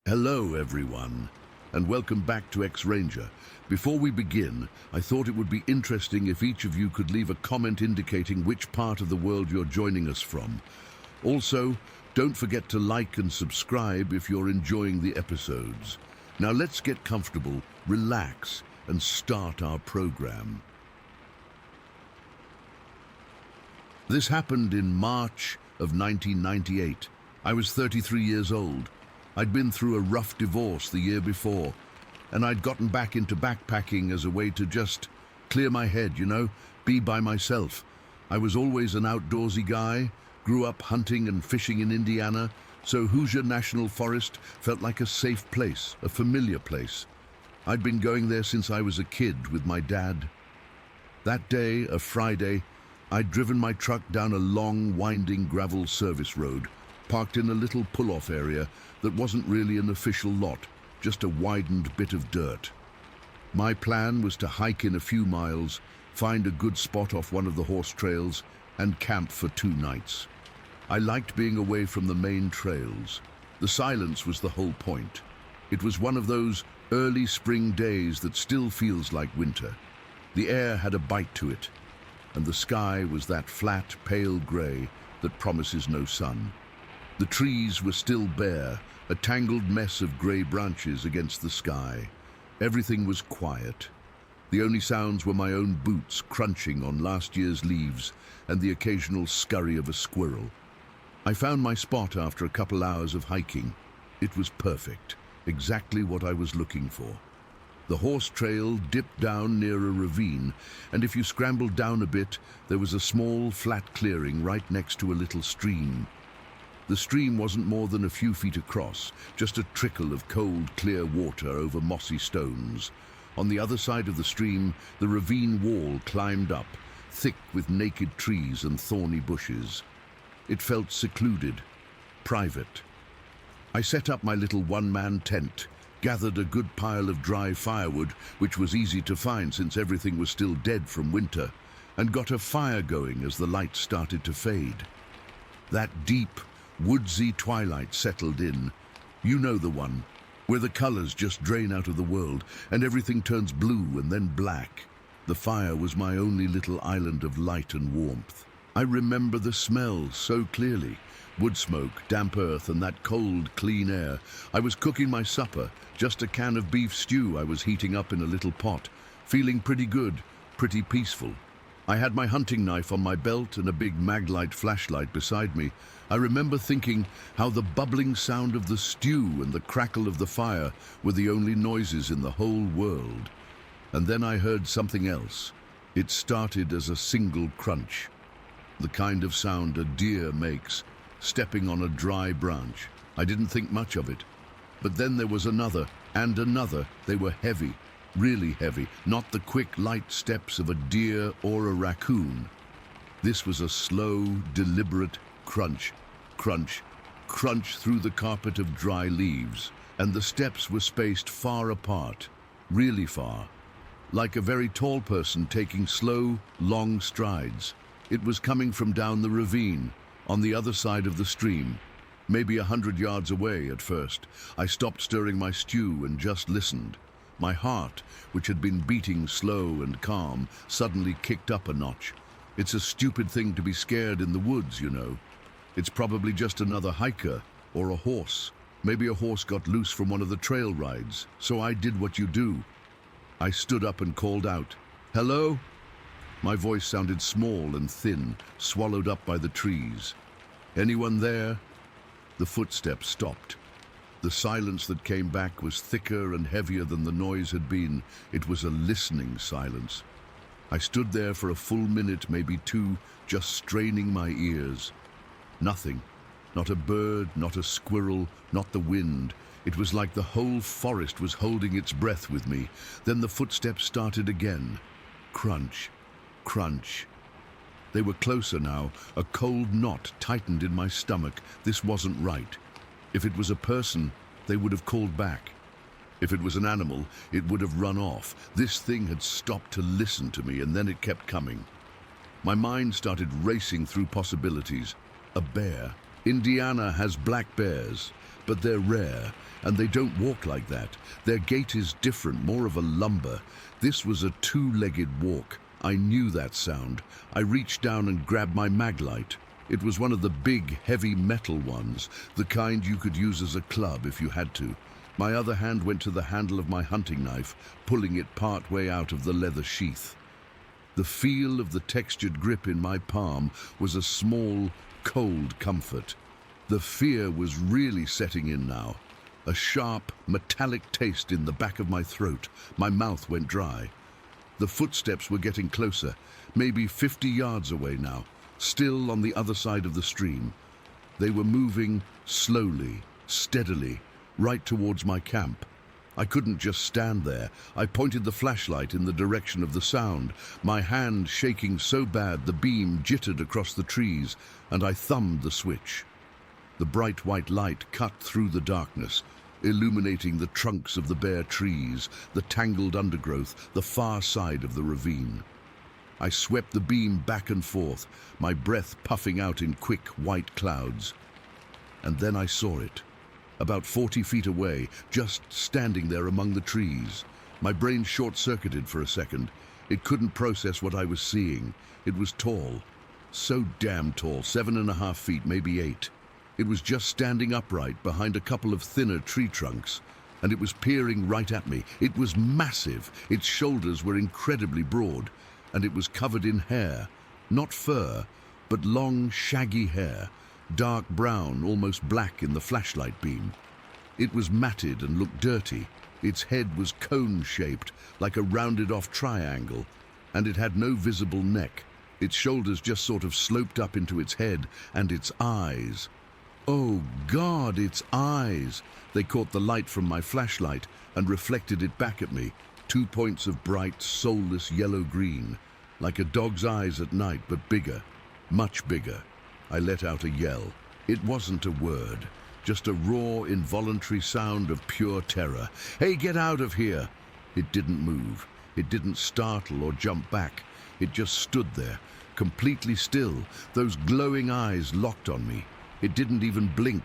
Hello everyone, and welcome back to X-Ranger. Before we begin, I thought it would be interesting if each of you could leave a comment indicating which part of the world you're joining us from. Also, don't forget to like and subscribe if you're enjoying the episodes. Now let's get comfortable, relax, and start our program. This happened in March of 1998. I was 33 years old. I'd been through a rough divorce the year before, and I'd gotten back into backpacking as a way to just clear my head, be by myself. I was always an outdoorsy guy, grew up hunting and fishing in Indiana, so Hoosier National Forest felt like a safe place, a familiar place. I'd been going there since I was a kid with my dad. That day, a Friday, I'd driven my truck down a long, winding gravel service road, parked in a little pull-off area that wasn't really an official lot, just a widened bit of dirt. My plan was to hike in a few miles, find a good spot off one of the horse trails, and camp for 2 nights. I liked being away from the main trails. The silence was the whole point. It was one of those early spring days that still feels like winter. The air had a bite to it, and the sky was that flat, pale grey that promises no sun. The trees were still bare, a tangled mess of grey branches against the sky. Everything was quiet. The only sounds were my own boots crunching on last year's leaves and the occasional scurry of a squirrel. I found my spot after a couple hours of hiking. It was perfect, exactly what I was looking for. The horse trail dipped down near a ravine, and if you scrambled down a bit, there was a small, flat clearing right next to a little stream. The stream wasn't more than a few feet across, just a trickle of cold, clear water over mossy stones. On the other side of the stream, the ravine wall climbed up, thick with naked trees and thorny bushes. It felt secluded, private. I set up my little one-man tent, gathered a good pile of dry firewood, which was easy to find since everything was still dead from winter, and got a fire going as the light started to fade. That deep, woodsy twilight settled in. You know the one, where the colors just drain out of the world and everything turns blue and then black. The fire was my only little island of light and warmth. I remember the smell so clearly. Wood smoke, damp earth, and that cold, clean air. I was cooking my supper, just a can of beef stew I was heating up in a little pot, feeling pretty good, pretty peaceful. I had my hunting knife on my belt and a big Maglite flashlight beside me. I remember thinking how the bubbling sound of the stew and the crackle of the fire were the only noises in the whole world. And then I heard something else. It started as a single crunch, the kind of sound a deer makes, stepping on a dry branch. I didn't think much of it. But then there was another, and another. They were heavy. Really heavy, not the quick, light steps of a deer or a raccoon. This was a slow, deliberate crunch, crunch, crunch through the carpet of dry leaves, and the steps were spaced far apart, really far, like a very tall person taking slow, long strides. It was coming from down the ravine, on the other side of the stream, maybe 100 yards away at first. I stopped stirring my stew and just listened. My heart, which had been beating slow and calm, suddenly kicked up a notch. It's a stupid thing to be scared in the woods, It's probably just another hiker or a horse. Maybe a horse got loose from one of the trail rides. So I did what you do. I stood up and called out, "Hello?" My voice sounded small and thin, swallowed up by the trees. "Anyone there?" The footsteps stopped. The silence that came back was thicker and heavier than the noise had been. It was a listening silence. I stood there for a full minute, maybe 2, just straining my ears. Nothing. Not a bird, not a squirrel, not the wind. It was like the whole forest was holding its breath with me. Then the footsteps started again. Crunch, crunch. They were closer now. A cold knot tightened in my stomach. This wasn't right. If it was a person, they would have called back. If it was an animal, it would have run off. This thing had stopped to listen to me, and then it kept coming. My mind started racing through possibilities. A bear. Indiana has black bears. but they're rare, and they don't walk like that. Their gait is different, more of a lumber. This was a two-legged walk. I knew that sound. I reached down and grabbed my maglite. It was one of the big, heavy metal ones, the kind you could use as a club if you had to. My other hand went to the handle of my hunting knife, pulling it part way out of the leather sheath. The feel of the textured grip in my palm was a small, cold comfort. The fear was really setting in now. A sharp, metallic taste in the back of my throat. My mouth went dry. The footsteps were getting closer, maybe 50 yards away now, still on the other side of the stream. They were moving slowly, steadily, right towards my camp. I couldn't just stand there. I pointed the flashlight in the direction of the sound, my hand shaking so bad the beam jittered across the trees, and I thumbed the switch. The bright white light cut through the darkness, illuminating the trunks of the bare trees, the tangled undergrowth, the far side of the ravine. I swept the beam back and forth, my breath puffing out in quick white clouds. And then I saw it. About 40 feet away, just standing there among the trees. My brain short-circuited for a second. It couldn't process what I was seeing. It was tall. So damn tall, 7.5 feet, maybe 8. It was just standing upright behind a couple of thinner tree trunks, and it was peering right at me. It was massive. Its shoulders were incredibly broad, and it was covered in hair. Not fur, but long, shaggy hair. Dark brown, almost black in the flashlight beam. It was matted and looked dirty. Its head was cone-shaped, like a rounded-off triangle, and it had no visible neck. Its shoulders just sort of sloped up into its head, and its eyes. Oh God, its eyes! They caught the light from my flashlight and reflected it back at me, 2 points of bright, soulless yellow-green, like a dog's eyes at night, but bigger, much bigger. I let out a yell. It wasn't a word, just a raw, involuntary sound of pure terror. Hey, get out of here! It didn't move. It didn't startle or jump back. It just stood there, completely still, those glowing eyes locked on me. It didn't even blink.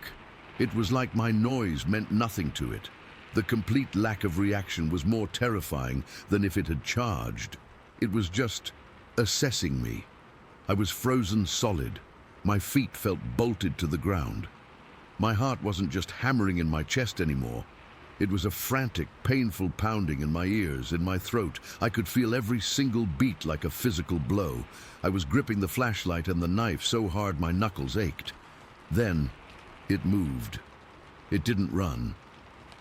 It was like my noise meant nothing to it. The complete lack of reaction was more terrifying than if it had charged. It was just assessing me. I was frozen solid. My feet felt bolted to the ground. My heart wasn't just hammering in my chest anymore. It was a frantic, painful pounding in my ears, in my throat. I could feel every single beat like a physical blow. I was gripping the flashlight and the knife so hard my knuckles ached. Then, it moved. It didn't run.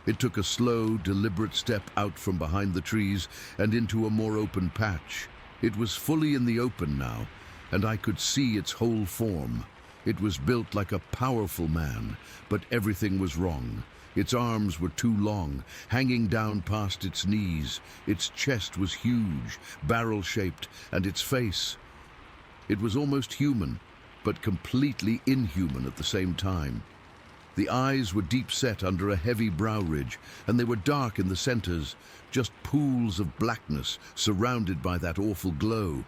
It took a slow, deliberate step out from behind the trees and into a more open patch. It was fully in the open now, and I could see its whole form. It was built like a powerful man, but everything was wrong. Its arms were too long, hanging down past its knees. Its chest was huge, barrel-shaped, and its face. It was almost human, but completely inhuman at the same time. The eyes were deep-set under a heavy brow ridge, and they were dark in the centers, just pools of blackness surrounded by that awful glow.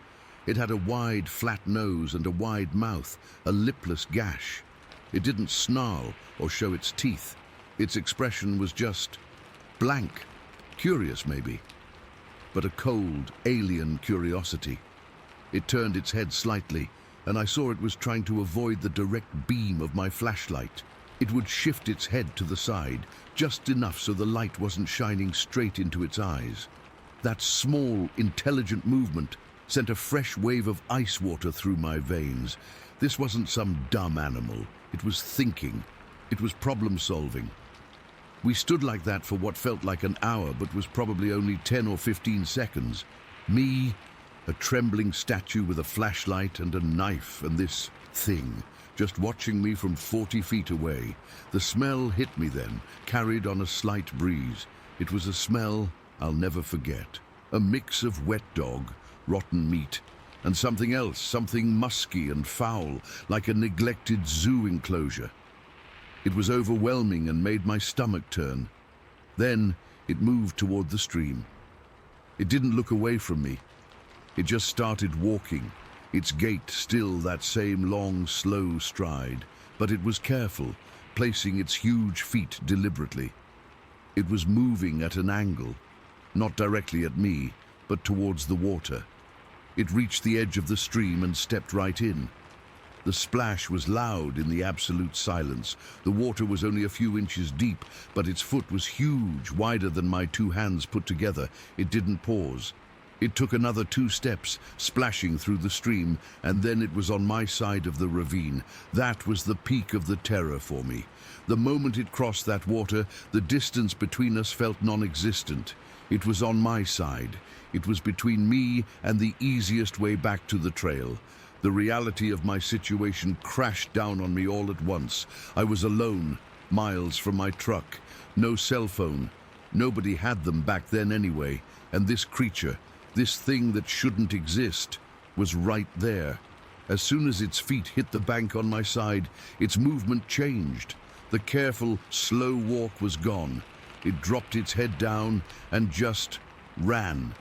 It had a wide, flat nose and a wide mouth, a lipless gash. It didn't snarl or show its teeth. Its expression was just blank, curious maybe, but a cold, alien curiosity. It turned its head slightly, and I saw it was trying to avoid the direct beam of my flashlight. It would shift its head to the side, just enough so the light wasn't shining straight into its eyes. That small, intelligent movement sent a fresh wave of ice water through my veins. This wasn't some dumb animal. It was thinking. It was problem-solving. We stood like that for what felt like an hour, but was probably only 10 or 15 seconds. Me, a trembling statue with a flashlight and a knife, and this thing, just watching me from 40 feet away. The smell hit me then, carried on a slight breeze. It was a smell I'll never forget. A mix of wet dog, rotten meat, and something else, something musky and foul, like a neglected zoo enclosure. It was overwhelming and made my stomach turn. Then it moved toward the stream. It didn't look away from me. It just started walking, its gait still that same long, slow stride, but it was careful, placing its huge feet deliberately. It was moving at an angle, not directly at me, but towards the water. It reached the edge of the stream and stepped right in. The splash was loud in the absolute silence. The water was only a few inches deep, but its foot was huge, wider than my two hands put together. It didn't pause. It took another 2 steps, splashing through the stream, and then it was on my side of the ravine. That was the peak of the terror for me. The moment it crossed that water, the distance between us felt non-existent. It was on my side. It was between me and the easiest way back to the trail. The reality of my situation crashed down on me all at once. I was alone, miles from my truck. No cell phone. Nobody had them back then anyway. And this creature, this thing that shouldn't exist, was right there. As soon as its feet hit the bank on my side, its movement changed. The careful, slow walk was gone. It dropped its head down and just ran.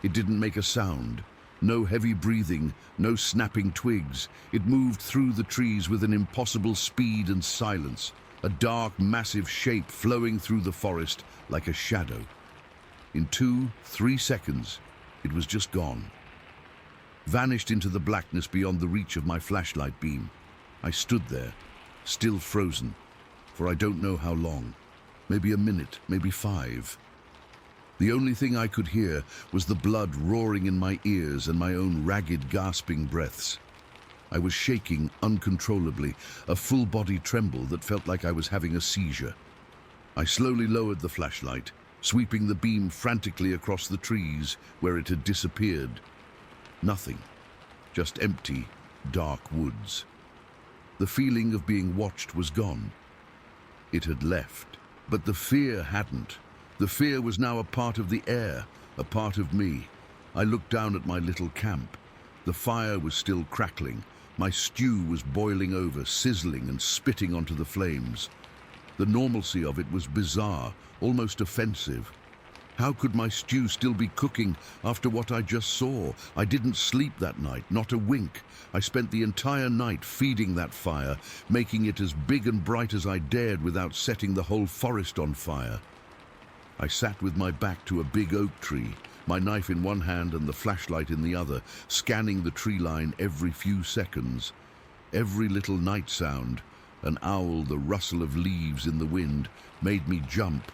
It didn't make a sound. No heavy breathing, no snapping twigs. It moved through the trees with an impossible speed and silence. A dark, massive shape flowing through the forest like a shadow. In 2-3 seconds, it was just gone. Vanished into the blackness beyond the reach of my flashlight beam. I stood there, still frozen, for I don't know how long. Maybe a minute, maybe 5. The only thing I could hear was the blood roaring in my ears and my own ragged, gasping breaths. I was shaking uncontrollably, a full-body tremble that felt like I was having a seizure. I slowly lowered the flashlight, sweeping the beam frantically across the trees where it had disappeared. Nothing, just empty, dark woods. The feeling of being watched was gone. It had left, but the fear hadn't. The fear was now a part of the air, a part of me. I looked down at my little camp. The fire was still crackling. My stew was boiling over, sizzling and spitting onto the flames. The normalcy of it was bizarre, almost offensive. How could my stew still be cooking after what I just saw? I didn't sleep that night, not a wink. I spent the entire night feeding that fire, making it as big and bright as I dared without setting the whole forest on fire. I sat with my back to a big oak tree, my knife in one hand and the flashlight in the other, scanning the tree line every few seconds. Every little night sound, an owl, the rustle of leaves in the wind, made me jump.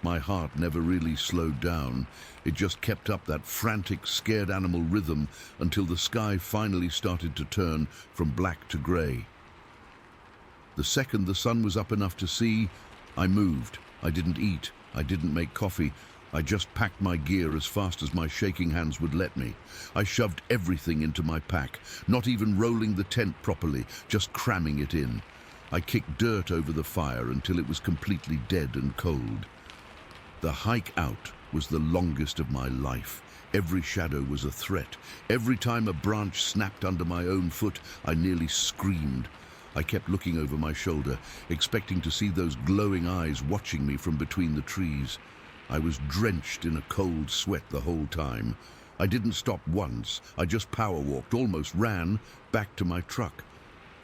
My heart never really slowed down. It just kept up that frantic, scared animal rhythm until the sky finally started to turn from black to gray. The second the sun was up enough to see, I moved. I didn't eat. I didn't make coffee. I just packed my gear as fast as my shaking hands would let me. I shoved everything into my pack, not even rolling the tent properly, just cramming it in. I kicked dirt over the fire until it was completely dead and cold. The hike out was the longest of my life. Every shadow was a threat. Every time a branch snapped under my own foot, I nearly screamed. I kept looking over my shoulder, expecting to see those glowing eyes watching me from between the trees. I was drenched in a cold sweat the whole time. I didn't stop once. I just power walked, almost ran, back to my truck.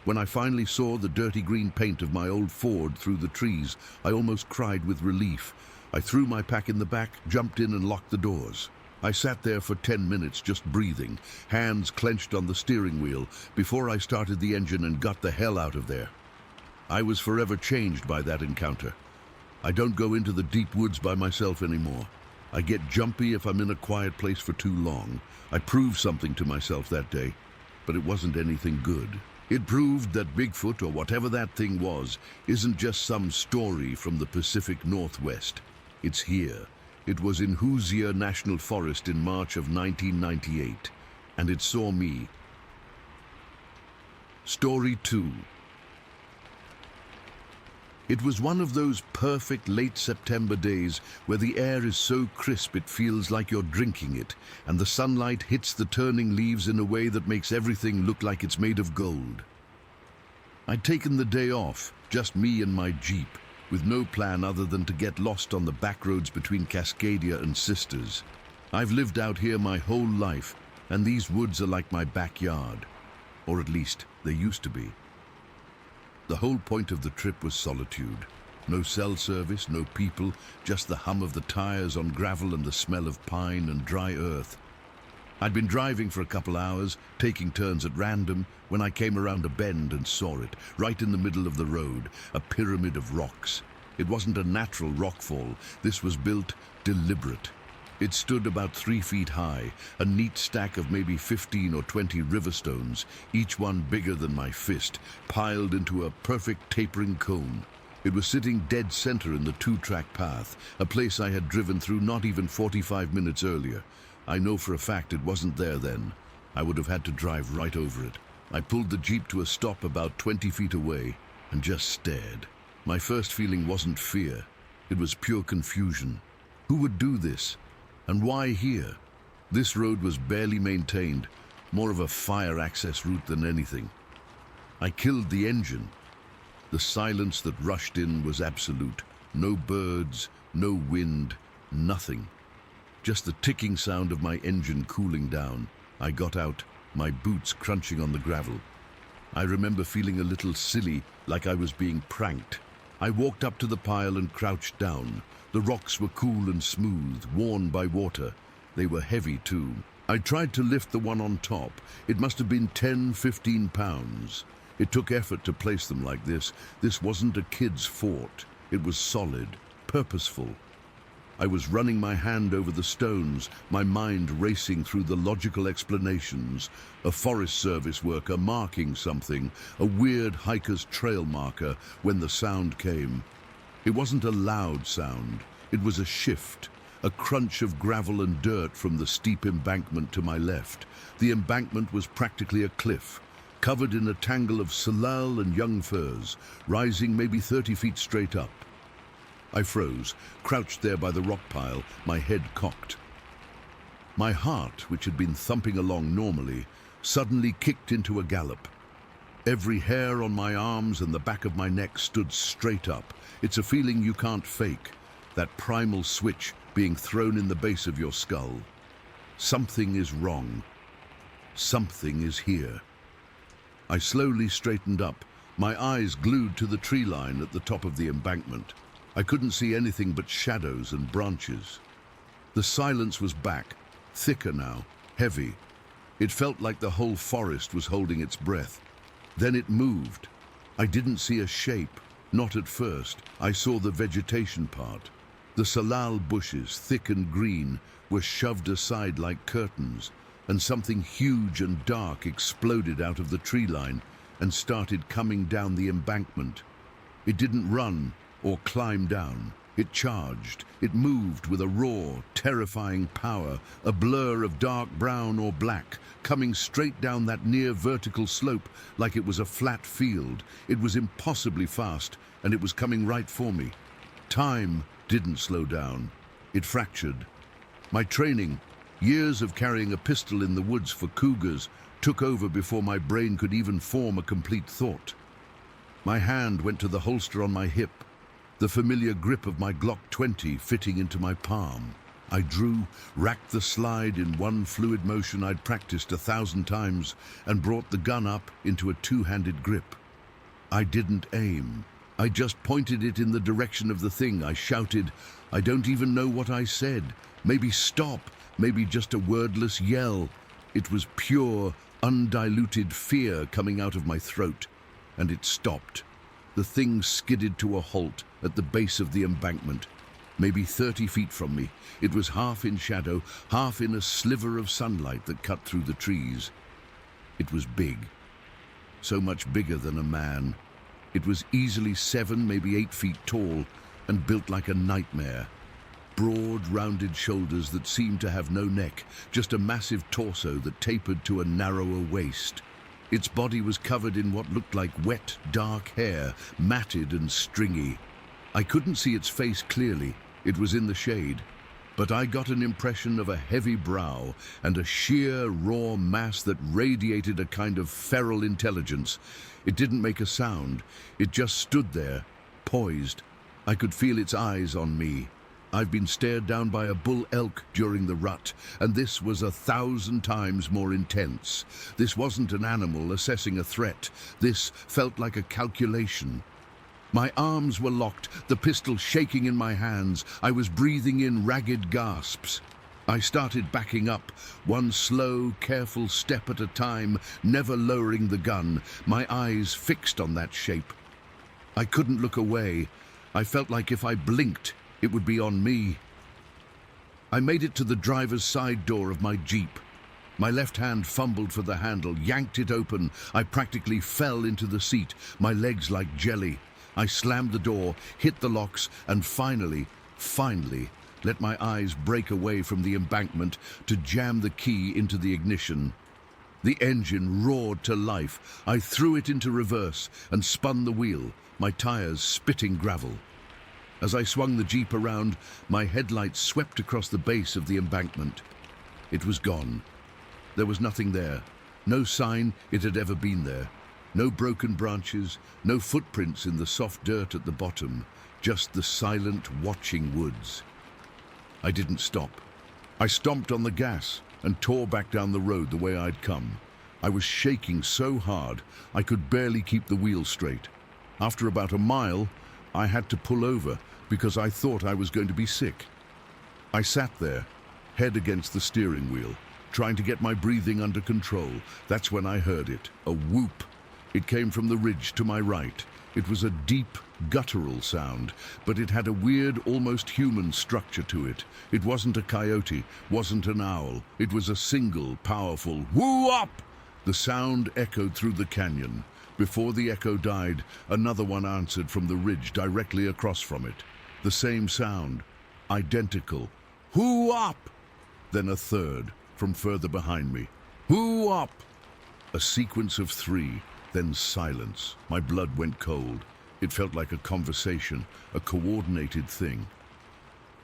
When I finally saw the dirty green paint of my old Ford through the trees, I almost cried with relief. I threw my pack in the back, jumped in and locked the doors. I sat there for 10 minutes just breathing, hands clenched on the steering wheel, before I started the engine and got the hell out of there. I was forever changed by that encounter. I don't go into the deep woods by myself anymore. I get jumpy if I'm in a quiet place for too long. I proved something to myself that day, but it wasn't anything good. It proved that Bigfoot, or whatever that thing was, isn't just some story from the Pacific Northwest. It's here. It was in Hoosier National Forest in March of 1998, and it saw me. Story 2. It was one of those perfect late September days where the air is so crisp it feels like you're drinking it, and the sunlight hits the turning leaves in a way that makes everything look like it's made of gold. I'd taken the day off, just me and my Jeep, with no plan other than to get lost on the back roads between Cascadia and Sisters. I've lived out here my whole life, and these woods are like my backyard. Or at least, they used to be. The whole point of the trip was solitude. No cell service, no people, just the hum of the tires on gravel and the smell of pine and dry earth. I'd been driving for a couple hours, taking turns at random, when I came around a bend and saw it, right in the middle of the road, a pyramid of rocks. It wasn't a natural rockfall. This was built deliberate. It stood about 3 feet high, a neat stack of maybe 15 or 20 river stones, each one bigger than my fist, piled into a perfect tapering cone. It was sitting dead center in the 2-track path, a place I had driven through not even 45 minutes earlier. I know for a fact it wasn't there then. I would have had to drive right over it. I pulled the Jeep to a stop about 20 feet away and just stared. My first feeling wasn't fear. It was pure confusion. Who would do this? And why here? This road was barely maintained, more of a fire access route than anything. I killed the engine. The silence that rushed in was absolute. No birds, no wind, nothing. Just the ticking sound of my engine cooling down. I got out, my boots crunching on the gravel. I remember feeling a little silly, like I was being pranked. I walked up to the pile and crouched down. The rocks were cool and smooth, worn by water. They were heavy too. I tried to lift the one on top. It must have been 10, 15 pounds. It took effort to place them like this. This wasn't a kid's fort. It was solid, purposeful. I was running my hand over the stones, my mind racing through the logical explanations. A Forest Service worker marking something, a weird hiker's trail marker, when the sound came. It wasn't a loud sound. It was a shift, a crunch of gravel and dirt from the steep embankment to my left. The embankment was practically a cliff, covered in a tangle of salal and young firs, rising maybe 30 feet straight up. I froze, crouched there by the rock pile, my head cocked. My heart, which had been thumping along normally, suddenly kicked into a gallop. Every hair on my arms and the back of my neck stood straight up. It's a feeling you can't fake, that primal switch being thrown in the base of your skull. Something is wrong. Something is here. I slowly straightened up, my eyes glued to the tree line at the top of the embankment. I couldn't see anything but shadows and branches. The silence was back, thicker now, heavy. It felt like the whole forest was holding its breath. Then it moved. I didn't see a shape, not at first. I saw the vegetation part. The salal bushes, thick and green, were shoved aside like curtains, and something huge and dark exploded out of the tree line and started coming down the embankment. It didn't run or climb down. It charged. It moved with a raw, terrifying power, a blur of dark brown or black, coming straight down that near vertical slope like it was a flat field. It was impossibly fast, and it was coming right for me. Time didn't slow down. It fractured. My training, years of carrying a pistol in the woods for cougars, took over before my brain could even form a complete thought. My hand went to the holster on my hip, the familiar grip of my Glock 20 fitting into my palm. I drew, racked the slide in one fluid motion I'd practiced 1,000 times, and brought the gun up into a two-handed grip. I didn't aim. I just pointed it in the direction of the thing. I shouted. I don't even know what I said. Maybe stop, maybe just a wordless yell. It was pure, undiluted fear coming out of my throat, and it stopped. The thing skidded to a halt at the base of the embankment, maybe 30 feet from me. It was half in shadow, half in a sliver of sunlight that cut through the trees. It was big, so much bigger than a man. It was easily 7, maybe 8 feet tall, and built like a nightmare. Broad, rounded shoulders that seemed to have no neck, just a massive torso that tapered to a narrower waist. Its body was covered in what looked like wet, dark hair, matted and stringy. I couldn't see its face clearly. It was in the shade. But I got an impression of a heavy brow and a sheer, raw mass that radiated a kind of feral intelligence. It didn't make a sound. It just stood there, poised. I could feel its eyes on me. I've been stared down by a bull elk during the rut, and this was 1,000 times more intense. This wasn't an animal assessing a threat. This felt like a calculation. My arms were locked, the pistol shaking in my hands. I was breathing in ragged gasps. I started backing up, one slow, careful step at a time, never lowering the gun, my eyes fixed on that shape. I couldn't look away. I felt like if I blinked, it would be on me. I made it to the driver's side door of my Jeep. My left hand fumbled for the handle, yanked it open. I practically fell into the seat, my legs like jelly. I slammed the door, hit the locks, and finally, let my eyes break away from the embankment to jam the key into the ignition. The engine roared to life. I threw it into reverse and spun the wheel, my tires spitting gravel. As I swung the Jeep around, my headlights swept across the base of the embankment. It was gone. There was nothing there. No sign it had ever been there. No broken branches, no footprints in the soft dirt at the bottom, just the silent, watching woods. I didn't stop. I stomped on the gas and tore back down the road the way I'd come. I was shaking so hard I could barely keep the wheel straight. After about a mile, I had to pull over because I thought I was going to be sick. I sat there, head against the steering wheel, trying to get my breathing under control. That's when I heard it, a whoop. It came from the ridge to my right. It was a deep, guttural sound, but it had a weird, almost human structure to it. It wasn't a coyote, wasn't an owl. It was a single, powerful whoo-up! The sound echoed through the canyon. Before the echo died, another one answered from the ridge directly across from it. The same sound, identical. Whoo-up! Then a third, from further behind me. Whoo-up! A sequence of 3, then silence. My blood went cold. It felt like a conversation, a coordinated thing.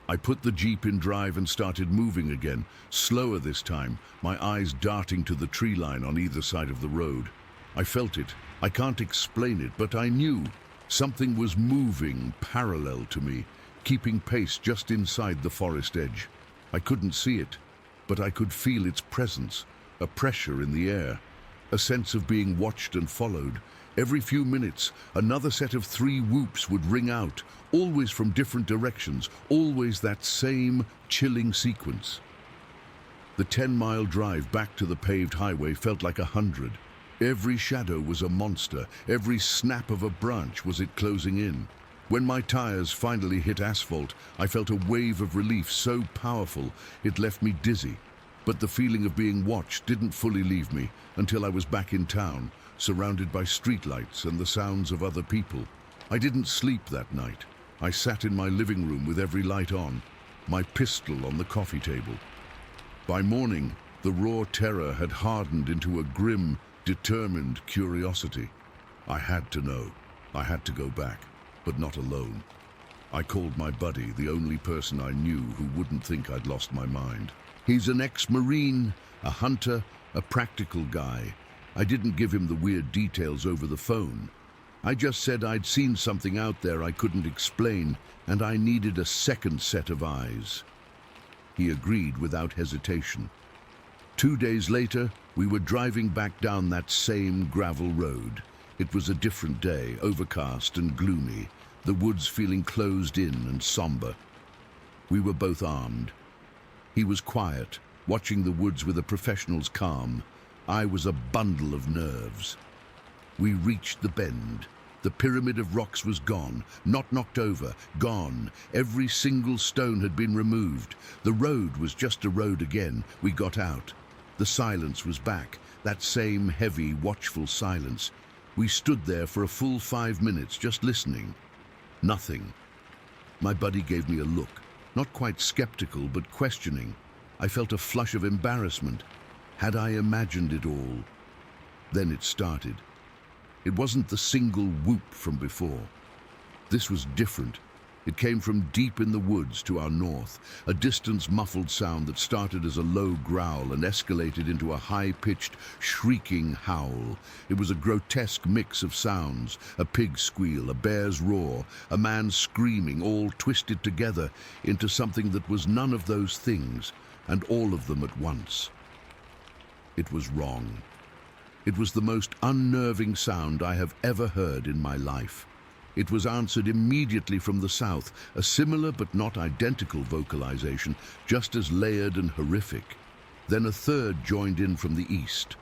I put the Jeep in drive and started moving again, slower this time, my eyes darting to the tree line on either side of the road. I felt it. I can't explain it, but I knew. Something was moving parallel to me, keeping pace just inside the forest edge. I couldn't see it, but I could feel its presence, a pressure in the air, a sense of being watched and followed. Every few minutes, another set of 3 whoops would ring out, always from different directions, always that same chilling sequence. The 10-mile drive back to the paved highway felt like 100. Every shadow was a monster, every snap of a branch was it closing in. When my tires finally hit asphalt, I felt a wave of relief so powerful it left me dizzy. But the feeling of being watched didn't fully leave me until I was back in town, surrounded by streetlights and the sounds of other people. I didn't sleep that night. I sat in my living room with every light on, my pistol on the coffee table. By morning, the raw terror had hardened into a grim, determined curiosity. I had to know. I had to go back, but not alone. I called my buddy, the only person I knew who wouldn't think I'd lost my mind. He's an ex-Marine, a hunter, a practical guy. I didn't give him the weird details over the phone. I just said I'd seen something out there I couldn't explain, and I needed a second set of eyes. He agreed without hesitation. 2 days later, we were driving back down that same gravel road. It was a different day, overcast and gloomy, the woods feeling closed in and somber. We were both armed. He was quiet, watching the woods with a professional's calm. I was a bundle of nerves. We reached the bend. The pyramid of rocks was gone, not knocked over, gone. Every single stone had been removed. The road was just a road again. We got out. The silence was back, that same heavy, watchful silence. We stood there for a full 5 minutes, just listening. Nothing. My buddy gave me a look, not quite skeptical, but questioning. I felt a flush of embarrassment. Had I imagined it all? Then it started. It wasn't the single whoop from before. This was different. It came from deep in the woods to our north, a distant muffled sound that started as a low growl and escalated into a high-pitched, shrieking howl. It was a grotesque mix of sounds, a pig's squeal, a bear's roar, a man screaming, all twisted together into something that was none of those things, and all of them at once. It was wrong. It was the most unnerving sound I have ever heard in my life. It was answered immediately from the south, a similar but not identical vocalization, just as layered and horrific. Then a third joined in from the east.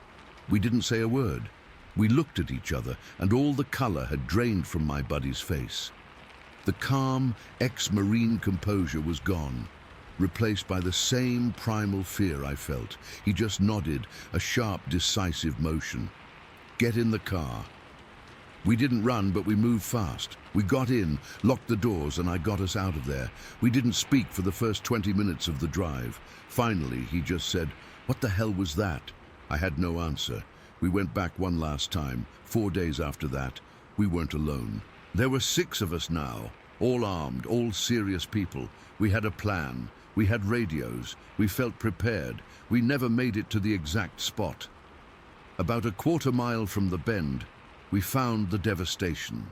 We didn't say a word. We looked at each other, and all the color had drained from my buddy's face. The calm, ex-Marine composure was gone, replaced by the same primal fear I felt. He just nodded, a sharp, decisive motion. "Get in the car." We didn't run, but we moved fast. We got in, locked the doors, and I got us out of there. We didn't speak for the first 20 minutes of the drive. Finally, he just said, "What the hell was that?" I had no answer. We went back one last time. 4 days after that, we weren't alone. There were 6 of us now, all armed, all serious people. We had a plan. We had radios. We felt prepared. We never made it to the exact spot. About a quarter-mile from the bend, we found the devastation.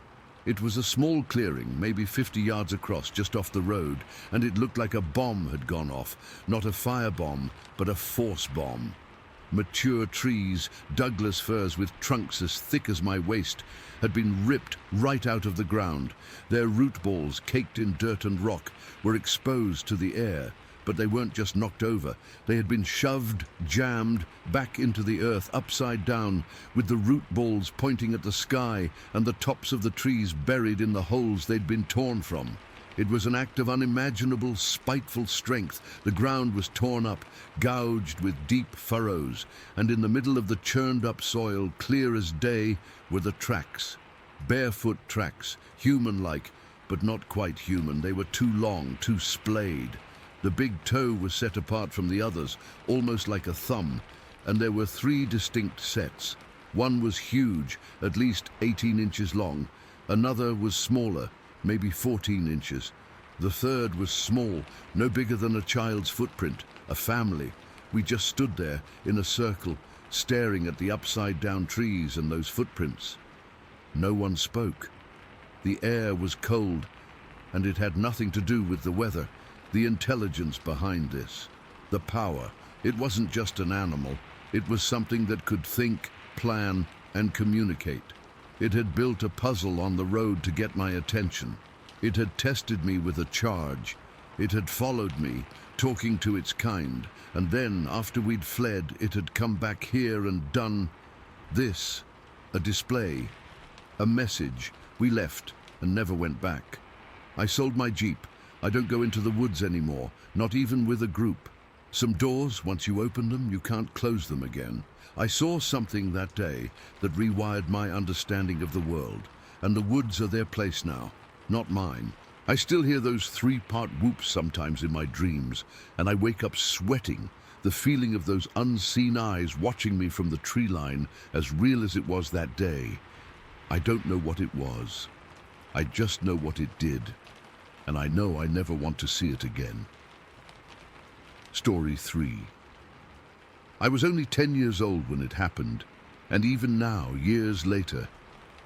It was a small clearing, maybe 50 yards across, just off the road, and it looked like a bomb had gone off. Not a firebomb, but a force bomb. Mature trees, Douglas firs with trunks as thick as my waist, had been ripped right out of the ground. Their root balls, caked in dirt and rock, were exposed to the air. But they weren't just knocked over. They had been shoved, jammed, back into the earth, upside down, with the root balls pointing at the sky and the tops of the trees buried in the holes they'd been torn from. It was an act of unimaginable, spiteful strength. The ground was torn up, gouged with deep furrows, and in the middle of the churned-up soil, clear as day, were the tracks. Barefoot tracks, human-like, but not quite human. They were too long, too splayed. The big toe was set apart from the others, almost like a thumb, and there were 3 distinct sets. One was huge, at least 18 inches long. Another was smaller, maybe 14 inches. The third was small, no bigger than a child's footprint, a family. We just stood there, in a circle, staring at the upside-down trees and those footprints. No one spoke. The air was cold, and it had nothing to do with the weather. The intelligence behind this, the power. It wasn't just an animal. It was something that could think, plan, and communicate. It had built a puzzle on the road to get my attention. It had tested me with a charge. It had followed me, talking to its kind. And then, after we'd fled, it had come back here and done this. A display. A message. We left and never went back. I sold my Jeep. I don't go into the woods anymore, not even with a group. Some doors, once you open them, you can't close them again. I saw something that day that rewired my understanding of the world, and the woods are their place now, not mine. I still hear those 3-part whoops sometimes in my dreams, and I wake up sweating, the feeling of those unseen eyes watching me from the tree line, as real as it was that day. I don't know what it was. I just know what it did. And I know I never want to see it again. Story 3. I was only 10 years old when it happened, and even now, years later,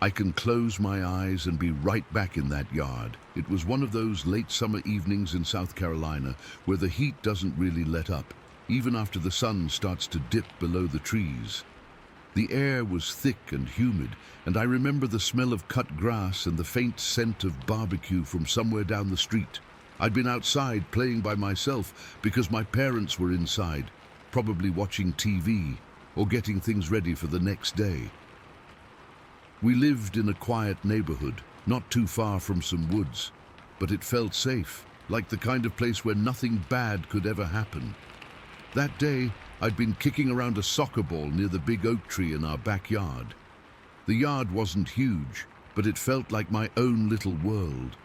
I can close my eyes and be right back in that yard. It was one of those late summer evenings in South Carolina where the heat doesn't really let up, even after the sun starts to dip below the trees. The air was thick and humid, and I remember the smell of cut grass and the faint scent of barbecue from somewhere down the street. I'd been outside playing by myself because my parents were inside, probably watching TV or getting things ready for the next day. We lived in a quiet neighborhood, not too far from some woods, but it felt safe, like the kind of place where nothing bad could ever happen. That day, I'd been kicking around a soccer ball near the big oak tree in our backyard. The yard wasn't huge, but it felt like my own little world.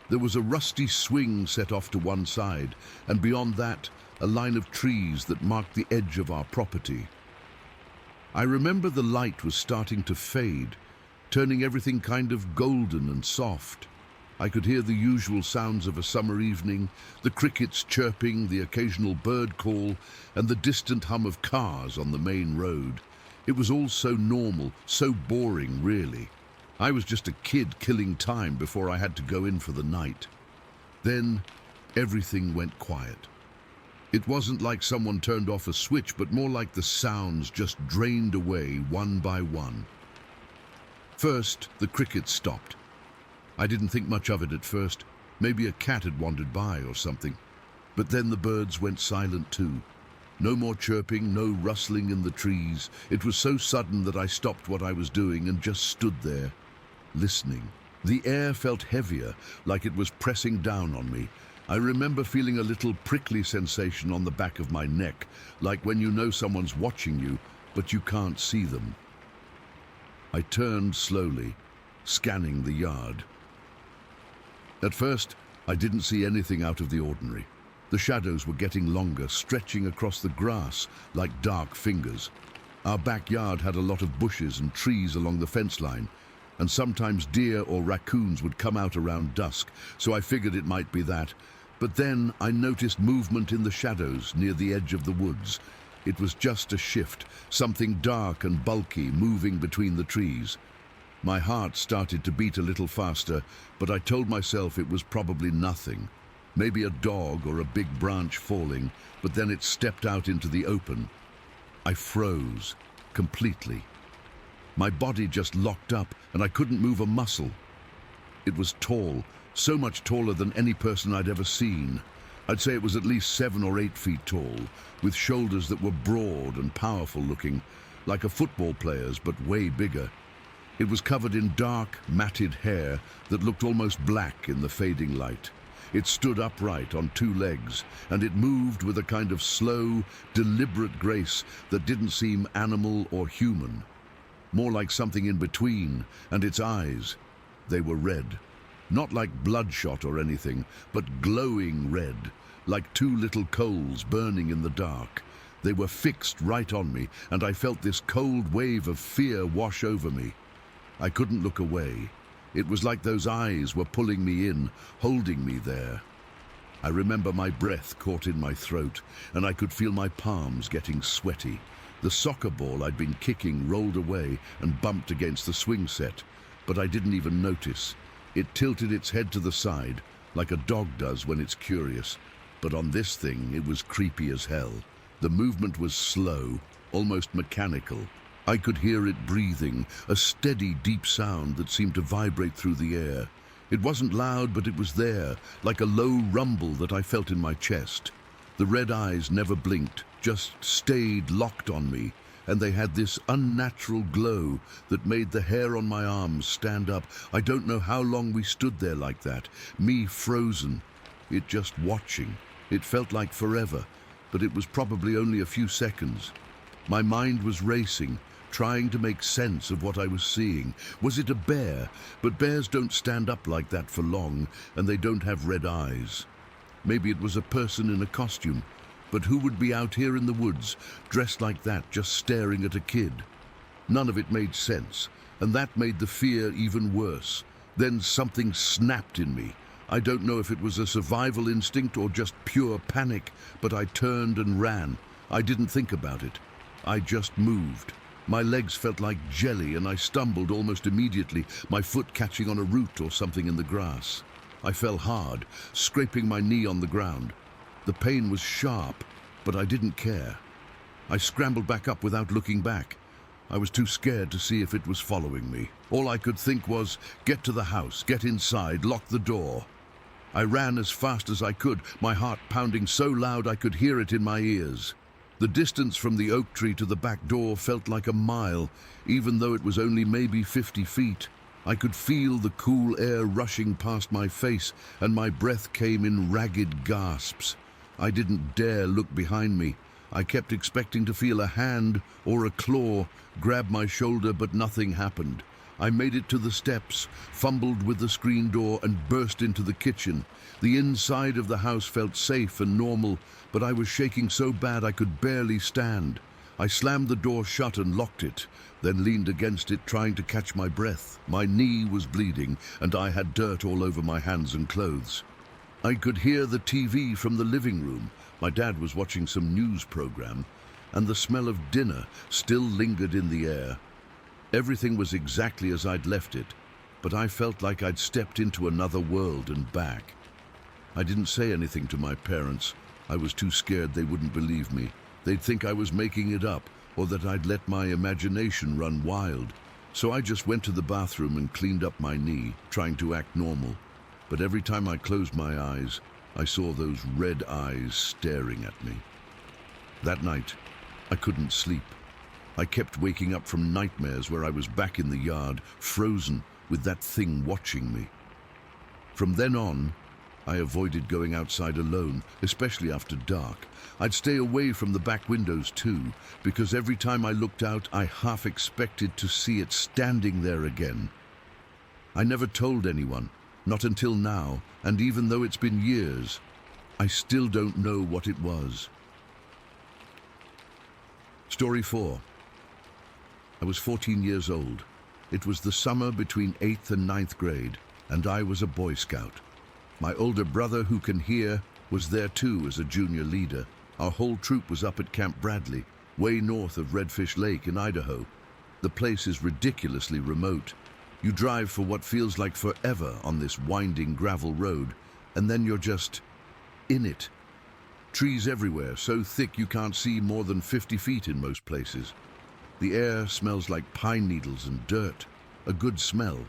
There was a rusty swing set off to one side, and beyond that, a line of trees that marked the edge of our property. I remember the light was starting to fade, turning everything kind of golden and soft. I could hear the usual sounds of a summer evening, the crickets chirping, the occasional bird call, and the distant hum of cars on the main road. It was all so normal, so boring, really. I was just a kid killing time before I had to go in for the night. Then, everything went quiet. It wasn't like someone turned off a switch, but more like the sounds just drained away one by one. First, the crickets stopped. I didn't think much of it at first. Maybe a cat had wandered by or something. But then the birds went silent too. No more chirping, no rustling in the trees. It was so sudden that I stopped what I was doing and just stood there, listening. The air felt heavier, like it was pressing down on me. I remember feeling a little prickly sensation on the back of my neck, like when you know someone's watching you, but you can't see them. I turned slowly, scanning the yard. At first, I didn't see anything out of the ordinary. The shadows were getting longer, stretching across the grass like dark fingers. Our backyard had a lot of bushes and trees along the fence line, and sometimes deer or raccoons would come out around dusk, so I figured it might be that. But then I noticed movement in the shadows near the edge of the woods. It was just a shift, something dark and bulky moving between the trees. My heart started to beat a little faster, but I told myself it was probably nothing. Maybe a dog or a big branch falling, but then it stepped out into the open. I froze, completely. My body just locked up, and I couldn't move a muscle. It was tall, so much taller than any person I'd ever seen. I'd say it was at least 7 or 8 feet tall, with shoulders that were broad and powerful looking, like a football player's, but way bigger. It was covered in dark, matted hair that looked almost black in the fading light. It stood upright on 2 legs, and it moved with a kind of slow, deliberate grace that didn't seem animal or human. More like something in between, and its eyes, they were red. Not like bloodshot or anything, but glowing red, like 2 little coals burning in the dark. They were fixed right on me, and I felt this cold wave of fear wash over me. I couldn't look away. It was like those eyes were pulling me in, holding me there. I remember my breath caught in my throat, and I could feel my palms getting sweaty. The soccer ball I'd been kicking rolled away and bumped against the swing set, but I didn't even notice. It tilted its head to the side, like a dog does when it's curious. But on this thing, it was creepy as hell. The movement was slow, almost mechanical. I could hear it breathing, a steady, deep sound that seemed to vibrate through the air. It wasn't loud, but it was there, like a low rumble that I felt in my chest. The red eyes never blinked, just stayed locked on me, and they had this unnatural glow that made the hair on my arms stand up. I don't know how long we stood there like that, me frozen, it just watching. It felt like forever, but it was probably only a few seconds. My mind was racing, trying to make sense of what I was seeing. Was it a bear? But bears don't stand up like that for long, and they don't have red eyes. Maybe it was a person in a costume, but who would be out here in the woods, dressed like that, just staring at a kid? None of it made sense, and that made the fear even worse. Then something snapped in me. I don't know if it was a survival instinct or just pure panic, but I turned and ran. I didn't think about it. I just moved. My legs felt like jelly, and I stumbled almost immediately, my foot catching on a root or something in the grass. I fell hard, scraping my knee on the ground. The pain was sharp, but I didn't care. I scrambled back up without looking back. I was too scared to see if it was following me. All I could think was, get to the house, get inside, lock the door. I ran as fast as I could, my heart pounding so loud I could hear it in my ears. The distance from the oak tree to the back door felt like a mile, even though it was only maybe 50 feet. I could feel the cool air rushing past my face, and my breath came in ragged gasps. I didn't dare look behind me. I kept expecting to feel a hand or a claw grab my shoulder, but nothing happened. I made it to the steps, fumbled with the screen door, and burst into the kitchen. The inside of the house felt safe and normal, but I was shaking so bad I could barely stand. I slammed the door shut and locked it, then leaned against it trying to catch my breath. My knee was bleeding and I had dirt all over my hands and clothes. I could hear the TV from the living room. My dad was watching some news program, and the smell of dinner still lingered in the air. Everything was exactly as I'd left it, but I felt like I'd stepped into another world and back. I didn't say anything to my parents. I was too scared they wouldn't believe me. They'd think I was making it up, or that I'd let my imagination run wild. So I just went to the bathroom and cleaned up my knee, trying to act normal. But every time I closed my eyes, I saw those red eyes staring at me. That night, I couldn't sleep. I kept waking up from nightmares where I was back in the yard, frozen with that thing watching me. From then on, I avoided going outside alone, especially after dark. I'd stay away from the back windows too, because every time I looked out, I half expected to see it standing there again. I never told anyone, not until now, and even though it's been years, I still don't know what it was. Story 4. I was 14 years old. It was the summer between 8th and 9th grade, and I was a Boy Scout. My older brother, who can hear, was there too as a junior leader. Our whole troop was up at Camp Bradley, way north of Redfish Lake in Idaho. The place is ridiculously remote. You drive for what feels like forever on this winding gravel road, and then you're just in it. Trees everywhere, so thick you can't see more than 50 feet in most places. The air smells like pine needles and dirt, a good smell.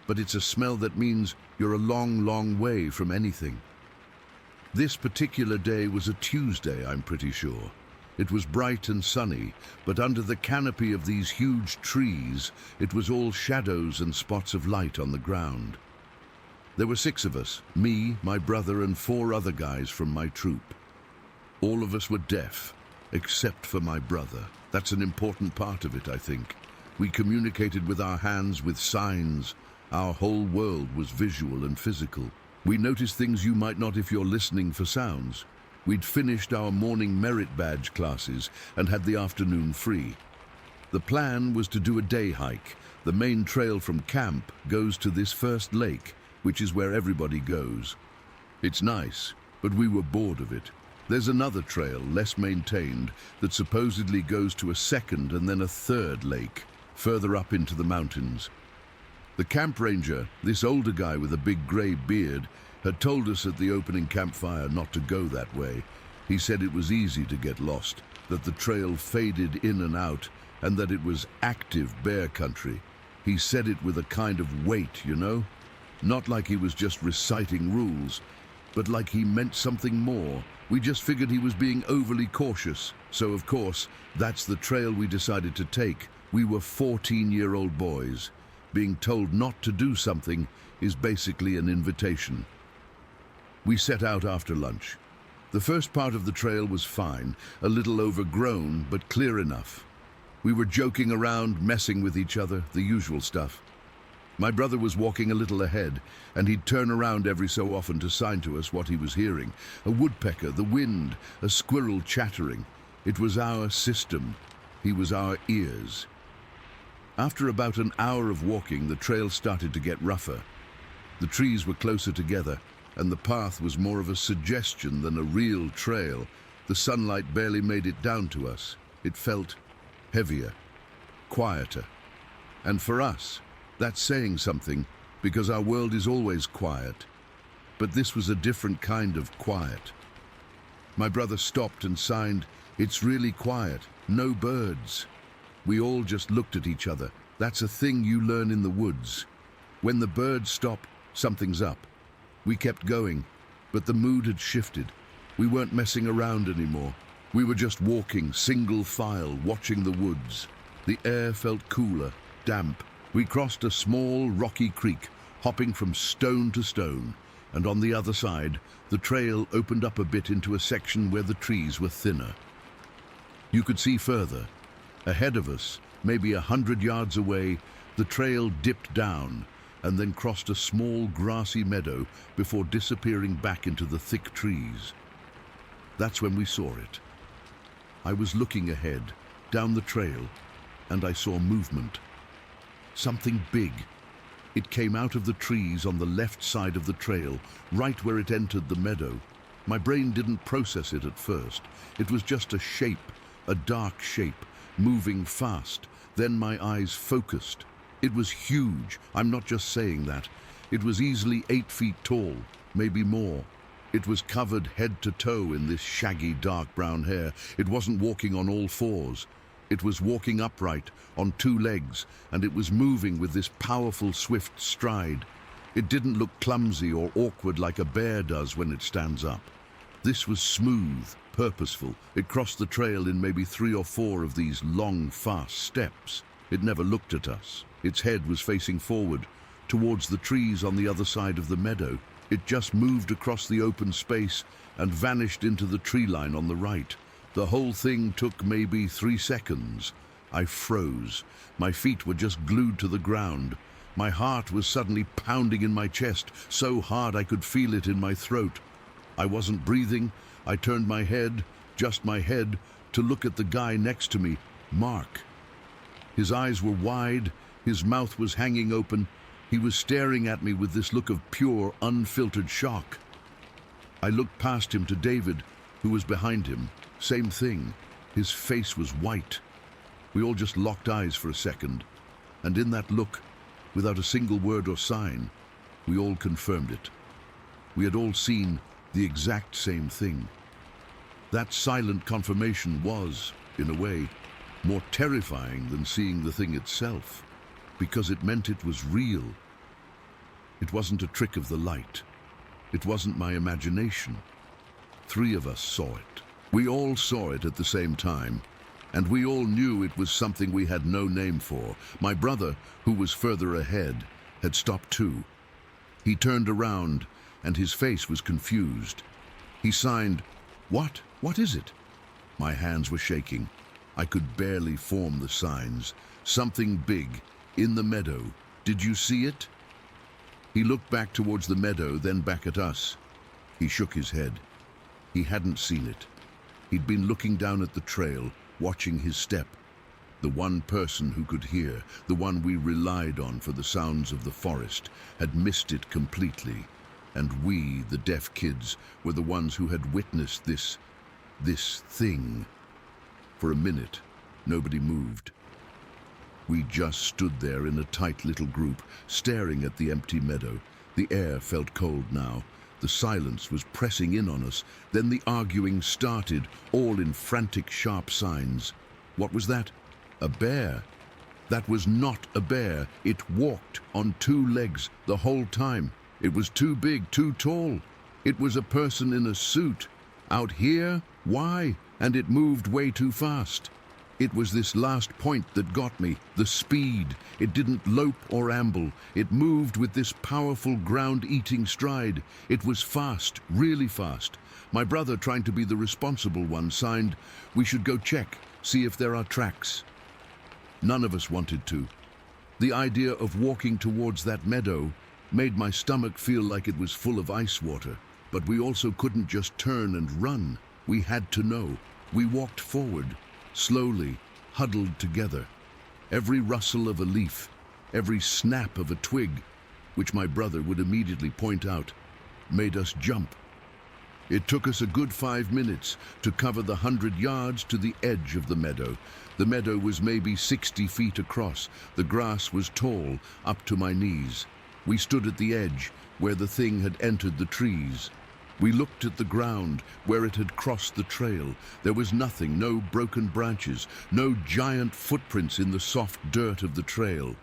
But it's a smell that means you're a long, long way from anything. This particular day was a Tuesday, I'm pretty sure. It was bright and sunny, but under the canopy of these huge trees, it was all shadows and spots of light on the ground. There were 6 of us, me, my brother, and 4 other guys from my troop. All of us were deaf, except for my brother. That's an important part of it, I think. We communicated with our hands, with signs. Our whole world was visual and physical. We noticed things you might not if you're listening for sounds. We'd finished our morning merit badge classes and had the afternoon free. The plan was to do a day hike. The main trail from camp goes to this first lake, which is where everybody goes. It's nice, but we were bored of it. There's another trail, less maintained, that supposedly goes to a second and then a third lake, further up into the mountains. The camp ranger, this older guy with a big grey beard, had told us at the opening campfire not to go that way. He said it was easy to get lost, that the trail faded in and out, and that it was active bear country. He said it with a kind of weight, you know? Not like he was just reciting rules, but like he meant something more. We just figured he was being overly cautious. So, of course, that's the trail we decided to take. We were 14-year-old boys. Being told not to do something is basically an invitation. We set out after lunch. The first part of the trail was fine, a little overgrown, but clear enough. We were joking around, messing with each other, the usual stuff. My brother was walking a little ahead, and he'd turn around every so often to sign to us what he was hearing. A woodpecker, the wind, a squirrel chattering. It was our system. He was our ears. After about an hour of walking, the trail started to get rougher. The trees were closer together, and the path was more of a suggestion than a real trail. The sunlight barely made it down to us. It felt heavier, quieter. And for us, that's saying something, because our world is always quiet. But this was a different kind of quiet. My brother stopped and signed, "It's really quiet, no birds." We all just looked at each other. That's a thing you learn in the woods. When the birds stop, something's up. We kept going, but the mood had shifted. We weren't messing around anymore. We were just walking, single file, watching the woods. The air felt cooler, damp. We crossed a small, rocky creek, hopping from stone to stone, and on the other side, the trail opened up a bit into a section where the trees were thinner. You could see further. Ahead of us, maybe 100 yards away, the trail dipped down and then crossed a small grassy meadow before disappearing back into the thick trees. That's when we saw it. I was looking ahead, looked down the trail, and I saw movement. Something big. It came out of the trees on the left side of the trail, right where it entered the meadow. My brain didn't process it at first. It was just a shape, a dark shape, moving fast. Then my eyes focused. It was huge. I'm not just saying that. It was easily 8 feet tall, maybe more. It was covered head to toe in this shaggy dark brown hair. It wasn't walking on all fours. It was walking upright on 2 legs, and it was moving with this powerful, swift stride. It didn't look clumsy or awkward like a bear does when it stands up. This was smooth, purposeful. It crossed the trail in maybe 3 or 4 of these long, fast steps. It never looked at us. Its head was facing forward, towards the trees on the other side of the meadow. It just moved across the open space and vanished into the tree line on the right. The whole thing took maybe 3 seconds. I froze. My feet were just glued to the ground. My heart was suddenly pounding in my chest, so hard I could feel it in my throat. I wasn't breathing. I turned my head, just my head, to look at the guy next to me, Mark. His eyes were wide, his mouth was hanging open. He was staring at me with this look of pure, unfiltered shock. I looked past him to David, who was behind him. Same thing. His face was white. We all just locked eyes for a second, and in that look, without a single word or sign, we all confirmed it. We had all seen the exact same thing. That silent confirmation was, in a way, more terrifying than seeing the thing itself, because it meant it was real. It wasn't a trick of the light. It wasn't my imagination. 3 of us saw it. We all saw it at the same time, and we all knew it was something we had no name for. My brother, who was further ahead, had stopped too. He turned around, and his face was confused. He signed, "What? What is it?" My hands were shaking. I could barely form the signs. Something big, in the meadow. Did you see it? He looked back towards the meadow, then back at us. He shook his head. He hadn't seen it. He'd been looking down at the trail, watching his step. The one person who could hear, the one we relied on for the sounds of the forest, had missed it completely. And we, the deaf kids, were the ones who had witnessed this thing. For a minute, nobody moved. We just stood there in a tight little group, staring at the empty meadow. The air felt cold now. The silence was pressing in on us. Then the arguing started, all in frantic, sharp signs. What was that? A bear. That was not a bear. It walked on 2 legs the whole time. It was too big, too tall. It was a person in a suit. Out here? Why? And it moved way too fast. It was this last point that got me, the speed. It didn't lope or amble. It moved with this powerful ground-eating stride. It was fast, really fast. My brother, trying to be the responsible one, signed, "We should go check, see if there are tracks." None of us wanted to. The idea of walking towards that meadow made my stomach feel like it was full of ice water. But we also couldn't just turn and run. We had to know. We walked forward, slowly, huddled together. Every rustle of a leaf, every snap of a twig, which my brother would immediately point out, made us jump. It took us a good 5 minutes to cover the 100 yards to the edge of the meadow. The meadow was maybe 60 feet across. The grass was tall, up to my knees. We stood at the edge, where the thing had entered the trees. We looked at the ground, where it had crossed the trail. There was nothing, no broken branches, no giant footprints in the soft dirt of the trail.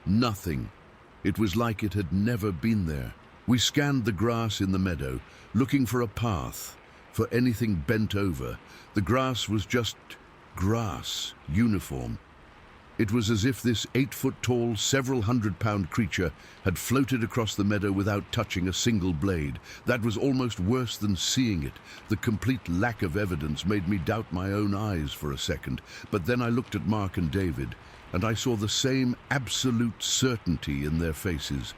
Nothing. It was like it had never been there. We scanned the grass in the meadow, looking for a path, for anything bent over. The grass was just grass, uniform. It was as if this 8-foot-tall, several hundred-pound creature had floated across the meadow without touching a single blade. That was almost worse than seeing it. The complete lack of evidence made me doubt my own eyes for a second. But then I looked at Mark and David, and I saw the same absolute certainty in their faces.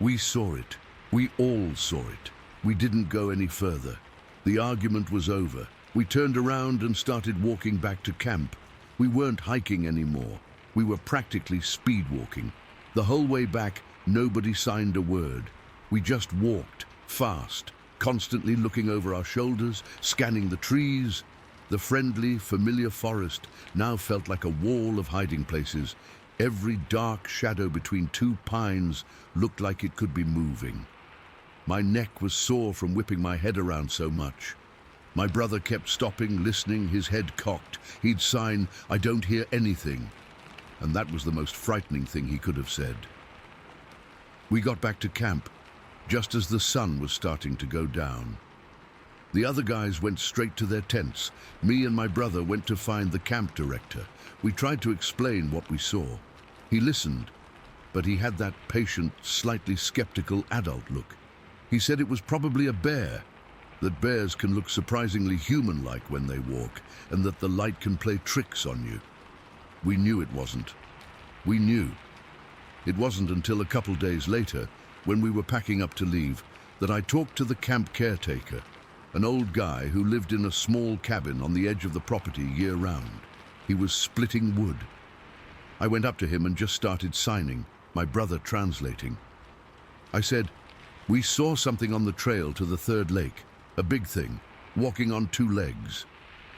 We saw it. We all saw it. We didn't go any further. The argument was over. We turned around and started walking back to camp. We weren't hiking anymore. We were practically speed walking. The whole way back, nobody signed a word. We just walked, fast, constantly looking over our shoulders, scanning the trees. The friendly, familiar forest now felt like a wall of hiding places. Every dark shadow between two pines looked like it could be moving. My neck was sore from whipping my head around so much. My brother kept stopping, listening, his head cocked. He'd sign, "I don't hear anything." And that was the most frightening thing he could have said. We got back to camp, just as the sun was starting to go down. The other guys went straight to their tents. Me and my brother went to find the camp director. We tried to explain what we saw. He listened, but he had that patient, slightly skeptical adult look. He said it was probably a bear, that bears can look surprisingly human-like when they walk, and that the light can play tricks on you. We knew it wasn't. We knew. It wasn't until a couple days later, when we were packing up to leave, that I talked to the camp caretaker, an old guy who lived in a small cabin on the edge of the property year-round. He was splitting wood. I went up to him and just started signing, my brother translating. I said, "We saw something on the trail to the third lake, a big thing, walking on two legs."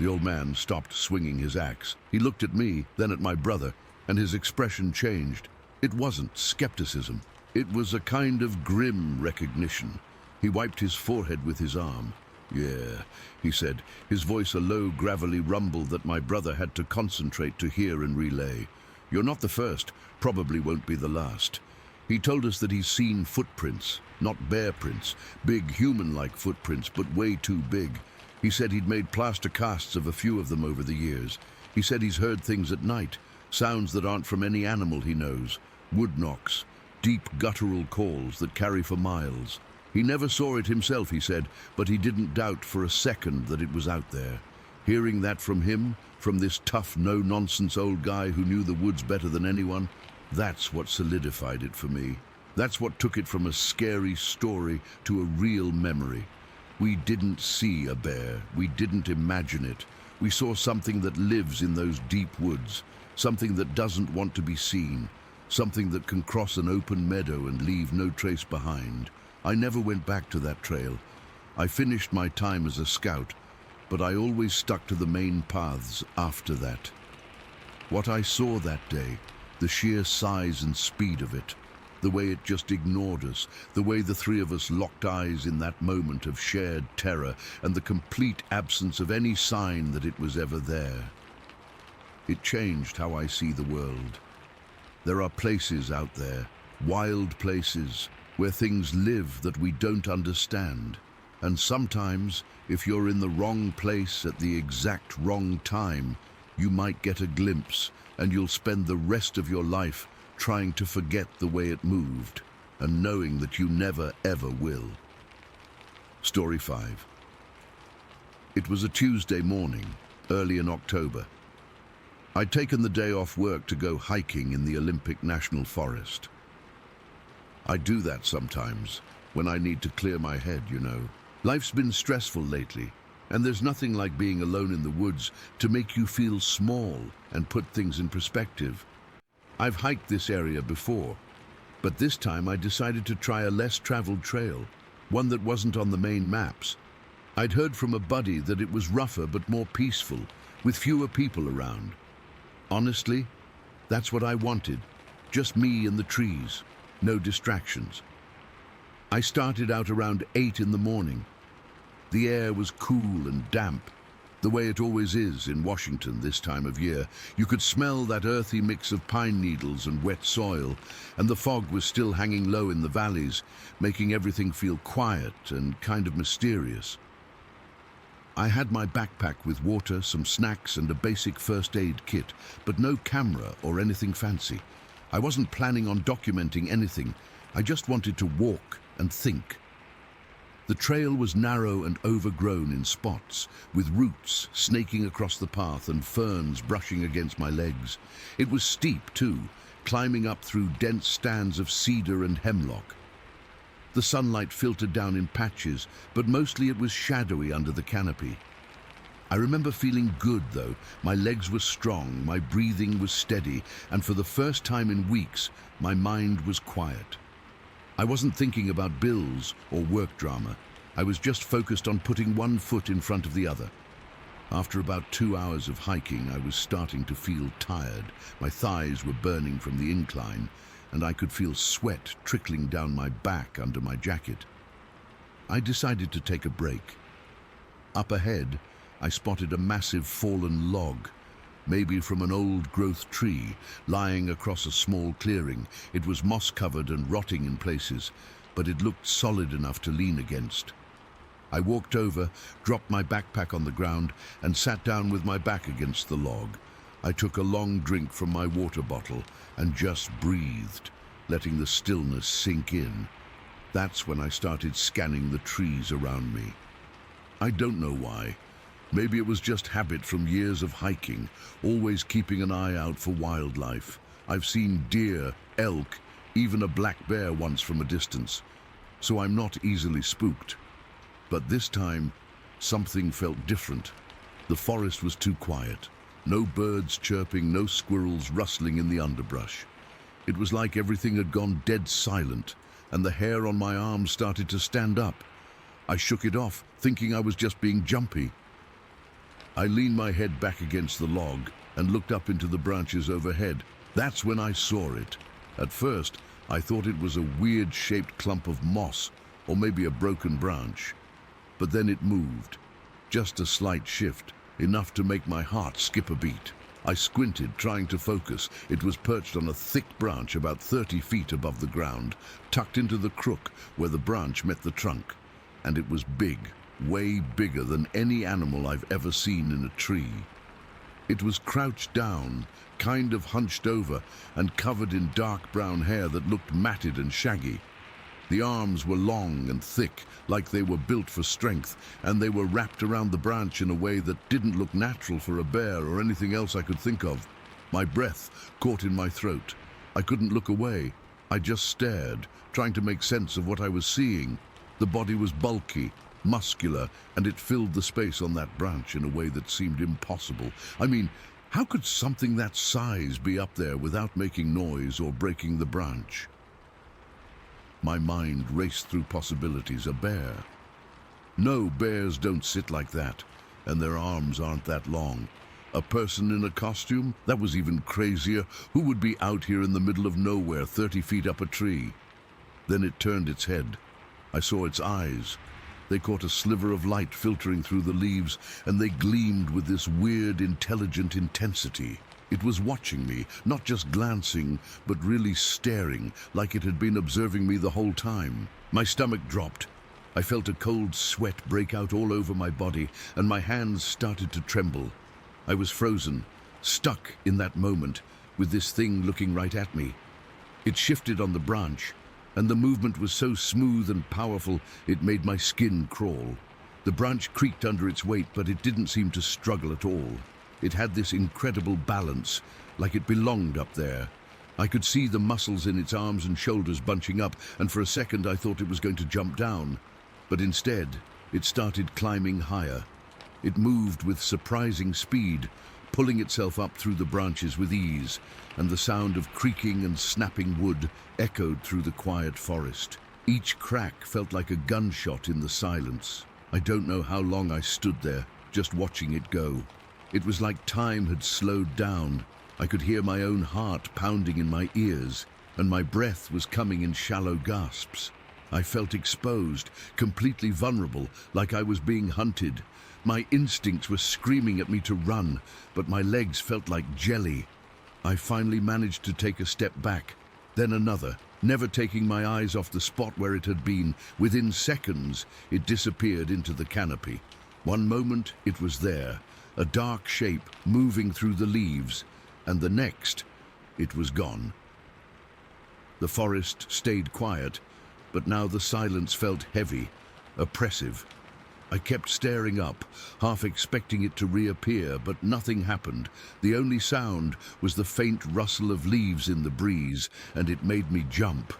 The old man stopped swinging his axe. He looked at me, then at my brother, and his expression changed. It wasn't skepticism. It was a kind of grim recognition. He wiped his forehead with his arm. "Yeah," he said, his voice a low, gravelly rumble that my brother had to concentrate to hear and relay. "You're not the first, probably won't be the last." He told us that he's seen footprints, not bear prints, big human-like footprints, but way too big. He said he'd made plaster casts of a few of them over the years. He said he's heard things at night, sounds that aren't from any animal he knows, wood knocks, deep guttural calls that carry for miles. He never saw it himself, he said, but he didn't doubt for a second that it was out there. Hearing that from him, from this tough, no-nonsense old guy who knew the woods better than anyone, that's what solidified it for me. That's what took it from a scary story to a real memory. We didn't see a bear. We didn't imagine it. We saw something that lives in those deep woods, something that doesn't want to be seen, something that can cross an open meadow and leave no trace behind. I never went back to that trail. I finished my time as a scout, but I always stuck to the main paths after that. What I saw that day, the sheer size and speed of it, the way it just ignored us, the way the three of us locked eyes in that moment of shared terror, and the complete absence of any sign that it was ever there. It changed how I see the world. There are places out there, wild places, where things live that we don't understand. And sometimes, if you're in the wrong place at the exact wrong time, you might get a glimpse, and you'll spend the rest of your life trying to forget the way it moved, and knowing that you never ever will. Story 5. It was a Tuesday morning, early in October. I'd taken the day off work to go hiking in the Olympic National Forest. I do that sometimes, when I need to clear my head, you know. Life's been stressful lately, and there's nothing like being alone in the woods to make you feel small and put things in perspective. I've hiked this area before, but this time I decided to try a less traveled trail, one that wasn't on the main maps. I'd heard from a buddy that it was rougher but more peaceful, with fewer people around. Honestly, that's what I wanted, just me and the trees, no distractions. I started out around 8 in the morning. The air was cool and damp, the way it always is in Washington this time of year. You could smell that earthy mix of pine needles and wet soil, and the fog was still hanging low in the valleys, making everything feel quiet and kind of mysterious. I had my backpack with water, some snacks, and a basic first aid kit, but no camera or anything fancy. I wasn't planning on documenting anything. I just wanted to walk and think. The trail was narrow and overgrown in spots, with roots snaking across the path and ferns brushing against my legs. It was steep, too, climbing up through dense stands of cedar and hemlock. The sunlight filtered down in patches, but mostly it was shadowy under the canopy. I remember feeling good, though. My legs were strong, my breathing was steady, and for the first time in weeks, my mind was quiet. I wasn't thinking about bills or work drama. I was just focused on putting one foot in front of the other. After about 2 hours of hiking, I was starting to feel tired. My thighs were burning from the incline, and I could feel sweat trickling down my back under my jacket. I decided to take a break. Up ahead, I spotted a massive fallen log, maybe from an old-growth tree, lying across a small clearing. It was moss-covered and rotting in places, but it looked solid enough to lean against. I walked over, dropped my backpack on the ground, and sat down with my back against the log. I took a long drink from my water bottle and just breathed, letting the stillness sink in. That's when I started scanning the trees around me. I don't know why. Maybe it was just habit from years of hiking, always keeping an eye out for wildlife. I've seen deer, elk, even a black bear once from a distance, so I'm not easily spooked. But this time, something felt different. The forest was too quiet. No birds chirping, no squirrels rustling in the underbrush. It was like everything had gone dead silent, and the hair on my arms started to stand up. I shook it off, thinking I was just being jumpy. I leaned my head back against the log and looked up into the branches overhead. That's when I saw it. At first, I thought it was a weird-shaped clump of moss, or maybe a broken branch. But then it moved. Just a slight shift, enough to make my heart skip a beat. I squinted, trying to focus. It was perched on a thick branch about 30 feet above the ground, tucked into the crook where the branch met the trunk. And it was big, way bigger than any animal I've ever seen in a tree. It was crouched down, kind of hunched over, and covered in dark brown hair that looked matted and shaggy. The arms were long and thick, like they were built for strength, and they were wrapped around the branch in a way that didn't look natural for a bear or anything else I could think of. My breath caught in my throat. I couldn't look away. I just stared, trying to make sense of what I was seeing. The body was bulky, muscular, and it filled the space on that branch in a way that seemed impossible. I mean, how could something that size be up there without making noise or breaking the branch? My mind raced through possibilities. A bear. No, bears don't sit like that, and their arms aren't that long. A person in a costume? That was even crazier. Who would be out here in the middle of nowhere, 30 feet up a tree? Then it turned its head. I saw its eyes. They caught a sliver of light filtering through the leaves, and they gleamed with this weird, intelligent intensity. It was watching me, not just glancing, but really staring, like it had been observing me the whole time. My stomach dropped. I felt a cold sweat break out all over my body, and my hands started to tremble. I was frozen, stuck in that moment, with this thing looking right at me. It shifted on the branch, and the movement was so smooth and powerful it made my skin crawl. The branch creaked under its weight, but it didn't seem to struggle at all. It had this incredible balance, like it belonged up there. I could see the muscles in its arms and shoulders bunching up, and for a second I thought it was going to jump down. But instead, it started climbing higher. It moved with surprising speed, pulling itself up through the branches with ease, and the sound of creaking and snapping wood echoed through the quiet forest. Each crack felt like a gunshot in the silence. I don't know how long I stood there, just watching it go. It was like time had slowed down. I could hear my own heart pounding in my ears, and my breath was coming in shallow gasps. I felt exposed, completely vulnerable, like I was being hunted. My instincts were screaming at me to run, but my legs felt like jelly. I finally managed to take a step back, then another, never taking my eyes off the spot where it had been. Within seconds, it disappeared into the canopy. One moment, it was there, a dark shape moving through the leaves, and the next, it was gone. The forest stayed quiet, but now the silence felt heavy, oppressive. I kept staring up, half expecting it to reappear, but nothing happened. The only sound was the faint rustle of leaves in the breeze, and it made me jump.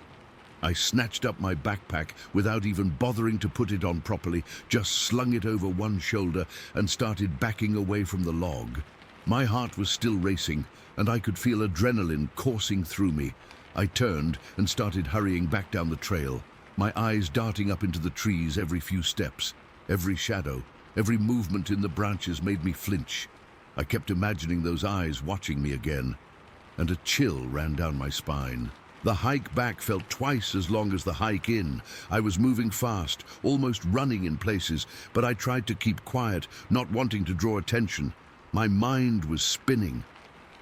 I snatched up my backpack without even bothering to put it on properly, just slung it over one shoulder and started backing away from the log. My heart was still racing, and I could feel adrenaline coursing through me. I turned and started hurrying back down the trail, my eyes darting up into the trees every few steps. Every shadow, every movement in the branches made me flinch. I kept imagining those eyes watching me again, and a chill ran down my spine. The hike back felt twice as long as the hike in. I was moving fast, almost running in places, but I tried to keep quiet, not wanting to draw attention. My mind was spinning.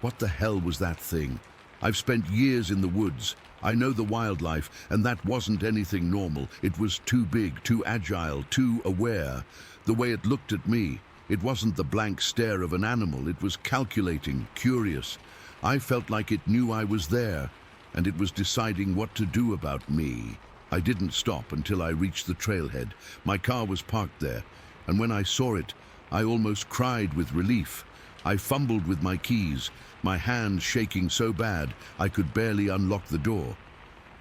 What the hell was that thing? I've spent years in the woods. I know the wildlife, and that wasn't anything normal. It was too big, too agile, too aware. The way it looked at me, it wasn't the blank stare of an animal. It was calculating, curious. I felt like it knew I was there, and it was deciding what to do about me. I didn't stop until I reached the trailhead. My car was parked there, and when I saw it, I almost cried with relief. I fumbled with my keys, my hands shaking so bad I could barely unlock the door.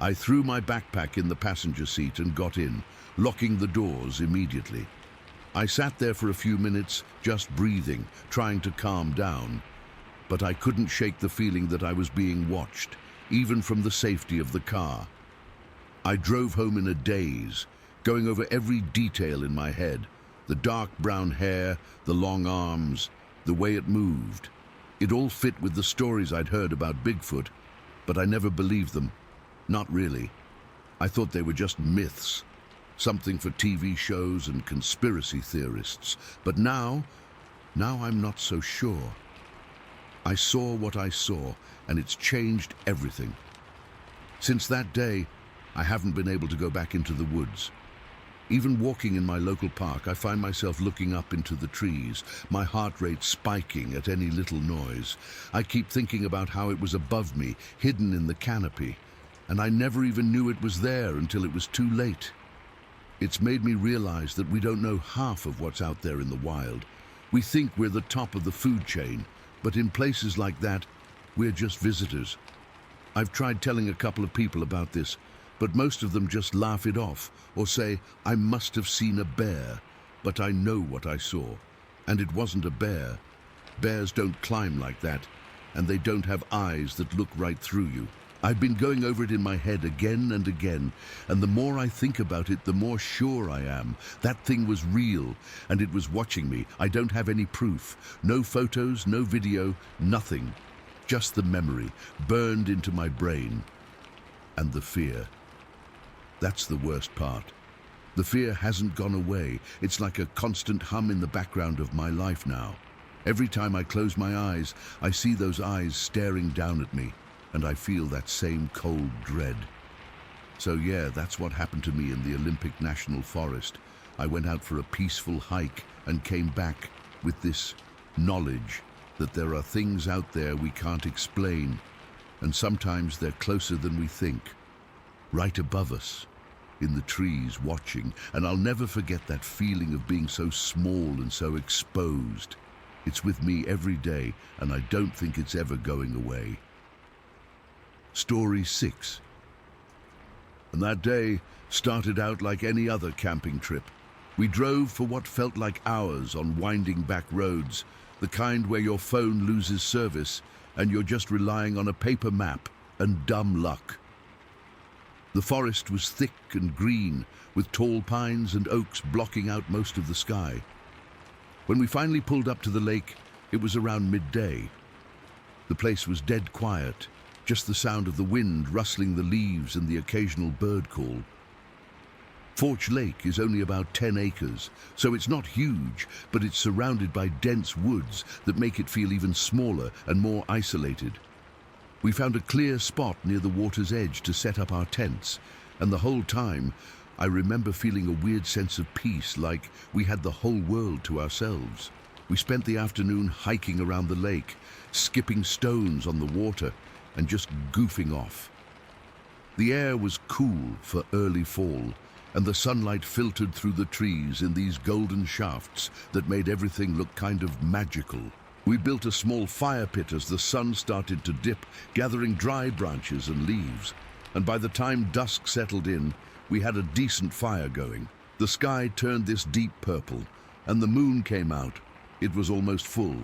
I threw my backpack in the passenger seat and got in, locking the doors immediately. I sat there for a few minutes, just breathing, trying to calm down. But I couldn't shake the feeling that I was being watched, even from the safety of the car. I drove home in a daze, going over every detail in my head. The dark brown hair, the long arms, the way it moved. It all fit with the stories I'd heard about Bigfoot, but I never believed them. Not really. I thought they were just myths, something for TV shows and conspiracy theorists. But now I'm not so sure. I saw what I saw, and it's changed everything. Since that day, I haven't been able to go back into the woods. Even walking in my local park, I find myself looking up into the trees, my heart rate spiking at any little noise. I keep thinking about how it was above me, hidden in the canopy, and I never even knew it was there until it was too late. It's made me realize that we don't know half of what's out there in the wild. We think we're the top of the food chain, but in places like that, we're just visitors. I've tried telling a couple of people about this, but most of them just laugh it off or say, I must have seen a bear, but I know what I saw. And it wasn't a bear. Bears don't climb like that, and they don't have eyes that look right through you. I've been going over it in my head again and again, and the more I think about it, the more sure I am. That thing was real, and it was watching me. I don't have any proof. No photos, no video, nothing. Just the memory, burned into my brain. And the fear. That's the worst part. The fear hasn't gone away. It's like a constant hum in the background of my life now. Every time I close my eyes, I see those eyes staring down at me, and I feel that same cold dread. So yeah, that's what happened to me in the Olympic National Forest. I went out for a peaceful hike and came back with this knowledge that there are things out there we can't explain, and sometimes they're closer than we think, right above us, in the trees watching, and I'll never forget that feeling of being so small and so exposed. It's with me every day, and I don't think it's ever going away. Story 6. And that day started out like any other camping trip. We drove for what felt like hours on winding back roads, the kind where your phone loses service and you're just relying on a paper map and dumb luck. The forest was thick and green, with tall pines and oaks blocking out most of the sky. When we finally pulled up to the lake, it was around midday. The place was dead quiet, just the sound of the wind rustling the leaves and the occasional bird call. Forge Lake is only about 10 acres, so it's not huge, but it's surrounded by dense woods that make it feel even smaller and more isolated. We found a clear spot near the water's edge to set up our tents, and the whole time, I remember feeling a weird sense of peace, like we had the whole world to ourselves. We spent the afternoon hiking around the lake, skipping stones on the water, and just goofing off. The air was cool for early fall, and the sunlight filtered through the trees in these golden shafts that made everything look kind of magical. We built a small fire pit as the sun started to dip, gathering dry branches and leaves. and by the time dusk settled in, we had a decent fire going. The sky turned this deep purple, and the moon came out. It was almost full,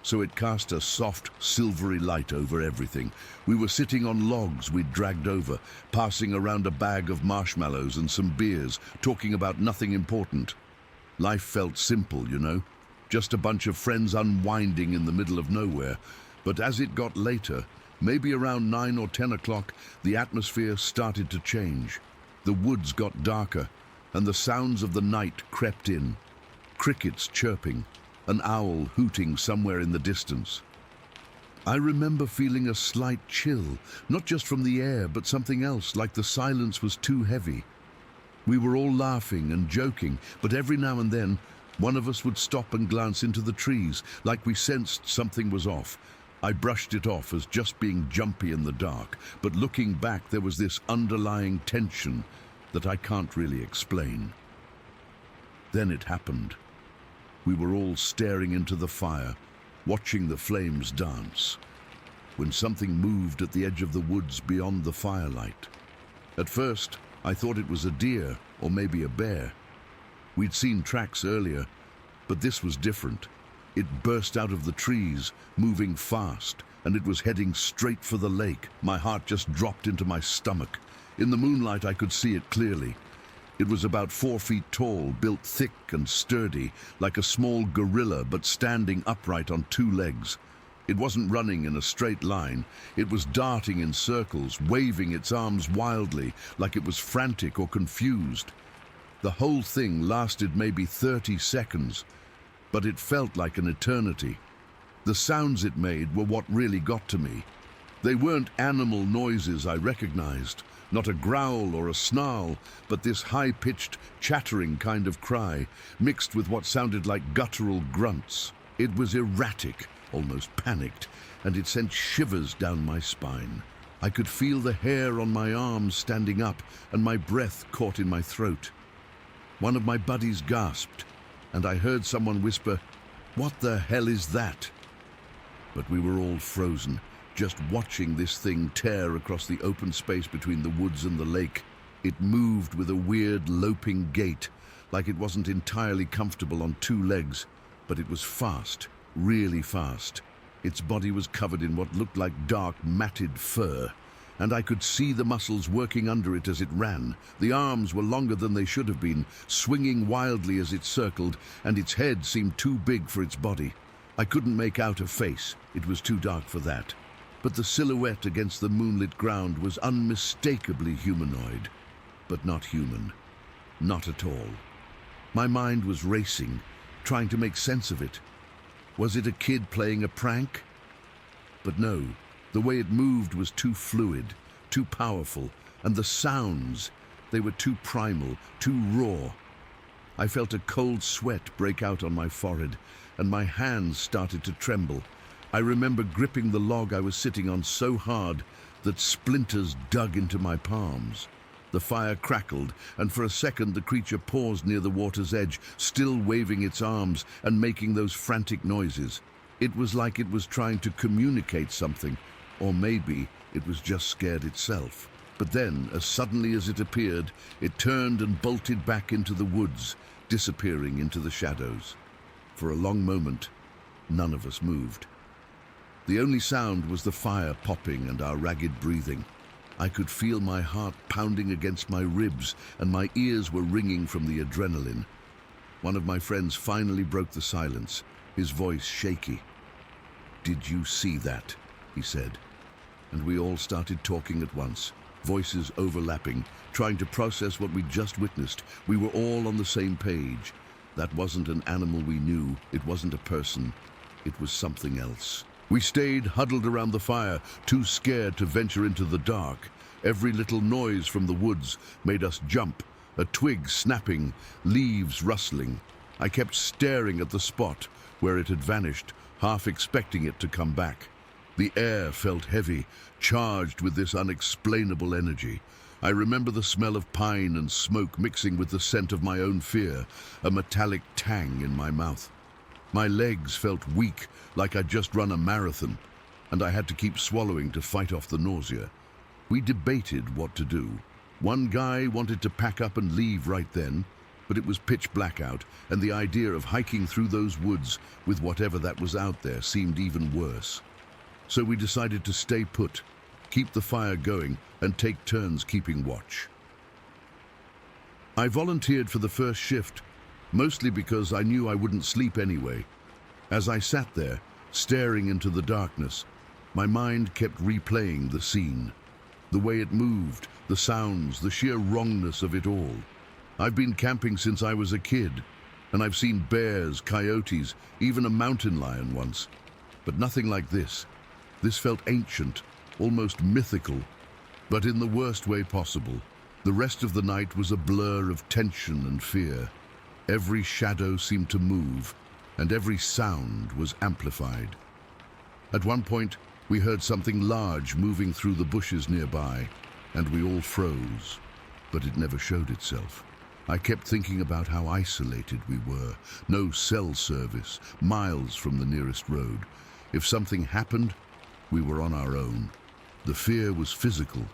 so it cast a soft, silvery light over everything. We were sitting on logs we'd dragged over, passing around a bag of marshmallows and some beers, talking about nothing important. Life felt simple, you know, just a bunch of friends unwinding in the middle of nowhere. But as it got later, maybe around 9 or 10 o'clock, the atmosphere started to change. The woods got darker, and the sounds of the night crept in. Crickets chirping, an owl hooting somewhere in the distance. I remember feeling a slight chill, not just from the air, but something else, like the silence was too heavy. We were all laughing and joking, but every now and then, one of us would stop and glance into the trees, like we sensed something was off. I brushed it off as just being jumpy in the dark, but looking back, there was this underlying tension that I can't really explain. Then it happened. We were all staring into the fire, watching the flames dance, when something moved at the edge of the woods beyond the firelight. At first, I thought it was a deer or maybe a bear. We'd seen tracks earlier, but this was different. It burst out of the trees, moving fast, and it was heading straight for the lake. My heart just dropped into my stomach. In the moonlight, I could see it clearly. It was about 4 feet tall, built thick and sturdy, like a small gorilla, but standing upright on 2 legs. It wasn't running in a straight line. It was darting in circles, waving its arms wildly, like it was frantic or confused. The whole thing lasted maybe 30 seconds, but it felt like an eternity. The sounds it made were what really got to me. They weren't animal noises I recognized, not a growl or a snarl, but this high-pitched, chattering kind of cry, mixed with what sounded like guttural grunts. It was erratic, almost panicked, and it sent shivers down my spine. I could feel the hair on my arms standing up, and my breath caught in my throat. One of my buddies gasped, and I heard someone whisper, "What the hell is that?" But we were all frozen, just watching this thing tear across the open space between the woods and the lake. It moved with a weird, loping gait, like it wasn't entirely comfortable on 2 legs, but it was fast, really fast. Its body was covered in what looked like dark, matted fur, and I could see the muscles working under it as it ran. The arms were longer than they should have been, swinging wildly as it circled, and its head seemed too big for its body. I couldn't make out a face, it was too dark for that. But the silhouette against the moonlit ground was unmistakably humanoid, but not human. Not at all. My mind was racing, trying to make sense of it. Was it a kid playing a prank? But no, the way it moved was too fluid, too powerful, and the sounds, they were too primal, too raw. I felt a cold sweat break out on my forehead, and my hands started to tremble. I remember gripping the log I was sitting on so hard that splinters dug into my palms. The fire crackled, and for a second the creature paused near the water's edge, still waving its arms and making those frantic noises. It was like it was trying to communicate something, or maybe it was just scared itself. But then, as suddenly as it appeared, it turned and bolted back into the woods, disappearing into the shadows. For a long moment, none of us moved. The only sound was the fire popping and our ragged breathing. I could feel my heart pounding against my ribs, and my ears were ringing from the adrenaline. One of my friends finally broke the silence, his voice shaky. "Did you see that?" he said. And we all started talking at once, voices overlapping, trying to process what we'd just witnessed. We were all on the same page. That wasn't an animal we knew, it wasn't a person, it was something else. We stayed huddled around the fire, too scared to venture into the dark. Every little noise from the woods made us jump, a twig snapping, leaves rustling. I kept staring at the spot where it had vanished, half expecting it to come back. The air felt heavy, charged with this unexplainable energy. I remember the smell of pine and smoke mixing with the scent of my own fear, a metallic tang in my mouth. My legs felt weak, like I'd just run a marathon, and I had to keep swallowing to fight off the nausea. We debated what to do. One guy wanted to pack up and leave right then, but it was pitch black out, and the idea of hiking through those woods with whatever that was out there seemed even worse. So we decided to stay put, keep the fire going, and take turns keeping watch. I volunteered for the first shift, mostly because I knew I wouldn't sleep anyway. As I sat there, staring into the darkness, my mind kept replaying the scene. The way it moved, the sounds, the sheer wrongness of it all. I've been camping since I was a kid, and I've seen bears, coyotes, even a mountain lion once. But nothing like this. This felt ancient, almost mythical, but in the worst way possible. The rest of the night was a blur of tension and fear. Every shadow seemed to move, and every sound was amplified. At one point, we heard something large moving through the bushes nearby, and we all froze, but it never showed itself. I kept thinking about how isolated we were. No cell service, miles from the nearest road. If something happened, we were on our own. The fear was physical,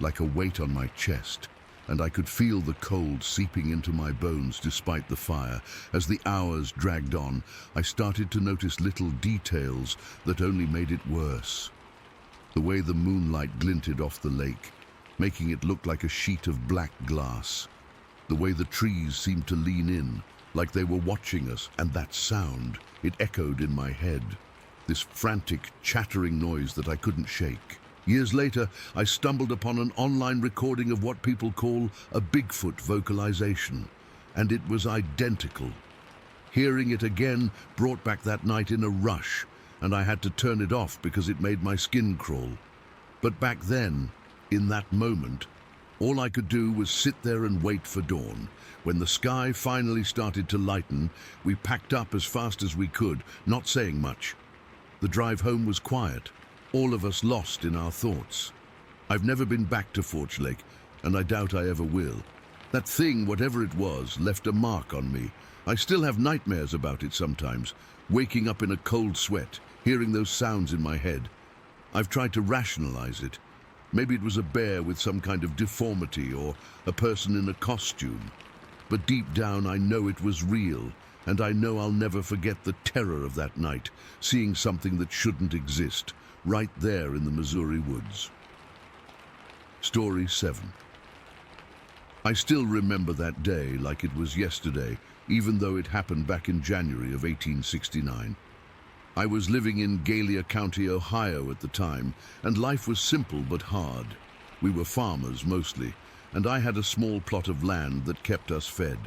like a weight on my chest, and I could feel the cold seeping into my bones despite the fire. As the hours dragged on, I started to notice little details that only made it worse. The way the moonlight glinted off the lake, making it look like a sheet of black glass. The way the trees seemed to lean in, like they were watching us, and that sound, it echoed in my head. This frantic, chattering noise that I couldn't shake. Years later, I stumbled upon an online recording of what people call a Bigfoot vocalization, and it was identical. Hearing it again brought back that night in a rush, and I had to turn it off because it made my skin crawl. But back then, in that moment, all I could do was sit there and wait for dawn. When the sky finally started to lighten, we packed up as fast as we could, not saying much. The drive home was quiet, all of us lost in our thoughts. I've never been back to Forge Lake, and I doubt I ever will. That thing, whatever it was, left a mark on me. I still have nightmares about it sometimes, waking up in a cold sweat, hearing those sounds in my head. I've tried to rationalize it. Maybe it was a bear with some kind of deformity or a person in a costume. But deep down I know it was real, and I know I'll never forget the terror of that night, seeing something that shouldn't exist, right there in the Missouri woods. Story 7. I still remember that day like it was yesterday, even though it happened back in January of 1869. I was living in Gallia County, Ohio at the time, and life was simple but hard. We were farmers mostly, and I had a small plot of land that kept us fed.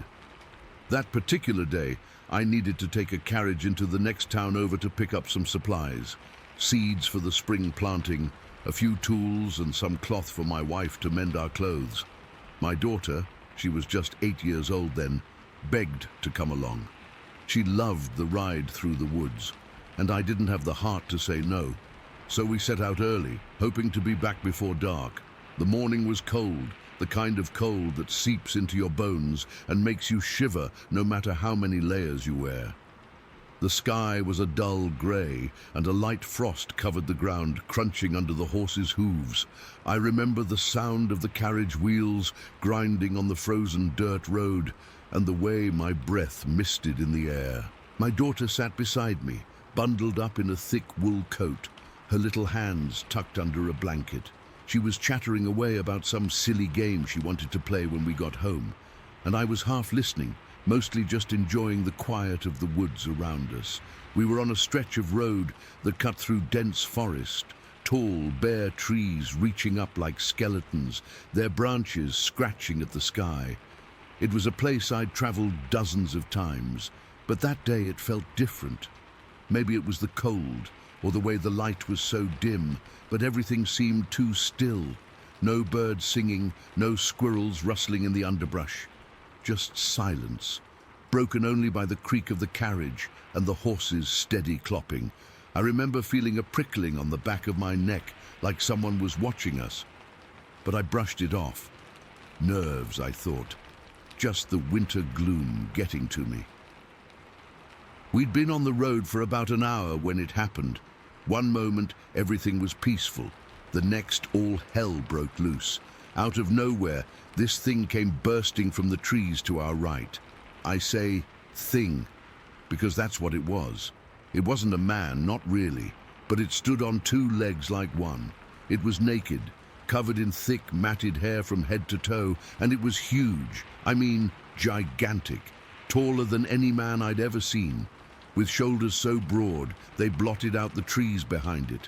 That particular day, I needed to take a carriage into the next town over to pick up some supplies. Seeds for the spring planting, a few tools and some cloth for my wife to mend our clothes. My daughter, she was just 8 years old then, begged to come along. She loved the ride through the woods, and I didn't have the heart to say no. So we set out early, hoping to be back before dark. The morning was cold, the kind of cold that seeps into your bones and makes you shiver no matter how many layers you wear. The sky was a dull grey, and a light frost covered the ground, crunching under the horses' hooves. I remember the sound of the carriage wheels grinding on the frozen dirt road, and the way my breath misted in the air. My daughter sat beside me, bundled up in a thick wool coat, her little hands tucked under a blanket. She was chattering away about some silly game she wanted to play when we got home, and I was half listening, mostly just enjoying the quiet of the woods around us. We were on a stretch of road that cut through dense forest, tall, bare trees reaching up like skeletons, their branches scratching at the sky. It was a place I'd traveled dozens of times, but that day it felt different. Maybe it was the cold, or the way the light was so dim, but everything seemed too still. No birds singing, no squirrels rustling in the underbrush. Just silence, broken only by the creak of the carriage and the horses' steady clopping. I remember feeling a prickling on the back of my neck, like someone was watching us. But I brushed it off. Nerves, I thought. Just the winter gloom getting to me. We'd been on the road for about an hour when it happened. One moment, everything was peaceful. The next, all hell broke loose. Out of nowhere, this thing came bursting from the trees to our right. I say thing, because that's what it was. It wasn't a man, not really, but it stood on two legs like one. It was naked, covered in thick, matted hair from head to toe, and it was huge. I mean, gigantic, taller than any man I'd ever seen, with shoulders so broad they blotted out the trees behind it.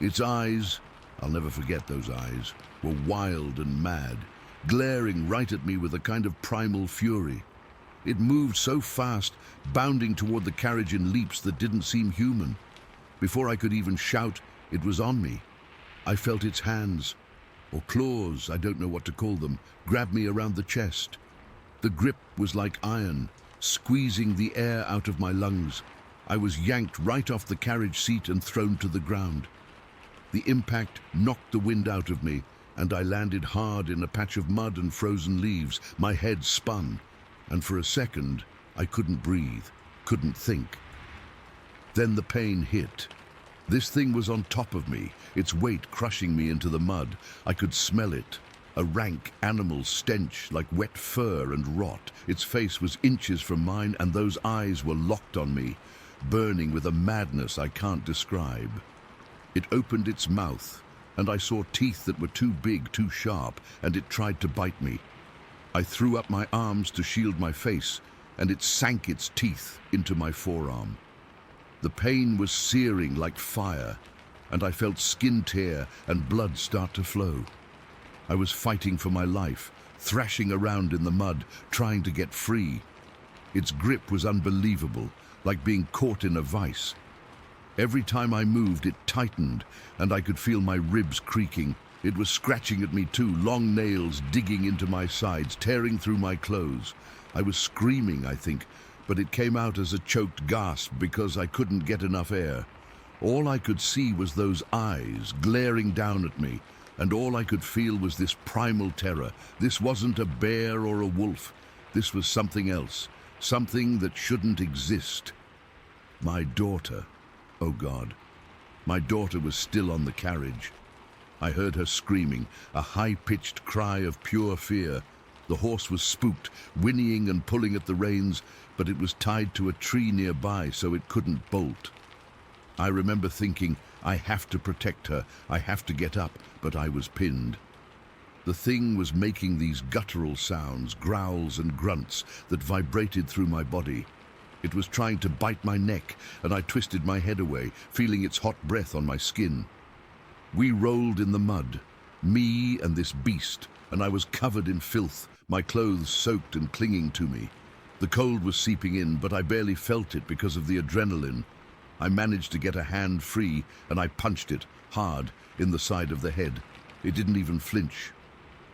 Its eyes, I'll never forget those eyes, were wild and mad, glaring right at me with a kind of primal fury. It moved so fast, bounding toward the carriage in leaps that didn't seem human. Before I could even shout, it was on me. I felt its hands, or claws, I don't know what to call them, grab me around the chest. The grip was like iron, squeezing the air out of my lungs. I was yanked right off the carriage seat and thrown to the ground. The impact knocked the wind out of me, and I landed hard in a patch of mud and frozen leaves. My head spun, and for a second, I couldn't breathe, couldn't think. Then the pain hit. This thing was on top of me, its weight crushing me into the mud. I could smell it, a rank animal stench like wet fur and rot. Its face was inches from mine, and those eyes were locked on me, burning with a madness I can't describe. It opened its mouth, and I saw teeth that were too big, too sharp, and it tried to bite me. I threw up my arms to shield my face, and it sank its teeth into my forearm. The pain was searing like fire, and I felt skin tear and blood start to flow. I was fighting for my life, thrashing around in the mud, trying to get free. Its grip was unbelievable, like being caught in a vice. Every time I moved, it tightened, and I could feel my ribs creaking. It was scratching at me too, long nails digging into my sides, tearing through my clothes. I was screaming, I think, but it came out as a choked gasp because I couldn't get enough air. All I could see was those eyes glaring down at me, and all I could feel was this primal terror. This wasn't a bear or a wolf. This was something else, something that shouldn't exist. My daughter. Oh God, my daughter was still on the carriage. I heard her screaming, a high-pitched cry of pure fear. The horse was spooked, whinnying and pulling at the reins, but it was tied to a tree nearby so it couldn't bolt. I remember thinking, I have to protect her, I have to get up, but I was pinned. The thing was making these guttural sounds, growls and grunts that vibrated through my body. It was trying to bite my neck, and I twisted my head away, feeling its hot breath on my skin. We rolled in the mud, me and this beast, and I was covered in filth, my clothes soaked and clinging to me. The cold was seeping in, but I barely felt it because of the adrenaline. I managed to get a hand free, and I punched it, hard, in the side of the head. It didn't even flinch,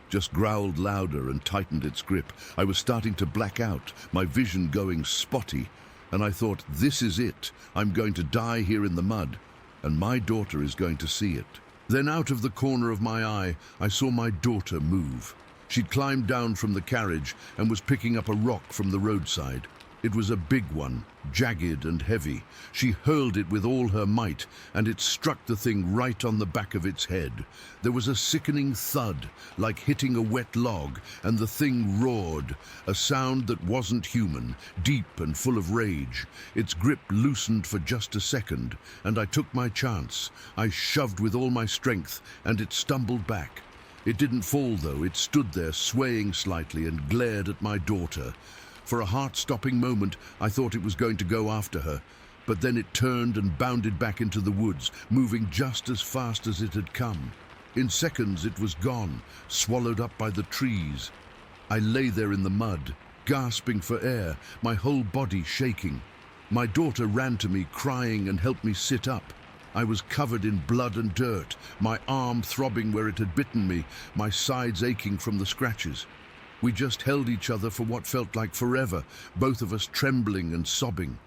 just growled louder and tightened its grip. I was starting to black out, my vision going spotty, and I thought, this is it. I'm going to die here in the mud, and my daughter is going to see it. Then out of the corner of my eye, I saw my daughter move. She'd climbed down from the carriage and was picking up a rock from the roadside. It was a big one, jagged and heavy. She hurled it with all her might, and it struck the thing right on the back of its head. There was a sickening thud, like hitting a wet log, and the thing roared, a sound that wasn't human, deep and full of rage. Its grip loosened for just a second, and I took my chance. I shoved with all my strength, and it stumbled back. It didn't fall, though. It stood there, swaying slightly, and glared at my daughter. For a heart-stopping moment, I thought it was going to go after her, but then it turned and bounded back into the woods, moving just as fast as it had come. In seconds, it was gone, swallowed up by the trees. I lay there in the mud, gasping for air, my whole body shaking. My daughter ran to me, crying, and helped me sit up. I was covered in blood and dirt, my arm throbbing where it had bitten me, my sides aching from the scratches. We just held each other for what felt like forever, both of us trembling and sobbing.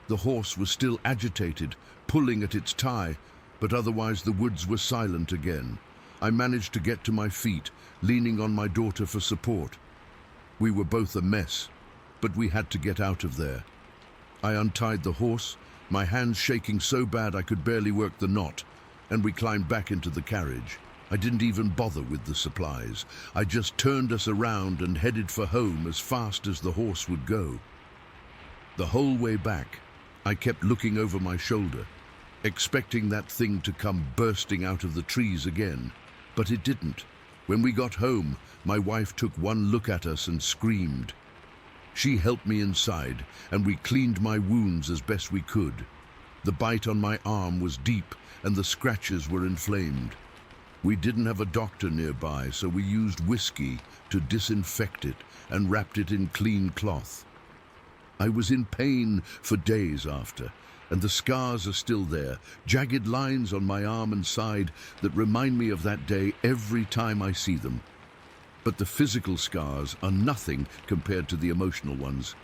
The horse was still agitated, pulling at its tie, but otherwise the woods were silent again. I managed to get to my feet, leaning on my daughter for support. We were both a mess, but we had to get out of there. I untied the horse, my hands shaking so bad I could barely work the knot, and we climbed back into the carriage. I didn't even bother with the supplies. I just turned us around and headed for home as fast as the horse would go. The whole way back, I kept looking over my shoulder, expecting that thing to come bursting out of the trees again, but it didn't. When we got home, my wife took one look at us and screamed. She helped me inside, and we cleaned my wounds as best we could. The bite on my arm was deep, and the scratches were inflamed. We didn't have a doctor nearby, so we used whiskey to disinfect it and wrapped it in clean cloth. I was in pain for days after, and the scars are still there, jagged lines on my arm and side that remind me of that day every time I see them. But the physical scars are nothing compared to the emotional ones.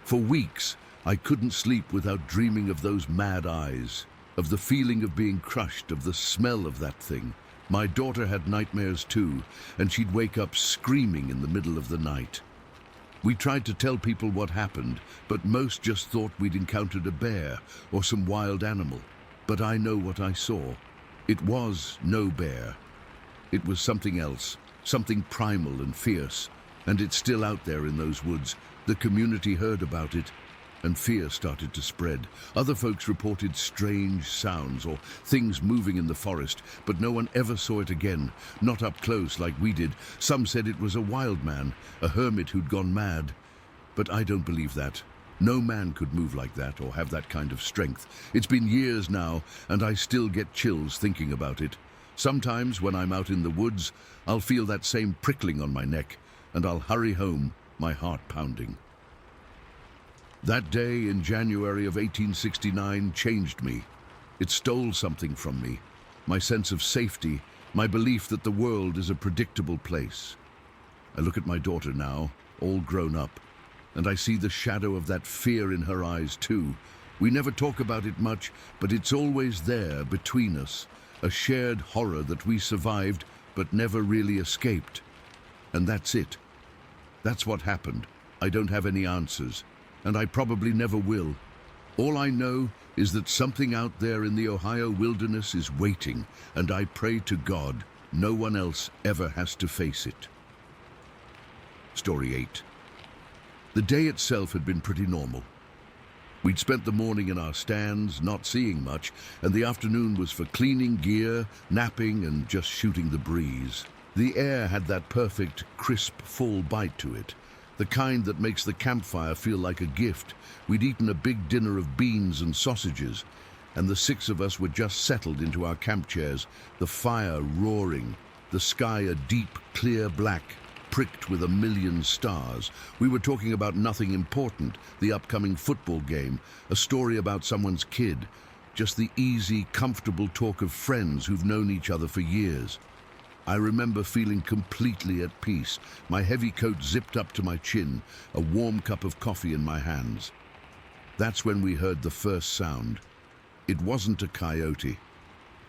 For weeks, I couldn't sleep without dreaming of those mad eyes, of the feeling of being crushed, of the smell of that thing. My daughter had nightmares too, and she'd wake up screaming in the middle of the night. We tried to tell people what happened, but most just thought we'd encountered a bear or some wild animal. But I know what I saw. It was no bear. It was something else, something primal and fierce, and it's still out there in those woods. The community heard about it, and fear started to spread. Other folks reported strange sounds or things moving in the forest, but no one ever saw it again, not up close like we did. Some said it was a wild man, a hermit who'd gone mad. But I don't believe that. No man could move like that or have that kind of strength. It's been years now, and I still get chills thinking about it. Sometimes when I'm out in the woods, I'll feel that same prickling on my neck, and I'll hurry home, my heart pounding. That day in January of 1869 changed me. It stole something from me, my sense of safety, my belief that the world is a predictable place. I look at my daughter now, all grown up, and I see the shadow of that fear in her eyes too. We never talk about it much, but it's always there between us, a shared horror that we survived but never really escaped. And that's it. That's what happened. I don't have any answers, and I probably never will. All I know is that something out there in the Ohio wilderness is waiting, and I pray to God no one else ever has to face it. Story 8. The day itself had been pretty normal. We'd spent the morning in our stands, not seeing much, and the afternoon was for cleaning gear, napping, and just shooting the breeze. The air had that perfect, crisp, full bite to it, the kind that makes the campfire feel like a gift. We'd eaten a big dinner of beans and sausages, and the 6 of us were just settled into our camp chairs, the fire roaring, the sky a deep, clear black, pricked with a million stars. We were talking about nothing important, the upcoming football game, a story about someone's kid, just the easy, comfortable talk of friends who've known each other for years. I remember feeling completely at peace, my heavy coat zipped up to my chin, a warm cup of coffee in my hands. That's when we heard the first sound. It wasn't a coyote.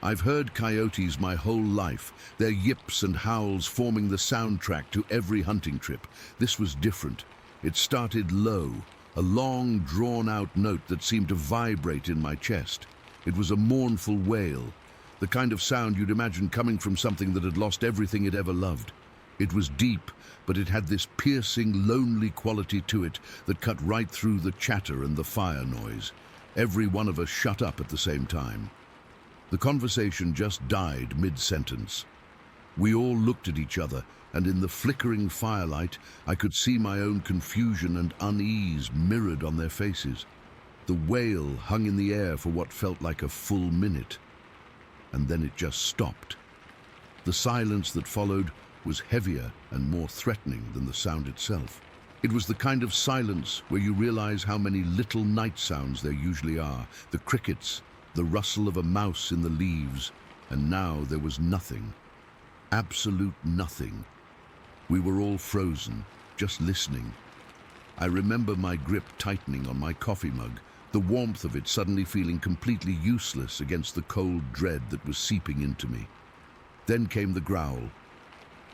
I've heard coyotes my whole life, their yips and howls forming the soundtrack to every hunting trip. This was different. It started low, a long, drawn-out note that seemed to vibrate in my chest. It was a mournful wail, the kind of sound you'd imagine coming from something that had lost everything it ever loved. It was deep, but it had this piercing, lonely quality to it that cut right through the chatter and the fire noise. Every one of us shut up at the same time. The conversation just died mid-sentence. We all looked at each other, and in the flickering firelight, I could see my own confusion and unease mirrored on their faces. The wail hung in the air for what felt like a full minute, and then it just stopped. The silence that followed was heavier and more threatening than the sound itself. It was the kind of silence where you realize how many little night sounds there usually are, the crickets, the rustle of a mouse in the leaves, and now there was nothing. Absolute nothing. We were all frozen, just listening. I remember my grip tightening on my coffee mug, the warmth of it suddenly feeling completely useless against the cold dread that was seeping into me. Then came the growl.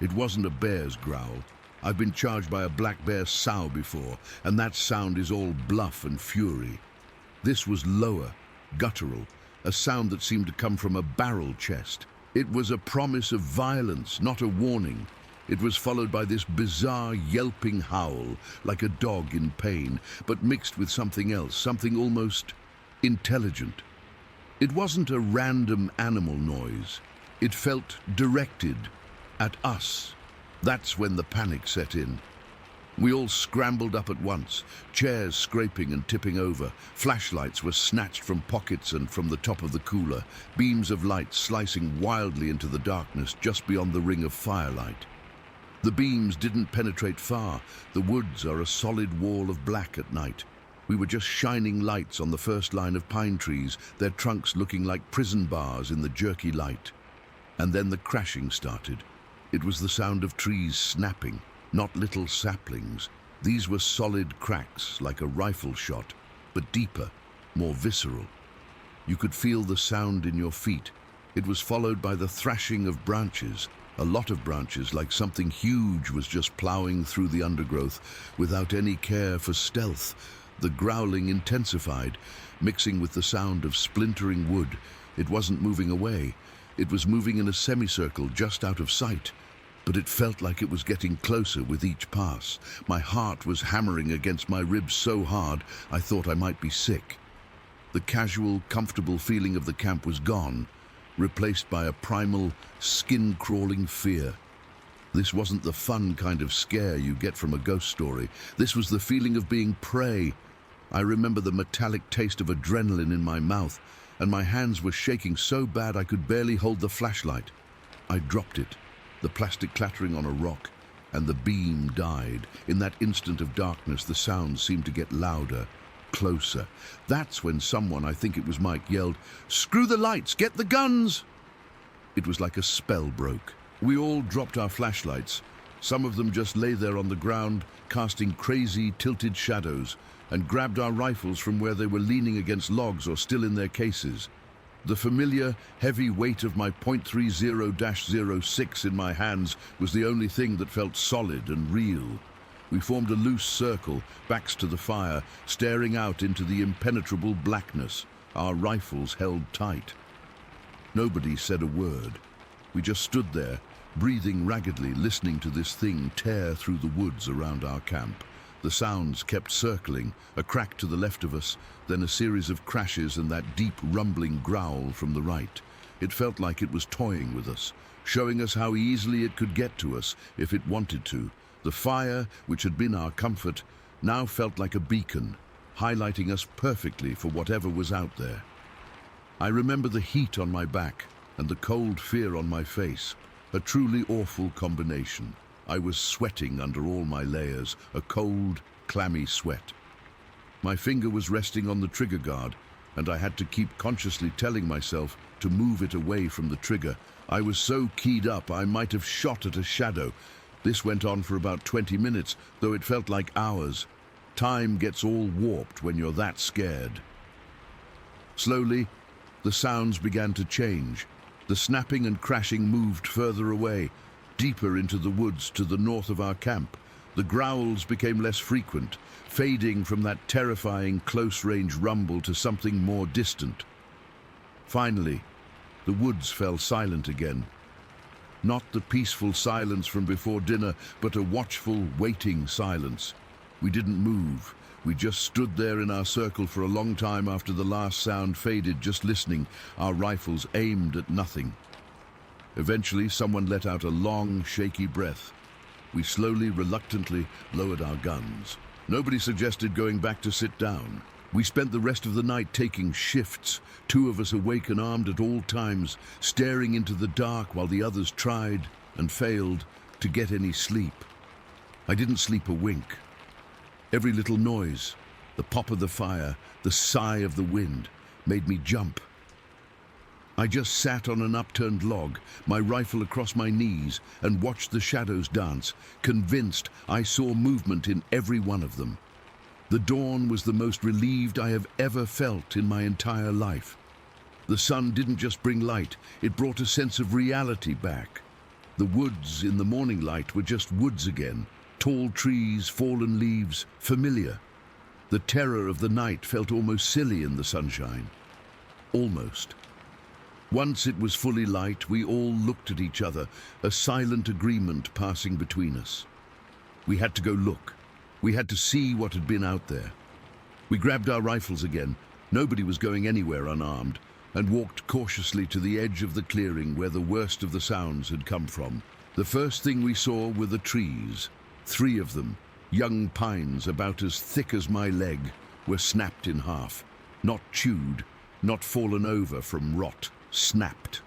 It wasn't a bear's growl. I've been charged by a black bear sow before, and that sound is all bluff and fury. This was lower, guttural, a sound that seemed to come from a barrel chest. It was a promise of violence, not a warning. It was followed by this bizarre yelping howl, like a dog in pain, but mixed with something else, something almost intelligent. It wasn't a random animal noise. It felt directed at us. That's when the panic set in. We all scrambled up at once, chairs scraping and tipping over. Flashlights were snatched from pockets and from the top of the cooler, beams of light slicing wildly into the darkness just beyond the ring of firelight. The beams didn't penetrate far. The woods are a solid wall of black at night. We were just shining lights on the first line of pine trees, their trunks looking like prison bars in the jerky light. And then the crashing started. It was the sound of trees snapping. Not little saplings. These were solid cracks, like a rifle shot, but deeper, more visceral. You could feel the sound in your feet. It was followed by the thrashing of branches, a lot of branches, like something huge was just plowing through the undergrowth without any care for stealth. The growling intensified, mixing with the sound of splintering wood. It wasn't moving away. It was moving in a semicircle just out of sight. But it felt like it was getting closer with each pass. My heart was hammering against my ribs so hard I thought I might be sick. The casual, comfortable feeling of the camp was gone, replaced by a primal, skin-crawling fear. This wasn't the fun kind of scare you get from a ghost story. This was the feeling of being prey. I remember the metallic taste of adrenaline in my mouth, and my hands were shaking so bad I could barely hold the flashlight. I dropped it, the plastic clattering on a rock, and the beam died. In that instant of darkness, the sounds seemed to get louder, closer. That's when someone, I think it was Mike, yelled, "Screw the lights, get the guns!" It was like a spell broke. We all dropped our flashlights. Some of them just lay there on the ground, casting crazy, tilted shadows, and grabbed our rifles from where they were leaning against logs or still in their cases. The familiar, heavy weight of my .30-06 in my hands was the only thing that felt solid and real. We formed a loose circle, backs to the fire, staring out into the impenetrable blackness, our rifles held tight. Nobody said a word. We just stood there, breathing raggedly, listening to this thing tear through the woods around our camp. The sounds kept circling, a crack to the left of us, then a series of crashes and that deep rumbling growl from the right. It felt like it was toying with us, showing us how easily it could get to us if it wanted to. The fire, which had been our comfort, now felt like a beacon, highlighting us perfectly for whatever was out there. I remember the heat on my back and the cold fear on my face, a truly awful combination. I was sweating under all my layers, a cold, clammy sweat. My finger was resting on the trigger guard, and I had to keep consciously telling myself to move it away from the trigger. I was so keyed up I might have shot at a shadow. This went on for about 20 minutes, though it felt like hours. Time gets all warped when you're that scared. Slowly, the sounds began to change. The snapping and crashing moved further away, deeper into the woods to the north of our camp. The growls became less frequent, fading from that terrifying close-range rumble to something more distant. Finally, the woods fell silent again. Not the peaceful silence from before dinner, but a watchful, waiting silence. We didn't move. We just stood there in our circle for a long time after the last sound faded, just listening, our rifles aimed at nothing. Eventually, someone let out a long, shaky breath. We slowly, reluctantly lowered our guns. Nobody suggested going back to sit down. We spent the rest of the night taking shifts, 2 of us awake and armed at all times, staring into the dark while the others tried and failed to get any sleep. I didn't sleep a wink. Every little noise, the pop of the fire, the sigh of the wind, made me jump. I just sat on an upturned log, my rifle across my knees, and watched the shadows dance, convinced I saw movement in every one of them. The dawn was the most relieved I have ever felt in my entire life. The sun didn't just bring light, it brought a sense of reality back. The woods in the morning light were just woods again, tall trees, fallen leaves, familiar. The terror of the night felt almost silly in the sunshine. Almost. Once it was fully light, we all looked at each other, a silent agreement passing between us. We had to go look. We had to see what had been out there. We grabbed our rifles again. Nobody was going anywhere unarmed, and walked cautiously to the edge of the clearing where the worst of the sounds had come from. The first thing we saw were the trees. 3 of them, young pines about as thick as my leg, were snapped in half. Not chewed, not fallen over from rot. Snapped.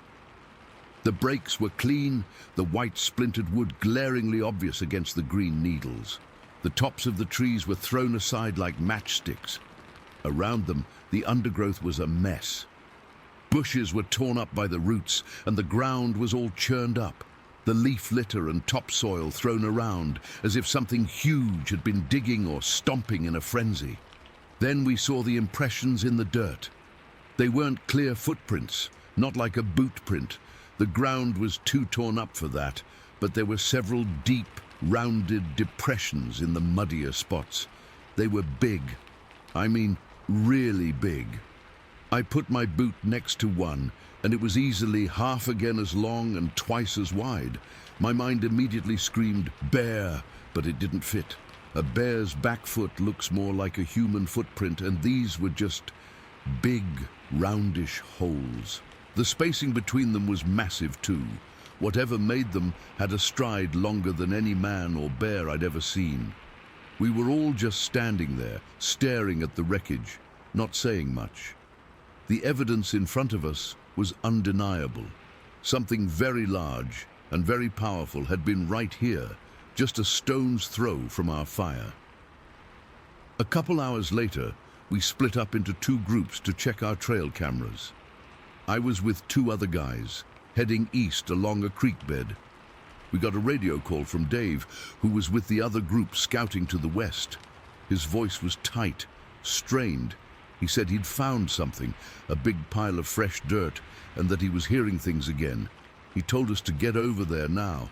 The breaks were clean, the white splintered wood glaringly obvious against the green needles. The tops of the trees were thrown aside like matchsticks. Around them, the undergrowth was a mess. Bushes were torn up by the roots, and the ground was all churned up. The leaf litter and topsoil thrown around, as if something huge had been digging or stomping in a frenzy. Then we saw the impressions in the dirt. They weren't clear footprints. Not like a boot print. The ground was too torn up for that, but there were several deep, rounded depressions in the muddier spots. They were big. I mean, really big. I put my boot next to one, and it was easily half again as long and twice as wide. My mind immediately screamed, bear, but it didn't fit. A bear's back foot looks more like a human footprint, and these were just big, roundish holes. The spacing between them was massive too. Whatever made them had a stride longer than any man or bear I'd ever seen. We were all just standing there, staring at the wreckage, not saying much. The evidence in front of us was undeniable. Something very large and very powerful had been right here, just a stone's throw from our fire. A couple hours later, we split up into 2 groups to check our trail cameras. I was with 2 other guys, heading east along a creek bed. We got a radio call from Dave, who was with the other group scouting to the west. His voice was tight, strained. He said he'd found something, a big pile of fresh dirt, and that he was hearing things again. He told us to get over there now.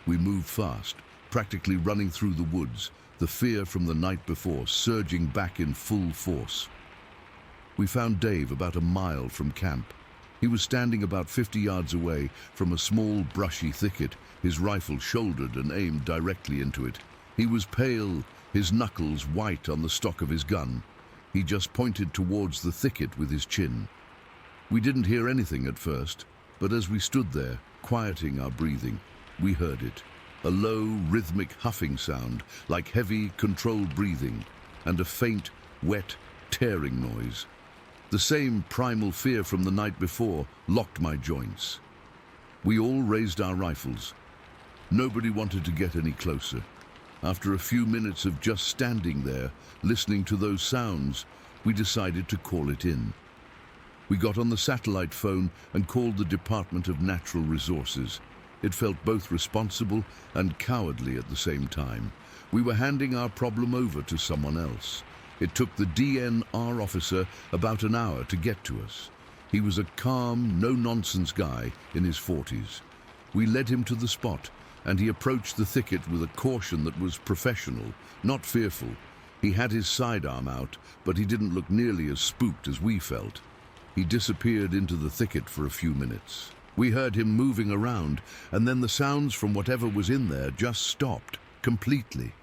We moved fast, practically running through the woods, the fear from the night before surging back in full force. We found Dave about a mile from camp. He was standing about 50 yards away from a small, brushy thicket, his rifle shouldered and aimed directly into it. He was pale, his knuckles white on the stock of his gun. He just pointed towards the thicket with his chin. We didn't hear anything at first, but as we stood there, quieting our breathing, we heard it. A low, rhythmic huffing sound, like heavy, controlled breathing, and a faint, wet, tearing noise. The same primal fear from the night before locked my joints. We all raised our rifles. Nobody wanted to get any closer. After a few minutes of just standing there, listening to those sounds, we decided to call it in. We got on the satellite phone and called the Department of Natural Resources. It felt both responsible and cowardly at the same time. We were handing our problem over to someone else. It took the DNR officer about an hour to get to us. He was a calm, no-nonsense guy in his 40s. We led him to the spot, and he approached the thicket with a caution that was professional, not fearful. He had his sidearm out, but he didn't look nearly as spooked as we felt. He disappeared into the thicket for a few minutes. We heard him moving around, and then the sounds from whatever was in there just stopped, completely.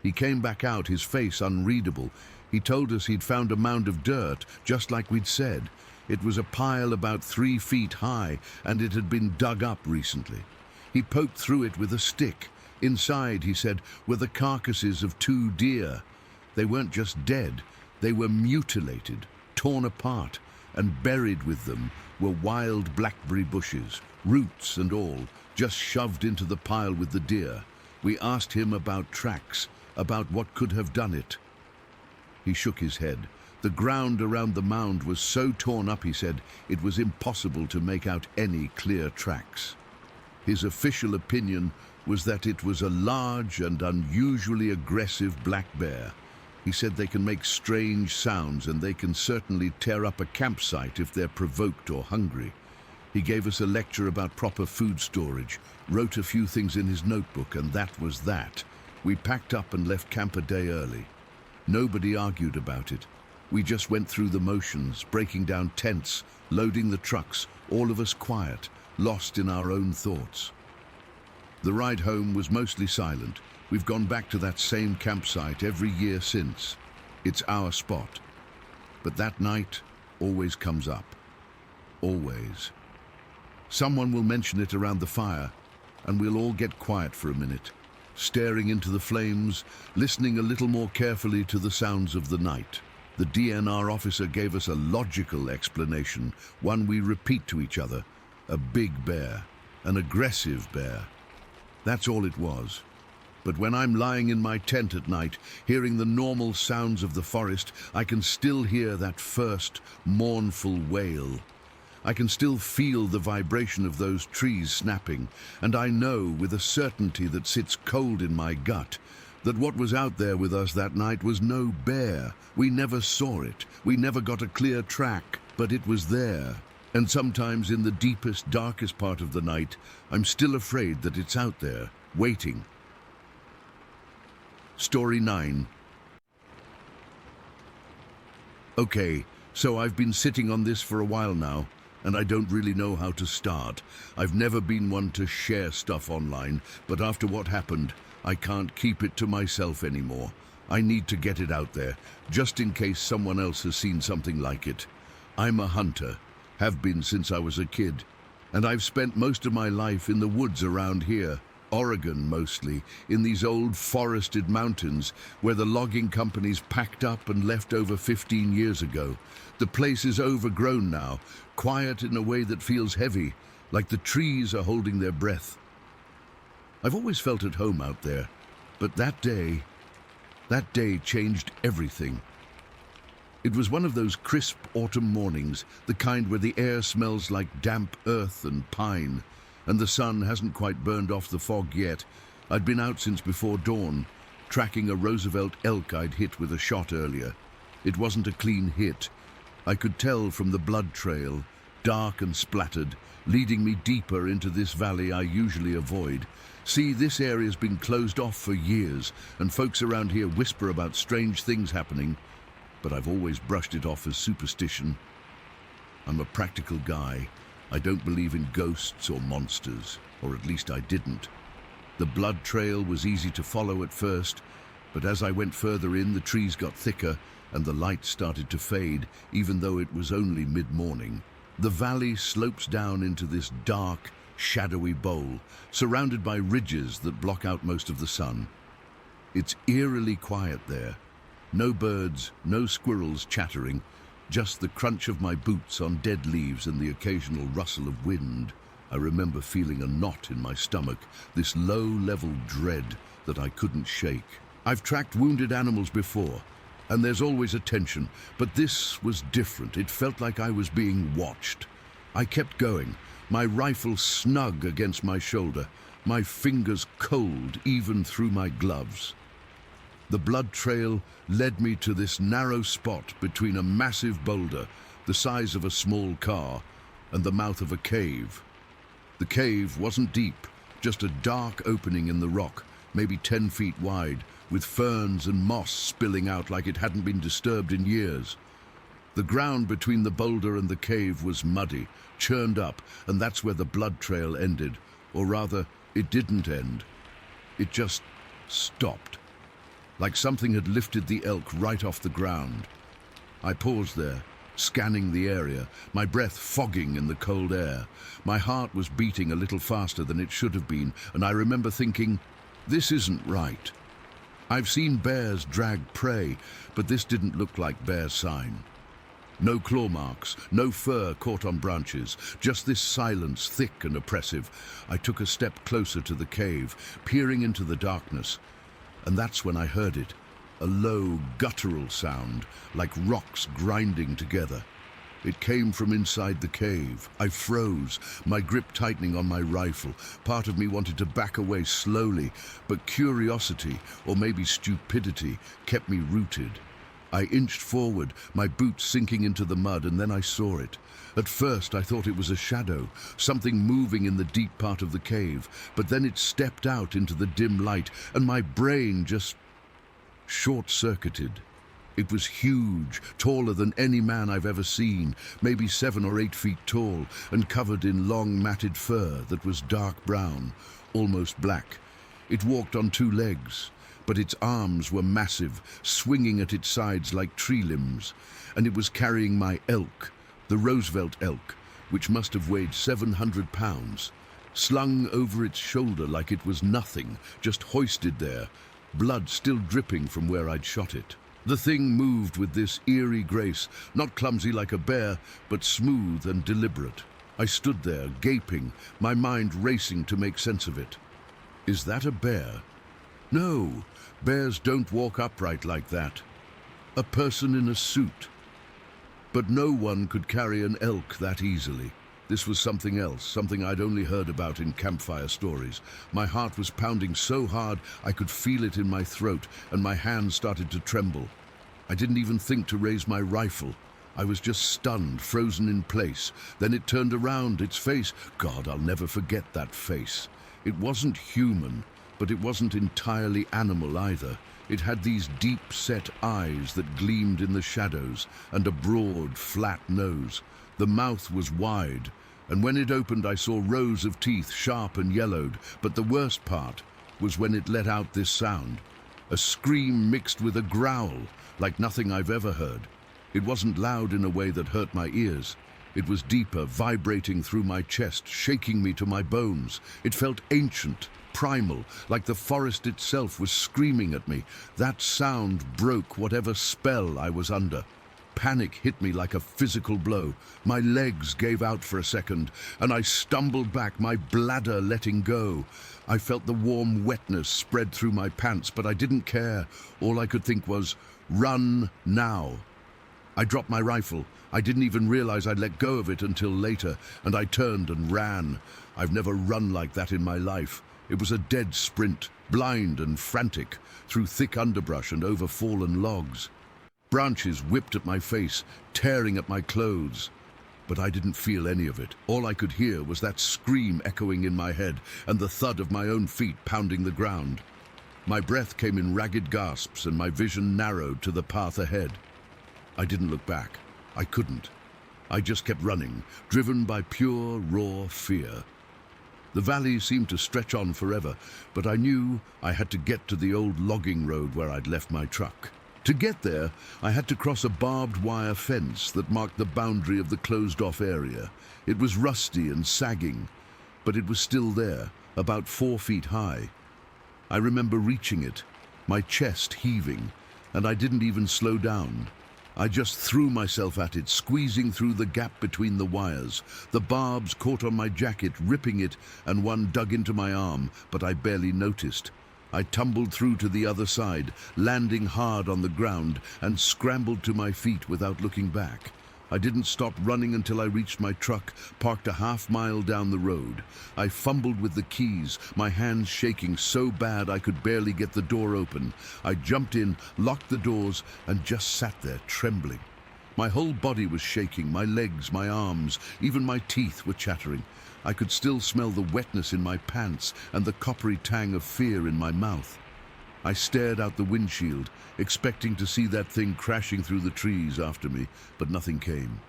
He came back out, his face unreadable. He told us he'd found a mound of dirt, just like we'd said. It was a pile about 3 feet high, and it had been dug up recently. He poked through it with a stick. Inside, he said, were the carcasses of 2 deer. They weren't just dead, they were mutilated, torn apart, and buried with them were wild blackberry bushes, roots and all, just shoved into the pile with the deer. We asked him about tracks, about what could have done it. He shook his head. The ground around the mound was so torn up, he said, it was impossible to make out any clear tracks. His official opinion was that it was a large and unusually aggressive black bear. He said they can make strange sounds and they can certainly tear up a campsite if they're provoked or hungry. He gave us a lecture about proper food storage, wrote a few things in his notebook, and that was that. We packed up and left camp a day early. Nobody argued about it. We just went through the motions, breaking down tents, loading the trucks, all of us quiet, lost in our own thoughts. The ride home was mostly silent. We've gone back to that same campsite every year since. It's our spot. But that night always comes up. Always. Someone will mention it around the fire, and we'll all get quiet for a minute, staring into the flames, listening a little more carefully to the sounds of the night. The DNR officer gave us a logical explanation, one we repeat to each other. A big bear, an aggressive bear. That's all it was. But when I'm lying in my tent at night, hearing the normal sounds of the forest, I can still hear that first mournful wail. I can still feel the vibration of those trees snapping, and I know with a certainty that sits cold in my gut that what was out there with us that night was no bear. We never saw it. We never got a clear track, but it was there. And sometimes in the deepest, darkest part of the night, I'm still afraid that it's out there, waiting. Story 9. Okay, so I've been sitting on this for a while now, and I don't really know how to start. I've never been one to share stuff online, but after what happened, I can't keep it to myself anymore. I need to get it out there, just in case someone else has seen something like it. I'm a hunter, have been since I was a kid, and I've spent most of my life in the woods around here. Oregon mostly, in these old forested mountains where the logging companies packed up and left over 15 years ago. The place is overgrown now, quiet in a way that feels heavy, like the trees are holding their breath. I've always felt at home out there, but that day changed everything. It was one of those crisp autumn mornings, the kind where the air smells like damp earth and pine, and the sun hasn't quite burned off the fog yet. I'd been out since before dawn, tracking a Roosevelt elk I'd hit with a shot earlier. It wasn't a clean hit. I could tell from the blood trail, dark and splattered, leading me deeper into this valley I usually avoid. See, this area's been closed off for years, and folks around here whisper about strange things happening, but I've always brushed it off as superstition. I'm a practical guy. I don't believe in ghosts or monsters, or at least I didn't. The blood trail was easy to follow at first, but as I went further in, the trees got thicker and the light started to fade, even though it was only mid-morning. The valley slopes down into this dark, shadowy bowl, surrounded by ridges that block out most of the sun. It's eerily quiet there. No birds, no squirrels chattering, just the crunch of my boots on dead leaves and the occasional rustle of wind. I remember feeling a knot in my stomach, this low-level dread that I couldn't shake. I've tracked wounded animals before, and there's always a tension, but this was different. It felt like I was being watched. I kept going, my rifle snug against my shoulder, my fingers cold even through my gloves. The blood trail led me to this narrow spot between a massive boulder, the size of a small car, and the mouth of a cave. The cave wasn't deep, just a dark opening in the rock, maybe 10 feet wide, with ferns and moss spilling out like it hadn't been disturbed in years. The ground between the boulder and the cave was muddy, churned up, and that's where the blood trail ended. Or rather, it didn't end. It just stopped. Like something had lifted the elk right off the ground. I paused there, scanning the area, my breath fogging in the cold air. My heart was beating a little faster than it should have been, and I remember thinking, this isn't right. I've seen bears drag prey, but this didn't look like bear sign. No claw marks, no fur caught on branches, just this silence, thick and oppressive. I took a step closer to the cave, peering into the darkness. And that's when I heard it, a low, guttural sound, like rocks grinding together. It came from inside the cave. I froze, my grip tightening on my rifle. Part of me wanted to back away slowly, but curiosity, or maybe stupidity, kept me rooted. I inched forward, my boots sinking into the mud, and then I saw it. At first, I thought it was a shadow, something moving in the deep part of the cave, but then it stepped out into the dim light, and my brain just short-circuited. It was huge, taller than any man I've ever seen, maybe 7 or 8 feet tall, and covered in long matted fur that was dark brown, almost black. It walked on 2 legs, but its arms were massive, swinging at its sides like tree limbs, and it was carrying my elk, the Roosevelt elk, which must have weighed 700 pounds, slung over its shoulder like it was nothing, just hoisted there, blood still dripping from where I'd shot it. The thing moved with this eerie grace, not clumsy like a bear, but smooth and deliberate. I stood there, gaping, my mind racing to make sense of it. Is that a bear? No, bears don't walk upright like that. A person in a suit. But no one could carry an elk that easily. This was something else, something I'd only heard about in campfire stories. My heart was pounding so hard I could feel it in my throat, and my hands started to tremble. I didn't even think to raise my rifle. I was just stunned, frozen in place. Then it turned around, its face. God, I'll never forget that face. It wasn't human, but it wasn't entirely animal either. It had these deep-set eyes that gleamed in the shadows, and a broad, flat nose. The mouth was wide, and when it opened I saw rows of teeth, sharp and yellowed, but the worst part was when it let out this sound. A scream mixed with a growl, like nothing I've ever heard. It wasn't loud in a way that hurt my ears. It was deeper, vibrating through my chest, shaking me to my bones. It felt ancient, primal, like the forest itself was screaming at me. That sound broke whatever spell I was under. Panic hit me like a physical blow. My legs gave out for a second, and I stumbled back, my bladder letting go. I felt the warm wetness spread through my pants, but I didn't care. All I could think was, run now. I dropped my rifle. I didn't even realize I'd let go of it until later, and I turned and ran. I've never run like that in my life. It was a dead sprint, blind and frantic, through thick underbrush and over fallen logs. Branches whipped at my face, tearing at my clothes. But I didn't feel any of it. All I could hear was that scream echoing in my head and the thud of my own feet pounding the ground. My breath came in ragged gasps and my vision narrowed to the path ahead. I didn't look back. I couldn't. I just kept running, driven by pure, raw fear. The valley seemed to stretch on forever, but I knew I had to get to the old logging road where I'd left my truck. To get there, I had to cross a barbed wire fence that marked the boundary of the closed-off area. It was rusty and sagging, but it was still there, about 4 feet high. I remember reaching it, my chest heaving, and I didn't even slow down. I just threw myself at it, squeezing through the gap between the wires. The barbs caught on my jacket, ripping it, and one dug into my arm, but I barely noticed. I tumbled through to the other side, landing hard on the ground, and scrambled to my feet without looking back. I didn't stop running until I reached my truck, parked a half-mile down the road. I fumbled with the keys, my hands shaking so bad I could barely get the door open. I jumped in, locked the doors, and just sat there, trembling. My whole body was shaking, my legs, my arms, even my teeth were chattering. I could still smell the wetness in my pants and the coppery tang of fear in my mouth. I stared out the windshield, expecting to see that thing crashing through the trees after me, but nothing came.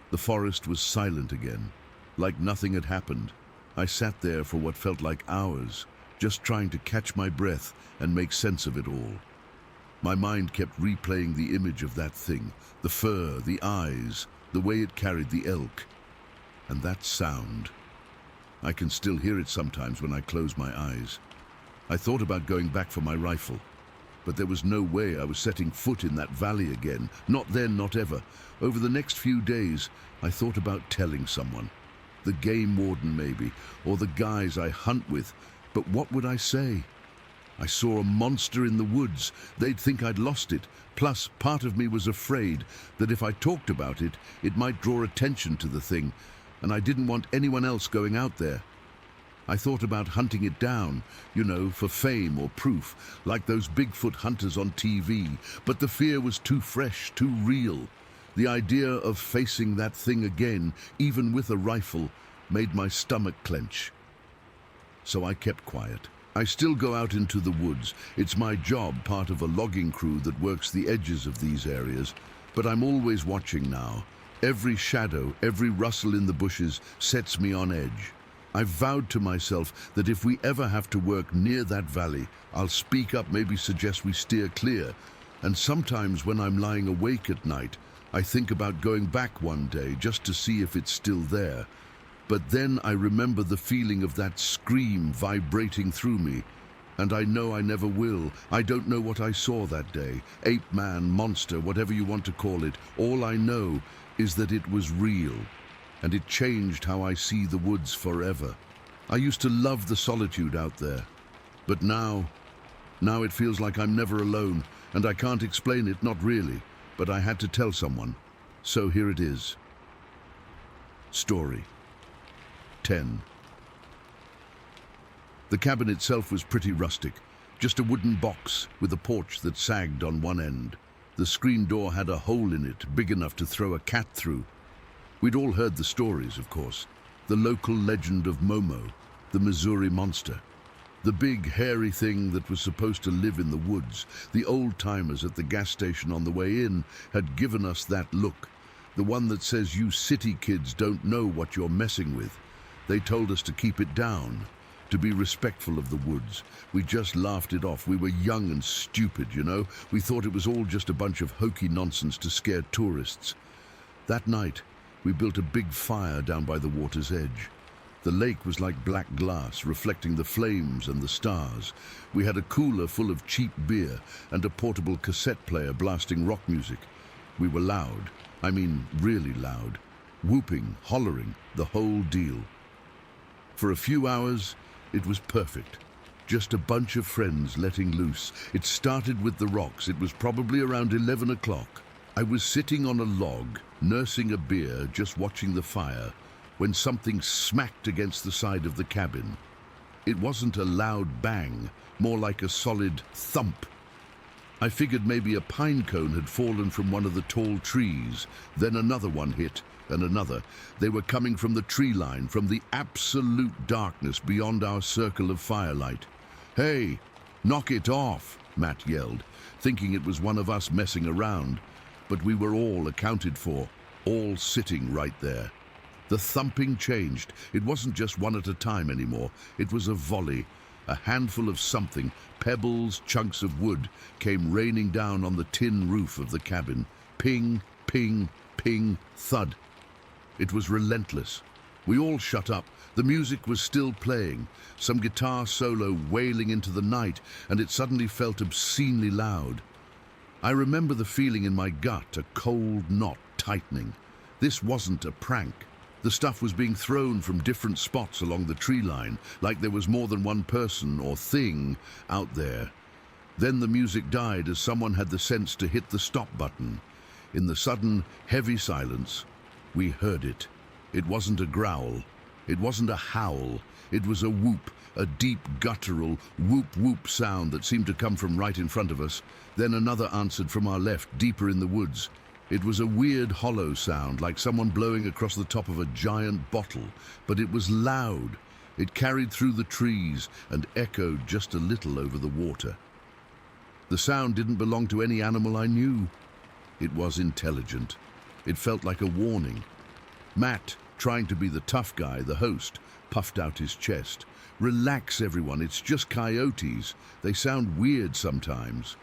The forest was silent again, like nothing had happened. I sat there for what felt like hours, just trying to catch my breath and make sense of it all. My mind kept replaying the image of that thing, the fur, the eyes, the way it carried the elk, and that sound. I can still hear it sometimes when I close my eyes. I thought about going back for my rifle, but there was no way I was setting foot in that valley again. Not then, not ever. Over the next few days, I thought about telling someone. The game warden maybe, or the guys I hunt with, but what would I say? I saw a monster in the woods. They'd think I'd lost it. Plus, part of me was afraid that if I talked about it, it might draw attention to the thing, and I didn't want anyone else going out there. I thought about hunting it down, for fame or proof, like those Bigfoot hunters on TV, but the fear was too fresh, too real. The idea of facing that thing again, even with a rifle, made my stomach clench. So I kept quiet. I still go out into the woods. It's my job, part of a logging crew that works the edges of these areas. But I'm always watching now. Every shadow, every rustle in the bushes sets me on edge. I've vowed to myself that if we ever have to work near that valley, I'll speak up, maybe suggest we steer clear. And sometimes when I'm lying awake at night, I think about going back one day just to see if it's still there. But then I remember the feeling of that scream vibrating through me. And I know I never will. I don't know what I saw that day. Ape man, monster, whatever you want to call it. All I know is that it was real. And it changed how I see the woods forever. I used to love the solitude out there. But now it feels like I'm never alone. And I can't explain it, not really. But I had to tell someone. So here it is. Story 10. The cabin itself was pretty rustic, just a wooden box with a porch that sagged on one end. The screen door had a hole in it big enough to throw a cat through. We'd all heard the stories, of course. The local legend of Momo, the Missouri monster. The big, hairy thing that was supposed to live in the woods. The old-timers at the gas station on the way in had given us that look. The one that says you city kids don't know what you're messing with. They told us to keep it down, to be respectful of the woods. We just laughed it off. We were young and stupid, you know. We thought it was all just a bunch of hokey nonsense to scare tourists. That night, we built a big fire down by the water's edge. The lake was like black glass, reflecting the flames and the stars. We had a cooler full of cheap beer and a portable cassette player blasting rock music. We were loud, I mean really loud, whooping, hollering, the whole deal. For a few hours, it was perfect. Just a bunch of friends letting loose. It started with the rocks. It was probably around 11 o'clock. I was sitting on a log, nursing a beer, just watching the fire, when something smacked against the side of the cabin. It wasn't a loud bang, more like a solid thump. I figured maybe a pine cone had fallen from one of the tall trees. Then another one hit, and another. They were coming from the tree line, from the absolute darkness beyond our circle of firelight. "Hey, knock it off," Matt yelled, thinking it was one of us messing around. But we were all accounted for, all sitting right there. The thumping changed. It wasn't just one at a time anymore. It was a volley. A handful of something, pebbles, chunks of wood, came raining down on the tin roof of the cabin. Ping, ping, ping, thud. It was relentless. We all shut up. The music was still playing, some guitar solo wailing into the night, and it suddenly felt obscenely loud. I remember the feeling in my gut, a cold knot tightening. This wasn't a prank. The stuff was being thrown from different spots along the tree line, like there was more than one person or thing out there. Then the music died as someone had the sense to hit the stop button. In the sudden, heavy silence, we heard it. It wasn't a growl. It wasn't a howl. It was a whoop, a deep, guttural whoop-whoop sound that seemed to come from right in front of us. Then another answered from our left, deeper in the woods. It was a weird, hollow sound, like someone blowing across the top of a giant bottle, but it was loud. It carried through the trees and echoed just a little over the water. The sound didn't belong to any animal I knew. It was intelligent. It felt like a warning. Matt, trying to be the tough guy, the host, puffed out his chest. "Relax, everyone, it's just coyotes. They sound weird sometimes."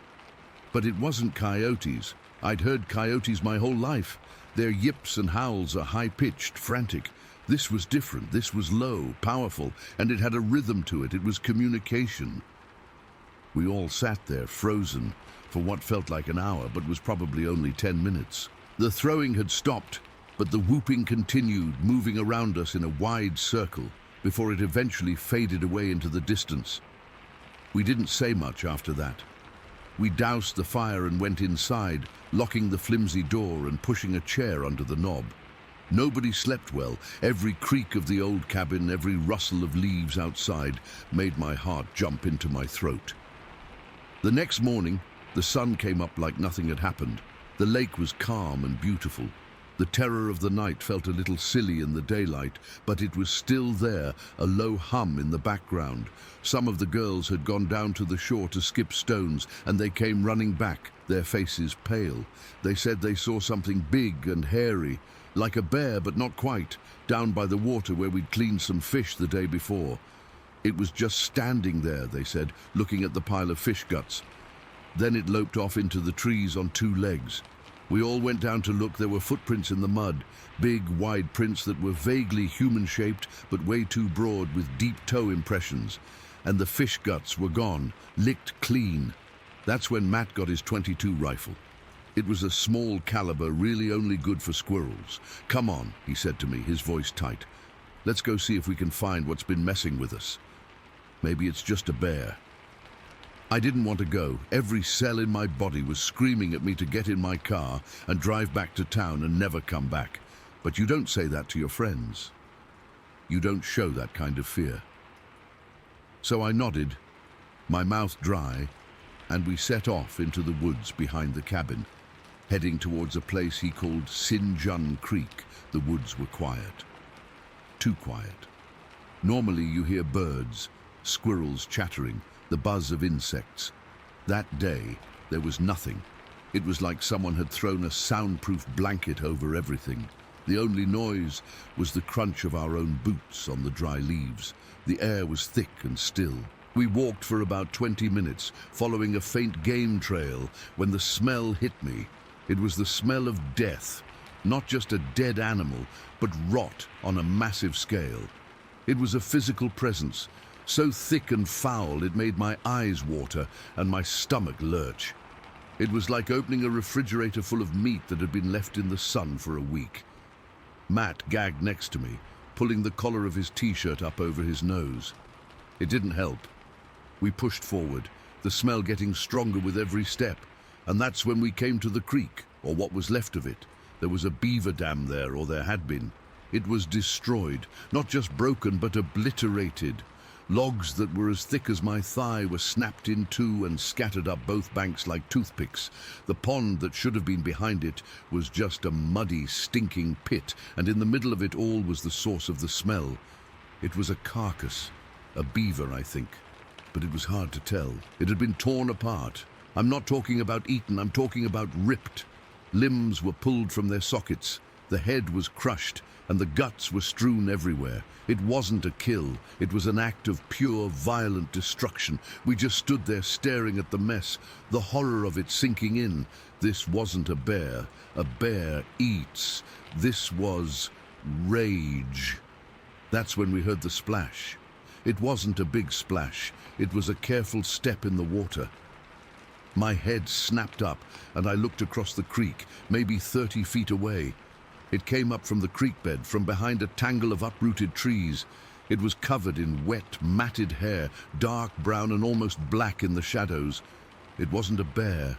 But it wasn't coyotes. I'd heard coyotes my whole life. Their yips and howls are high-pitched, frantic. This was different. This was low, powerful, and it had a rhythm to it. It was communication. We all sat there, frozen, for what felt like an hour, but was probably only 10 minutes. The throwing had stopped, but the whooping continued, moving around us in a wide circle, before it eventually faded away into the distance. We didn't say much after that. We doused the fire and went inside, locking the flimsy door and pushing a chair under the knob. Nobody slept well. Every creak of the old cabin, every rustle of leaves outside made my heart jump into my throat. The next morning, the sun came up like nothing had happened. The lake was calm and beautiful. The terror of the night felt a little silly in the daylight, but it was still there, a low hum in the background. Some of the girls had gone down to the shore to skip stones, and they came running back, their faces pale. They said they saw something big and hairy, like a bear but not quite, down by the water where we'd cleaned some fish the day before. It was just standing there, they said, looking at the pile of fish guts. Then it loped off into the trees on two legs. We all went down to look. There were footprints in the mud, big, wide prints that were vaguely human-shaped but way too broad with deep toe impressions. And the fish guts were gone, licked clean. That's when Matt got his .22 rifle. It was a small caliber, really only good for squirrels. "Come on," he said to me, his voice tight. "Let's go see if we can find what's been messing with us. Maybe it's just a bear." I didn't want to go. Every cell in my body was screaming at me to get in my car and drive back to town and never come back. But you don't say that to your friends. You don't show that kind of fear. So I nodded, my mouth dry, and we set off into the woods behind the cabin, heading towards a place he called Sinjun Creek. The woods were quiet. Too quiet. Normally you hear birds, squirrels chattering, the buzz of insects. That day, there was nothing. It was like someone had thrown a soundproof blanket over everything. The only noise was the crunch of our own boots on the dry leaves. The air was thick and still. We walked for about 20 minutes, following a faint game trail, when the smell hit me. It was the smell of death, not just a dead animal, but rot on a massive scale. It was a physical presence, so thick and foul it made my eyes water and my stomach lurch. It was like opening a refrigerator full of meat that had been left in the sun for a week. Matt gagged next to me, pulling the collar of his t-shirt up over his nose. It didn't help. We pushed forward, the smell getting stronger with every step, and that's when we came to the creek, or what was left of it. There was a beaver dam there, or there had been. It was destroyed, not just broken, but obliterated. Logs that were as thick as my thigh were snapped in two and scattered up both banks like toothpicks. The pond that should have been behind it was just a muddy, stinking pit, and in the middle of it all was the source of the smell. It was a carcass, a beaver, I think, but it was hard to tell. It had been torn apart. I'm not talking about eaten, I'm talking about ripped. Limbs were pulled from their sockets. The head was crushed, and the guts were strewn everywhere. It wasn't a kill. It was an act of pure, violent destruction. We just stood there staring at the mess, the horror of it sinking in. This wasn't a bear. A bear eats. This was rage. That's when we heard the splash. It wasn't a big splash. It was a careful step in the water. My head snapped up, and I looked across the creek, maybe 30 feet away. It came up from the creek bed, from behind a tangle of uprooted trees. It was covered in wet, matted hair, dark brown and almost black in the shadows. It wasn't a bear.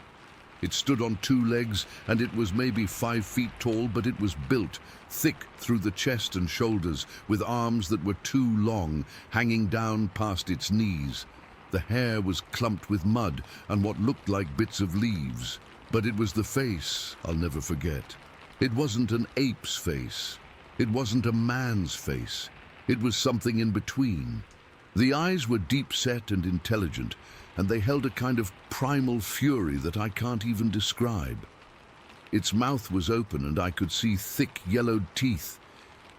It stood on two legs, and it was maybe 5 feet tall, but it was built, thick through the chest and shoulders, with arms that were too long, hanging down past its knees. The hair was clumped with mud and what looked like bits of leaves. But it was the face I'll never forget. It wasn't an ape's face. It wasn't a man's face. It was something in between. The eyes were deep-set and intelligent, and they held a kind of primal fury that I can't even describe. Its mouth was open, and I could see thick, yellowed teeth.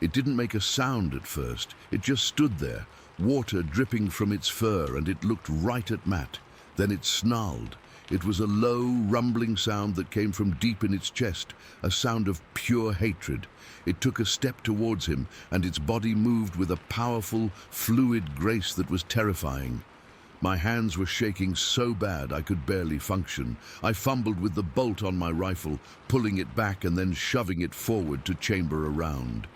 It didn't make a sound at first. It just stood there, water dripping from its fur, and it looked right at Matt. Then it snarled. It was a low, rumbling sound that came from deep in its chest, a sound of pure hatred. It took a step towards him, and its body moved with a powerful, fluid grace that was terrifying. My hands were shaking so bad I could barely function. I fumbled with the bolt on my rifle, pulling it back and then shoving it forward to chamber a round.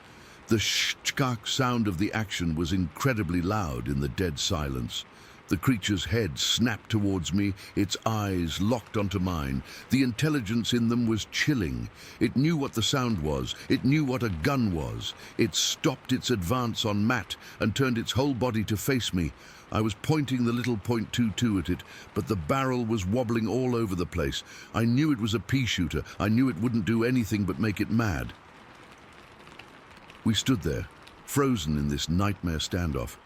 The sh-ch-kak sound of the action was incredibly loud in the dead silence. The creature's head snapped towards me, its eyes locked onto mine. The intelligence in them was chilling. It knew what the sound was. It knew what a gun was. It stopped its advance on Matt and turned its whole body to face me. I was pointing the little .22 at it, but the barrel was wobbling all over the place. I knew it was a pea shooter. I knew it wouldn't do anything but make it mad. We stood there, frozen in this nightmare standoff.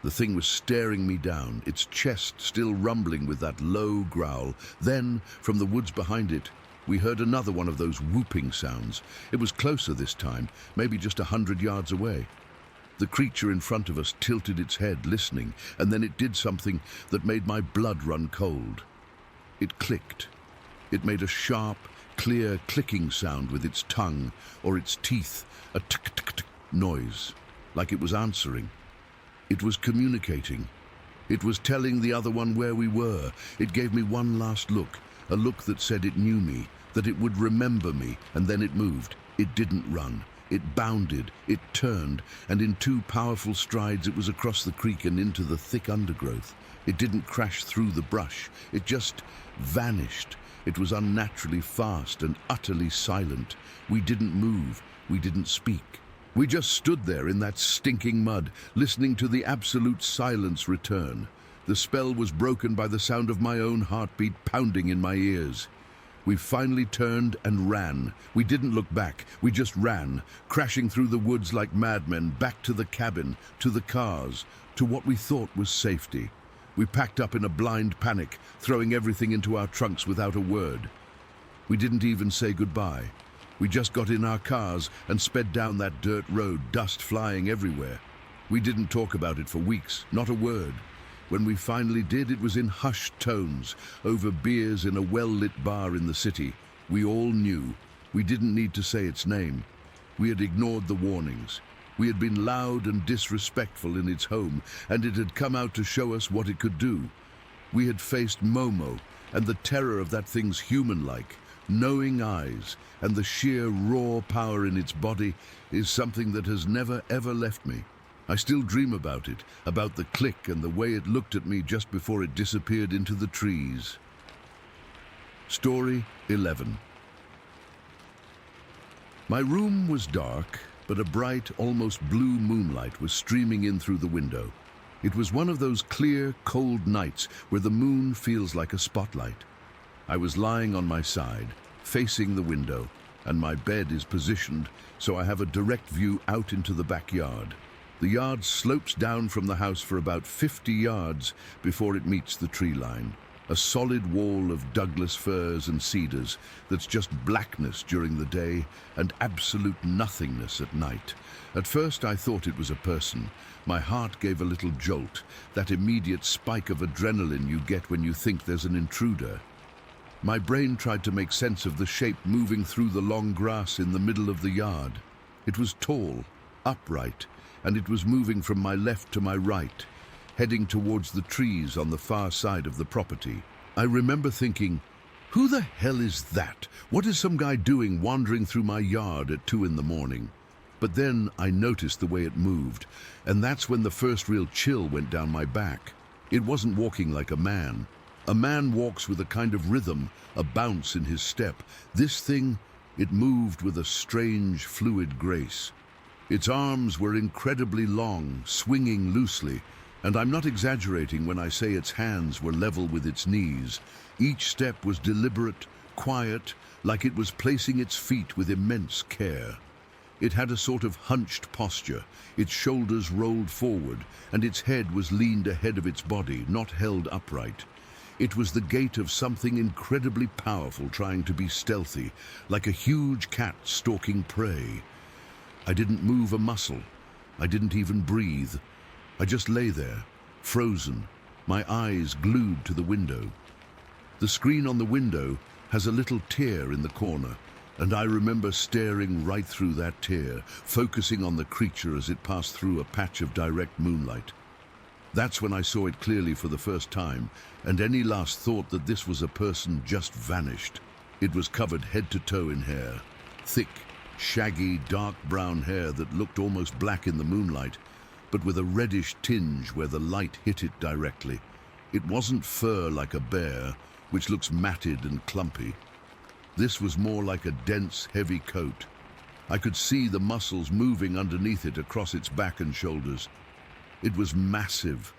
The thing was staring me down, its chest still rumbling with that low growl. Then, from the woods behind it, we heard another one of those whooping sounds. It was closer this time, maybe just 100 yards away. The creature in front of us tilted its head, listening, and then it did something that made my blood run cold. It clicked. It made a sharp, clear clicking sound with its tongue or its teeth, a tick-tick-tick noise, like it was answering. It was communicating. It was telling the other one where we were. It gave me one last look, a look that said it knew me, that it would remember me, and then it moved. It didn't run. It bounded, it turned, and in 2 powerful strides it was across the creek and into the thick undergrowth. It didn't crash through the brush. It just vanished. It was unnaturally fast and utterly silent. We didn't move. We didn't speak. We just stood there in that stinking mud, listening to the absolute silence return. The spell was broken by the sound of my own heartbeat pounding in my ears. We finally turned and ran. We didn't look back. We just ran, crashing through the woods like madmen, back to the cabin, to the cars, to what we thought was safety. We packed up in a blind panic, throwing everything into our trunks without a word. We didn't even say goodbye. We just got in our cars and sped down that dirt road, dust flying everywhere. We didn't talk about it for weeks, not a word. When we finally did, it was in hushed tones, over beers in a well-lit bar in the city. We all knew. We didn't need to say its name. We had ignored the warnings. We had been loud and disrespectful in its home, and it had come out to show us what it could do. We had faced Momo, and the terror of that thing's human-like, knowing eyes, and the sheer raw power in its body is something that has never ever left me. I still dream about it, about the click and the way it looked at me just before it disappeared into the trees. Story 11. My room was dark, but a bright, almost blue moonlight was streaming in through the window. It was one of those clear, cold nights where the moon feels like a spotlight. I was lying on my side, facing the window, and my bed is positioned so I have a direct view out into the backyard. The yard slopes down from the house for about 50 yards before it meets the tree line. A solid wall of Douglas firs and cedars that's just blackness during the day and absolute nothingness at night. At first I thought it was a person. My heart gave a little jolt, that immediate spike of adrenaline you get when you think there's an intruder. My brain tried to make sense of the shape moving through the long grass in the middle of the yard. It was tall, upright, and it was moving from my left to my right, heading towards the trees on the far side of the property. I remember thinking, who the hell is that? What is some guy doing wandering through my yard at 2 in the morning? But then I noticed the way it moved, and that's when the first real chill went down my back. It wasn't walking like a man. A man walks with a kind of rhythm, a bounce in his step. This thing, it moved with a strange, fluid grace. Its arms were incredibly long, swinging loosely, and I'm not exaggerating when I say its hands were level with its knees. Each step was deliberate, quiet, like it was placing its feet with immense care. It had a sort of hunched posture, its shoulders rolled forward, and its head was leaned ahead of its body, not held upright. It was the gait of something incredibly powerful trying to be stealthy, like a huge cat stalking prey. I didn't move a muscle. I didn't even breathe. I just lay there, frozen, my eyes glued to the window. The screen on the window has a little tear in the corner, and I remember staring right through that tear, focusing on the creature as it passed through a patch of direct moonlight. That's when I saw it clearly for the first time, and any last thought that this was a person just vanished. It was covered head to toe in hair, thick, shaggy, dark brown hair that looked almost black in the moonlight, but with a reddish tinge where the light hit it directly. It wasn't fur like a bear, which looks matted and clumpy. This was more like a dense, heavy coat. I could see the muscles moving underneath it across its back and shoulders. It was massive.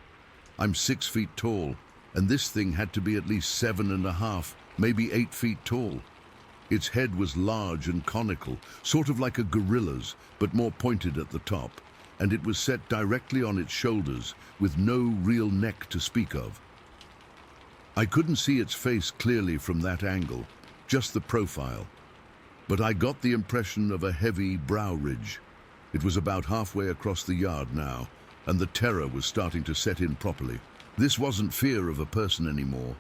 I'm 6 feet tall, and this thing had to be at least 7.5, maybe 8 feet tall. Its head was large and conical, sort of like a gorilla's, but more pointed at the top, and it was set directly on its shoulders, with no real neck to speak of. I couldn't see its face clearly from that angle, just the profile, but I got the impression of a heavy brow ridge. It was about halfway across the yard now, and the terror was starting to set in properly. This wasn't fear of a person anymore.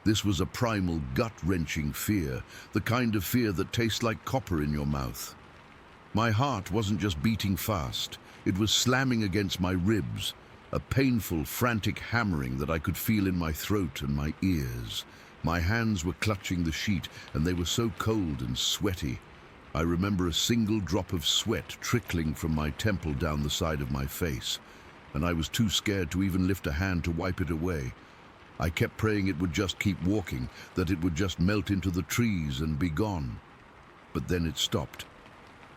This was a primal, gut-wrenching fear, the kind of fear that tastes like copper in your mouth. My heart wasn't just beating fast, it was slamming against my ribs, a painful, frantic hammering that I could feel in my throat and my ears. My hands were clutching the sheet, and they were so cold and sweaty. I remember a single drop of sweat trickling from my temple down the side of my face, and I was too scared to even lift a hand to wipe it away. I kept praying it would just keep walking, that it would just melt into the trees and be gone. But then it stopped.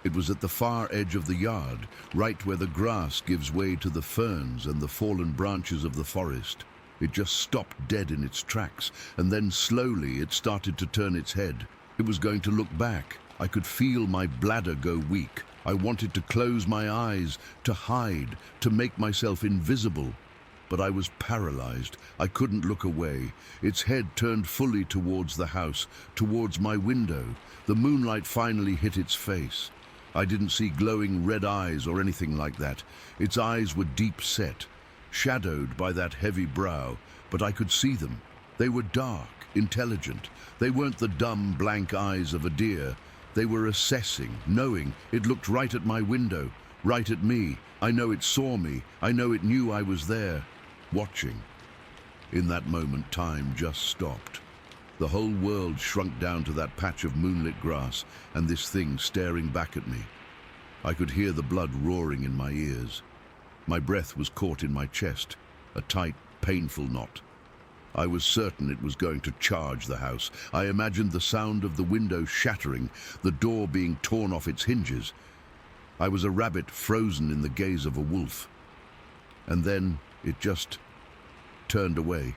It was at the far edge of the yard, right where the grass gives way to the ferns and the fallen branches of the forest. It just stopped dead in its tracks, and then slowly it started to turn its head. It was going to look back. I could feel my bladder go weak. I wanted to close my eyes, to hide, to make myself invisible. But I was paralyzed. I couldn't look away. Its head turned fully towards the house, towards my window. The moonlight finally hit its face. I didn't see glowing red eyes or anything like that. Its eyes were deep set, shadowed by that heavy brow, but I could see them. They were dark, intelligent. They weren't the dumb, blank eyes of a deer. They were assessing, knowing. It looked right at my window, right at me. I know it saw me. I know it knew I was there, watching. In that moment, time just stopped. The whole world shrunk down to that patch of moonlit grass and this thing staring back at me. I could hear the blood roaring in my ears. My breath was caught in my chest, a tight, painful knot. I was certain it was going to charge the house. I imagined the sound of the window shattering, the door being torn off its hinges. I was a rabbit frozen in the gaze of a wolf. And then it just turned away.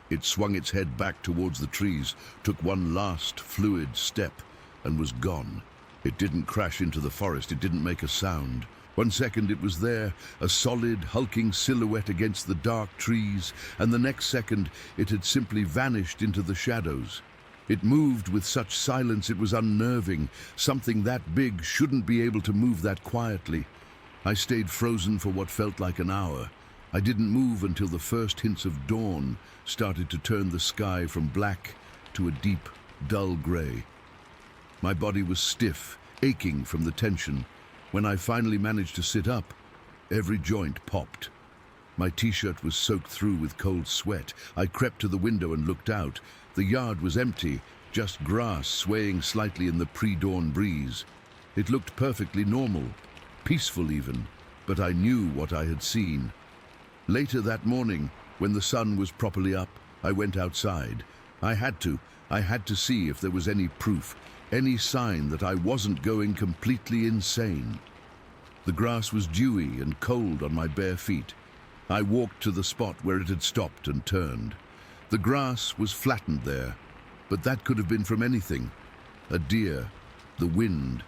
It swung its head back towards the trees, took one last fluid step, and was gone. It didn't crash into the forest, it didn't make a sound. 1 second it was there, a solid, hulking silhouette against the dark trees, and the next second it had simply vanished into the shadows. It moved with such silence it was unnerving. Something that big shouldn't be able to move that quietly. I stayed frozen for what felt like an hour. I didn't move until the first hints of dawn started to turn the sky from black to a deep, dull gray. My body was stiff, aching from the tension. When I finally managed to sit up, every joint popped. My t-shirt was soaked through with cold sweat. I crept to the window and looked out. The yard was empty, just grass swaying slightly in the pre-dawn breeze. It looked perfectly normal, peaceful even, but I knew what I had seen. Later that morning, when the sun was properly up, I went outside. I had to see if there was any proof, any sign that I wasn't going completely insane. The grass was dewy and cold on my bare feet. I walked to the spot where it had stopped and turned. The grass was flattened there, but that could have been from anything. A deer, the wind.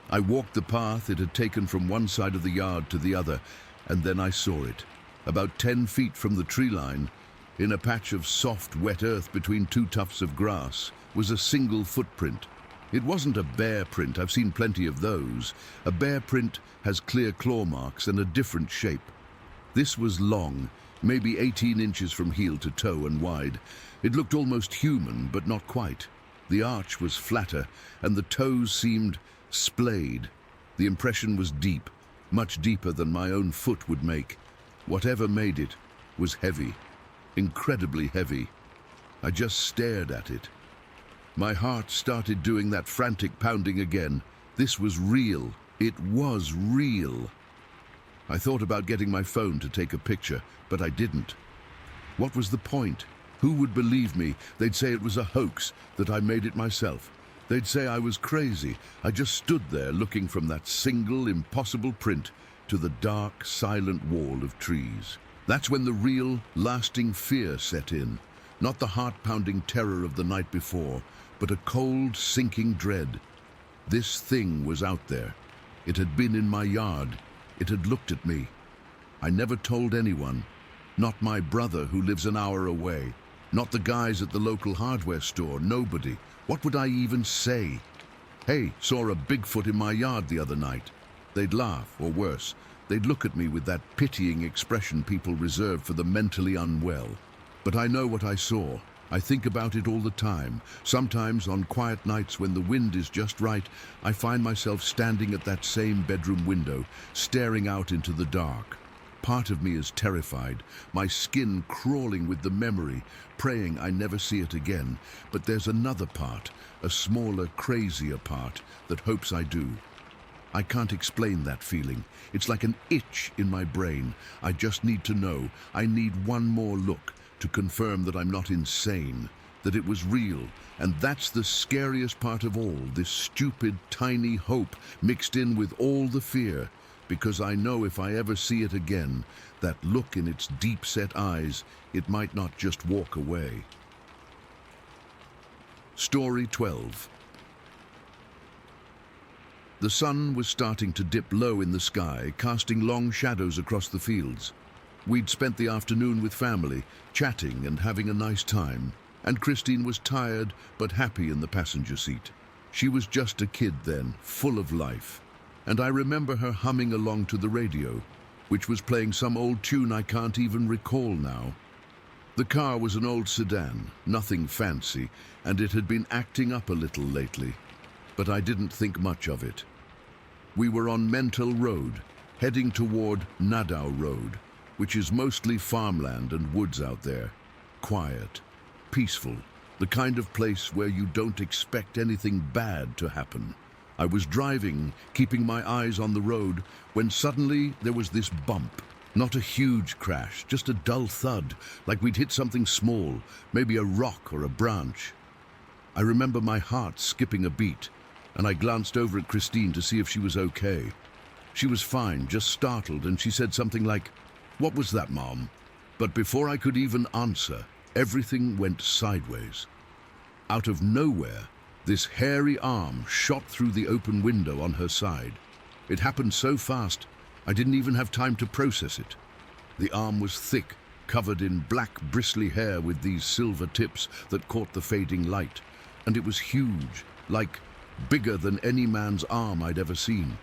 I walked the path it had taken from one side of the yard to the other, and then I saw it. About 10 feet from the tree line, in a patch of soft, wet earth between two tufts of grass, was a single footprint. It wasn't a bear print, I've seen plenty of those. A bear print has clear claw marks and a different shape. This was long, maybe 18 inches from heel to toe and wide. It looked almost human, but not quite. The arch was flatter, and the toes seemed splayed. The impression was deep, much deeper than my own foot would make. Whatever made it was heavy, incredibly heavy. I just stared at it. My heart started doing that frantic pounding again. This was real. It was real. I thought about getting my phone to take a picture, but I didn't. What was the point? Who would believe me? They'd say it was a hoax, that I made it myself. They'd say I was crazy. I just stood there looking from that single, impossible print to the dark, silent wall of trees. That's when the real, lasting fear set in. Not the heart-pounding terror of the night before, but a cold, sinking dread. This thing was out there. It had been in my yard. It had looked at me. I never told anyone. Not my brother, who lives an hour away. Not the guys at the local hardware store. Nobody. What would I even say? Hey, saw a Bigfoot in my yard the other night. They'd laugh, or worse, they'd look at me with that pitying expression people reserve for the mentally unwell. But I know what I saw. I think about it all the time. Sometimes, on quiet nights when the wind is just right, I find myself standing at that same bedroom window, staring out into the dark. Part of me is terrified, my skin crawling with the memory, praying I never see it again. But there's another part, a smaller, crazier part, that hopes I do. I can't explain that feeling. It's like an itch in my brain. I just need to know. I need one more look to confirm that I'm not insane, that it was real. And that's the scariest part of all, this stupid, tiny hope mixed in with all the fear. Because I know if I ever see it again, that look in its deep-set eyes, it might not just walk away. Story 12. The sun was starting to dip low in the sky, casting long shadows across the fields. We'd spent the afternoon with family, chatting and having a nice time, and Christine was tired but happy in the passenger seat. She was just a kid then, full of life. And I remember her humming along to the radio, which was playing some old tune I can't even recall now. The car was an old sedan, nothing fancy, and it had been acting up a little lately. But I didn't think much of it. We were on Mental Road, heading toward Nadau Road, which is mostly farmland and woods out there. Quiet, peaceful, the kind of place where you don't expect anything bad to happen. I was driving, keeping my eyes on the road, when suddenly there was this bump. Not a huge crash, just a dull thud, like we'd hit something small, maybe a rock or a branch. I remember my heart skipping a beat, and I glanced over at Christine to see if she was okay. She was fine, just startled, and she said something like, "What was that, Mom?" But before I could even answer, everything went sideways. Out of nowhere, this hairy arm shot through the open window on her side. It happened so fast, I didn't even have time to process it. The arm was thick, covered in black, bristly hair with these silver tips that caught the fading light. And it was huge, like bigger than any man's arm I'd ever seen.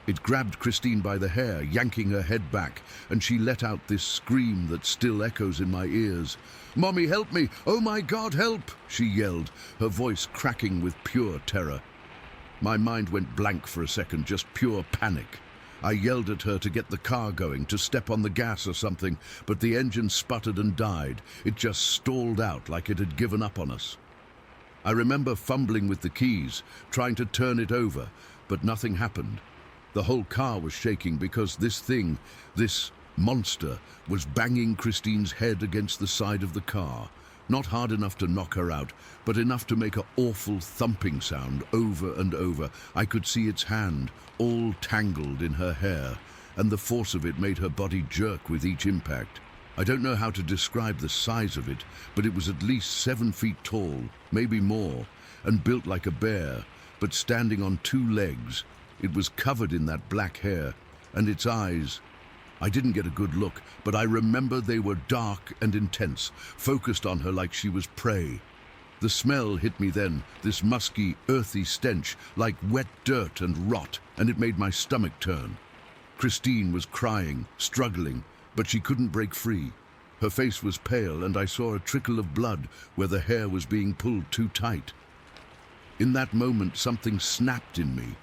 It grabbed Christine by the hair, yanking her head back, and she let out this scream that still echoes in my ears. "Mommy, help me! Oh my God, help!" she yelled, her voice cracking with pure terror. My mind went blank for a second, just pure panic. I yelled at her to get the car going, to step on the gas or something, but the engine sputtered and died. It just stalled out like it had given up on us. I remember fumbling with the keys, trying to turn it over, but nothing happened. The whole car was shaking because this thing, this monster, was banging Christine's head against the side of the car. Not hard enough to knock her out, but enough to make an awful thumping sound over and over. I could see its hand, all tangled in her hair, and the force of it made her body jerk with each impact. I don't know how to describe the size of it, but it was at least 7 feet tall, maybe more, and built like a bear, but standing on 2 legs. It was covered in that black hair, and its eyes, I didn't get a good look, but I remember they were dark and intense, focused on her like she was prey. The smell hit me then, this musky, earthy stench, like wet dirt and rot, and it made my stomach turn. Christine was crying, struggling, but she couldn't break free. Her face was pale, and I saw a trickle of blood where the hair was being pulled too tight. In that moment, something snapped in me.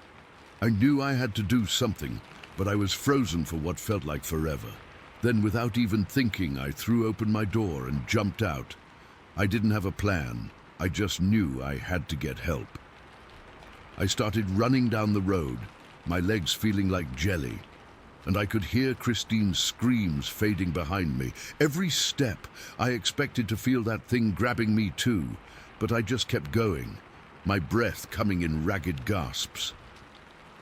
I knew I had to do something, but I was frozen for what felt like forever. Then, without even thinking, I threw open my door and jumped out. I didn't have a plan. I just knew I had to get help. I started running down the road, my legs feeling like jelly, and I could hear Christine's screams fading behind me. Every step, I expected to feel that thing grabbing me too, but I just kept going, my breath coming in ragged gasps.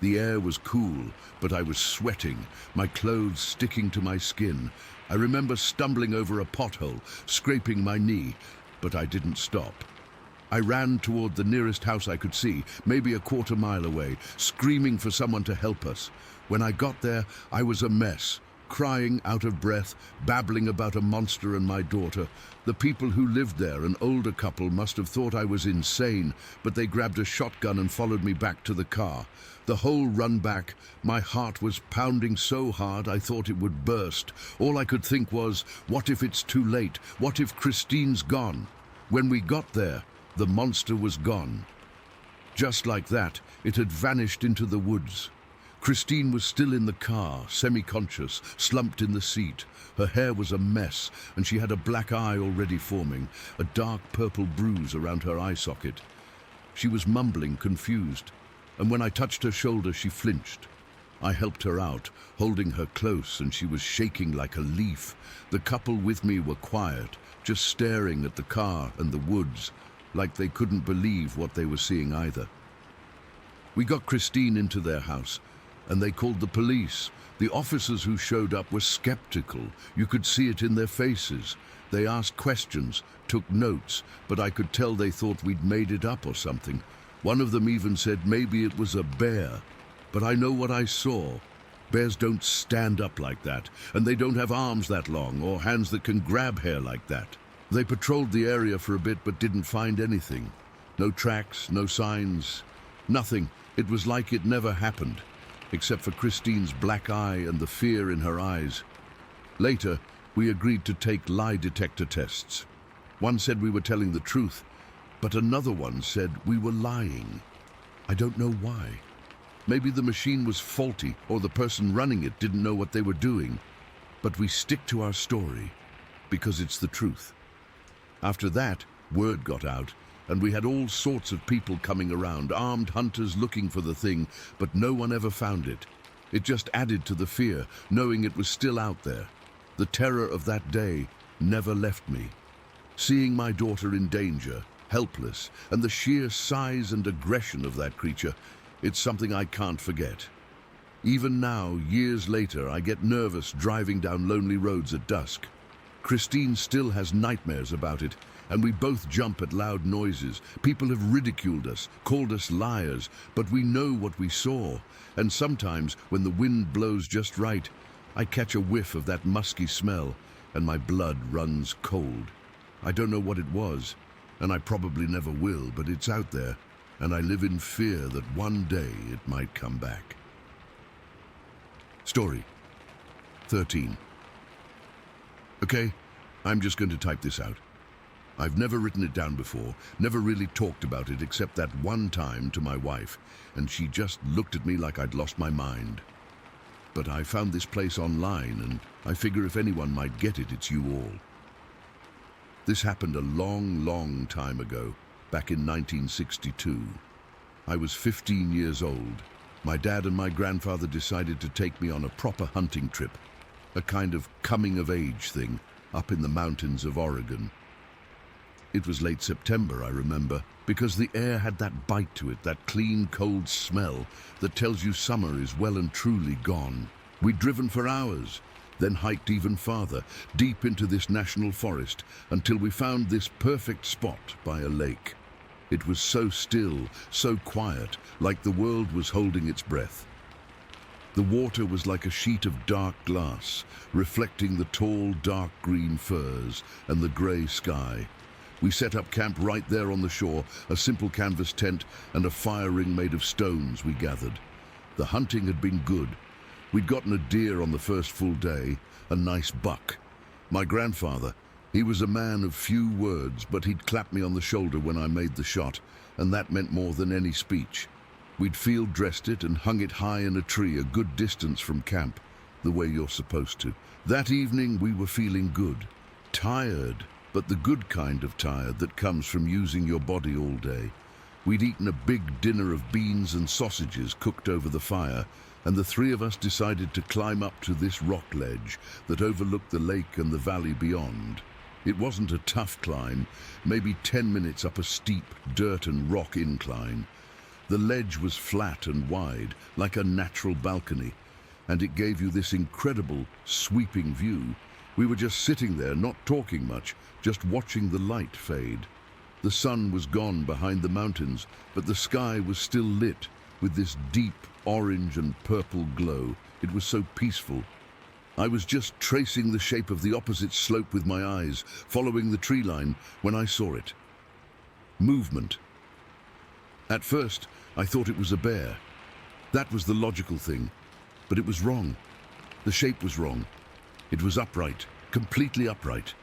The air was cool, but I was sweating, my clothes sticking to my skin. I remember stumbling over a pothole, scraping my knee, but I didn't stop. I ran toward the nearest house I could see, maybe a quarter-mile away, screaming for someone to help us. When I got there, I was a mess, crying, out of breath, babbling about a monster and my daughter. The people who lived there, an older couple, must have thought I was insane, but they grabbed a shotgun and followed me back to the car. The whole run back, my heart was pounding so hard I thought it would burst. All I could think was, what if it's too late? What if Christine's gone? When we got there, the monster was gone. Just like that, it had vanished into the woods. Christine was still in the car, semi-conscious, slumped in the seat. Her hair was a mess, and she had a black eye already forming, a dark purple bruise around her eye socket. She was mumbling, confused, and when I touched her shoulder, she flinched. I helped her out, holding her close, and she was shaking like a leaf. The couple with me were quiet, just staring at the car and the woods, like they couldn't believe what they were seeing either. We got Christine into their house, and they called the police. The officers who showed up were skeptical. You could see it in their faces. They asked questions, took notes, but I could tell they thought we'd made it up or something. One of them even said maybe it was a bear. But I know what I saw. Bears don't stand up like that, and they don't have arms that long or hands that can grab hair like that. They patrolled the area for a bit but didn't find anything. No tracks, no signs, nothing. It was like it never happened, except for Christine's black eye and the fear in her eyes. Later, we agreed to take lie detector tests. One said we were telling the truth, but another one said we were lying. I don't know why. Maybe the machine was faulty or the person running it didn't know what they were doing. But we stick to our story because it's the truth. After that, word got out, and we had all sorts of people coming around, armed hunters looking for the thing, but no one ever found it. It just added to the fear, knowing it was still out there. The terror of that day never left me. Seeing my daughter in danger, helpless, and the sheer size and aggression of that creature, it's something I can't forget. Even now, years later, I get nervous driving down lonely roads at dusk. Christine still has nightmares about it, and we both jump at loud noises. People have ridiculed us, called us liars, but we know what we saw. And sometimes, when the wind blows just right, I catch a whiff of that musky smell, and my blood runs cold. I don't know what it was, and I probably never will, but it's out there, and I live in fear that one day it might come back. Story 13. Okay, I'm just going to type this out. I've never written it down before, never really talked about it except that one time to my wife, and she just looked at me like I'd lost my mind. But I found this place online, and I figure if anyone might get it, it's you all. This happened a long, long time ago, back in 1962. I was 15 years old. My dad and my grandfather decided to take me on a proper hunting trip, a kind of coming-of-age thing, up in the mountains of Oregon. It was late September, I remember, because the air had that bite to it, that clean, cold smell that tells you summer is well and truly gone. We'd driven for hours, then hiked even farther, deep into this national forest, until we found this perfect spot by a lake. It was so still, so quiet, like the world was holding its breath. The water was like a sheet of dark glass, reflecting the tall, dark green firs and the grey sky. We set up camp right there on the shore, a simple canvas tent and a fire ring made of stones we gathered. The hunting had been good. We'd gotten a deer on the first full day, a nice buck. My grandfather, he was a man of few words, but he'd clap me on the shoulder when I made the shot, and that meant more than any speech. We'd field dressed it and hung it high in a tree a good distance from camp, the way you're supposed to. That evening we were feeling good, tired, but the good kind of tired that comes from using your body all day. We'd eaten a big dinner of beans and sausages cooked over the fire, and the three of us decided to climb up to this rock ledge that overlooked the lake and the valley beyond. It wasn't a tough climb, maybe 10 minutes up a steep dirt and rock incline. The ledge was flat and wide, like a natural balcony, and it gave you this incredible, sweeping view. We were just sitting there, not talking much, just watching the light fade. The sun was gone behind the mountains, but the sky was still lit with this deep orange and purple glow. It was so peaceful. I was just tracing the shape of the opposite slope with my eyes, following the tree line, when I saw it. Movement. At first, I thought it was a bear. That was the logical thing, but it was wrong. The shape was wrong. It was upright, completely upright,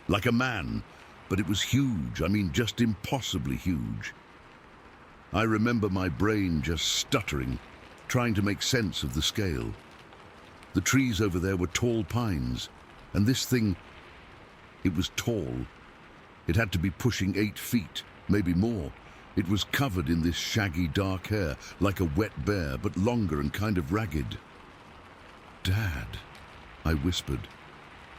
like a man, but it was huge. I mean, just impossibly huge. I remember my brain just stuttering, trying to make sense of the scale. The trees over there were tall pines, and this thing, it was tall. It had to be pushing 8 feet, maybe more. It was covered in this shaggy dark hair, like a wet bear, but longer and kind of ragged. "Dad," I whispered,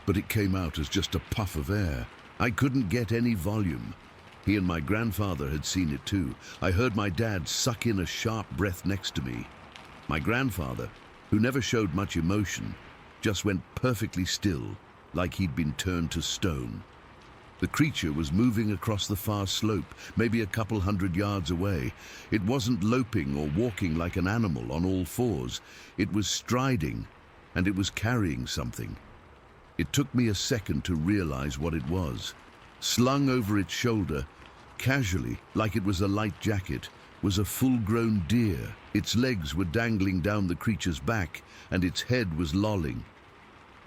but it came out as just a puff of air. I couldn't get any volume. He and my grandfather had seen it too. I heard my dad suck in a sharp breath next to me. My grandfather, who never showed much emotion, just went perfectly still, like he'd been turned to stone. The creature was moving across the far slope, maybe a couple 100 yards away. It wasn't loping or walking like an animal on all fours. It was striding, and it was carrying something. It took me a second to realize what it was. Slung over its shoulder, casually, like it was a light jacket, was a full-grown deer. Its legs were dangling down the creature's back, and its head was lolling.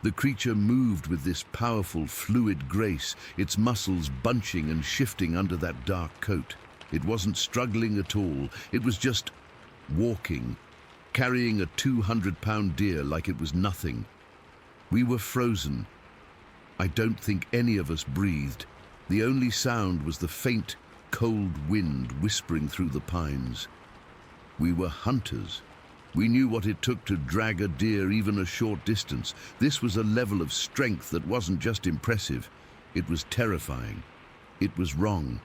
The creature moved with this powerful, fluid grace, its muscles bunching and shifting under that dark coat. It wasn't struggling at all. It was just walking, carrying a 200-pound deer like it was nothing. We were frozen. I don't think any of us breathed. The only sound was the faint, cold wind whispering through the pines. We were hunters. We knew what it took to drag a deer even a short distance. This was a level of strength that wasn't just impressive. It was terrifying. It was wrong.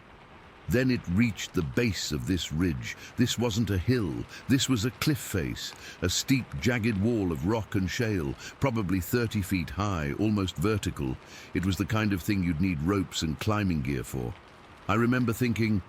Then it reached the base of this ridge. This wasn't a hill. This was a cliff face, a steep, jagged wall of rock and shale, probably 30 feet high, almost vertical. It was the kind of thing you'd need ropes and climbing gear for. I remember thinking,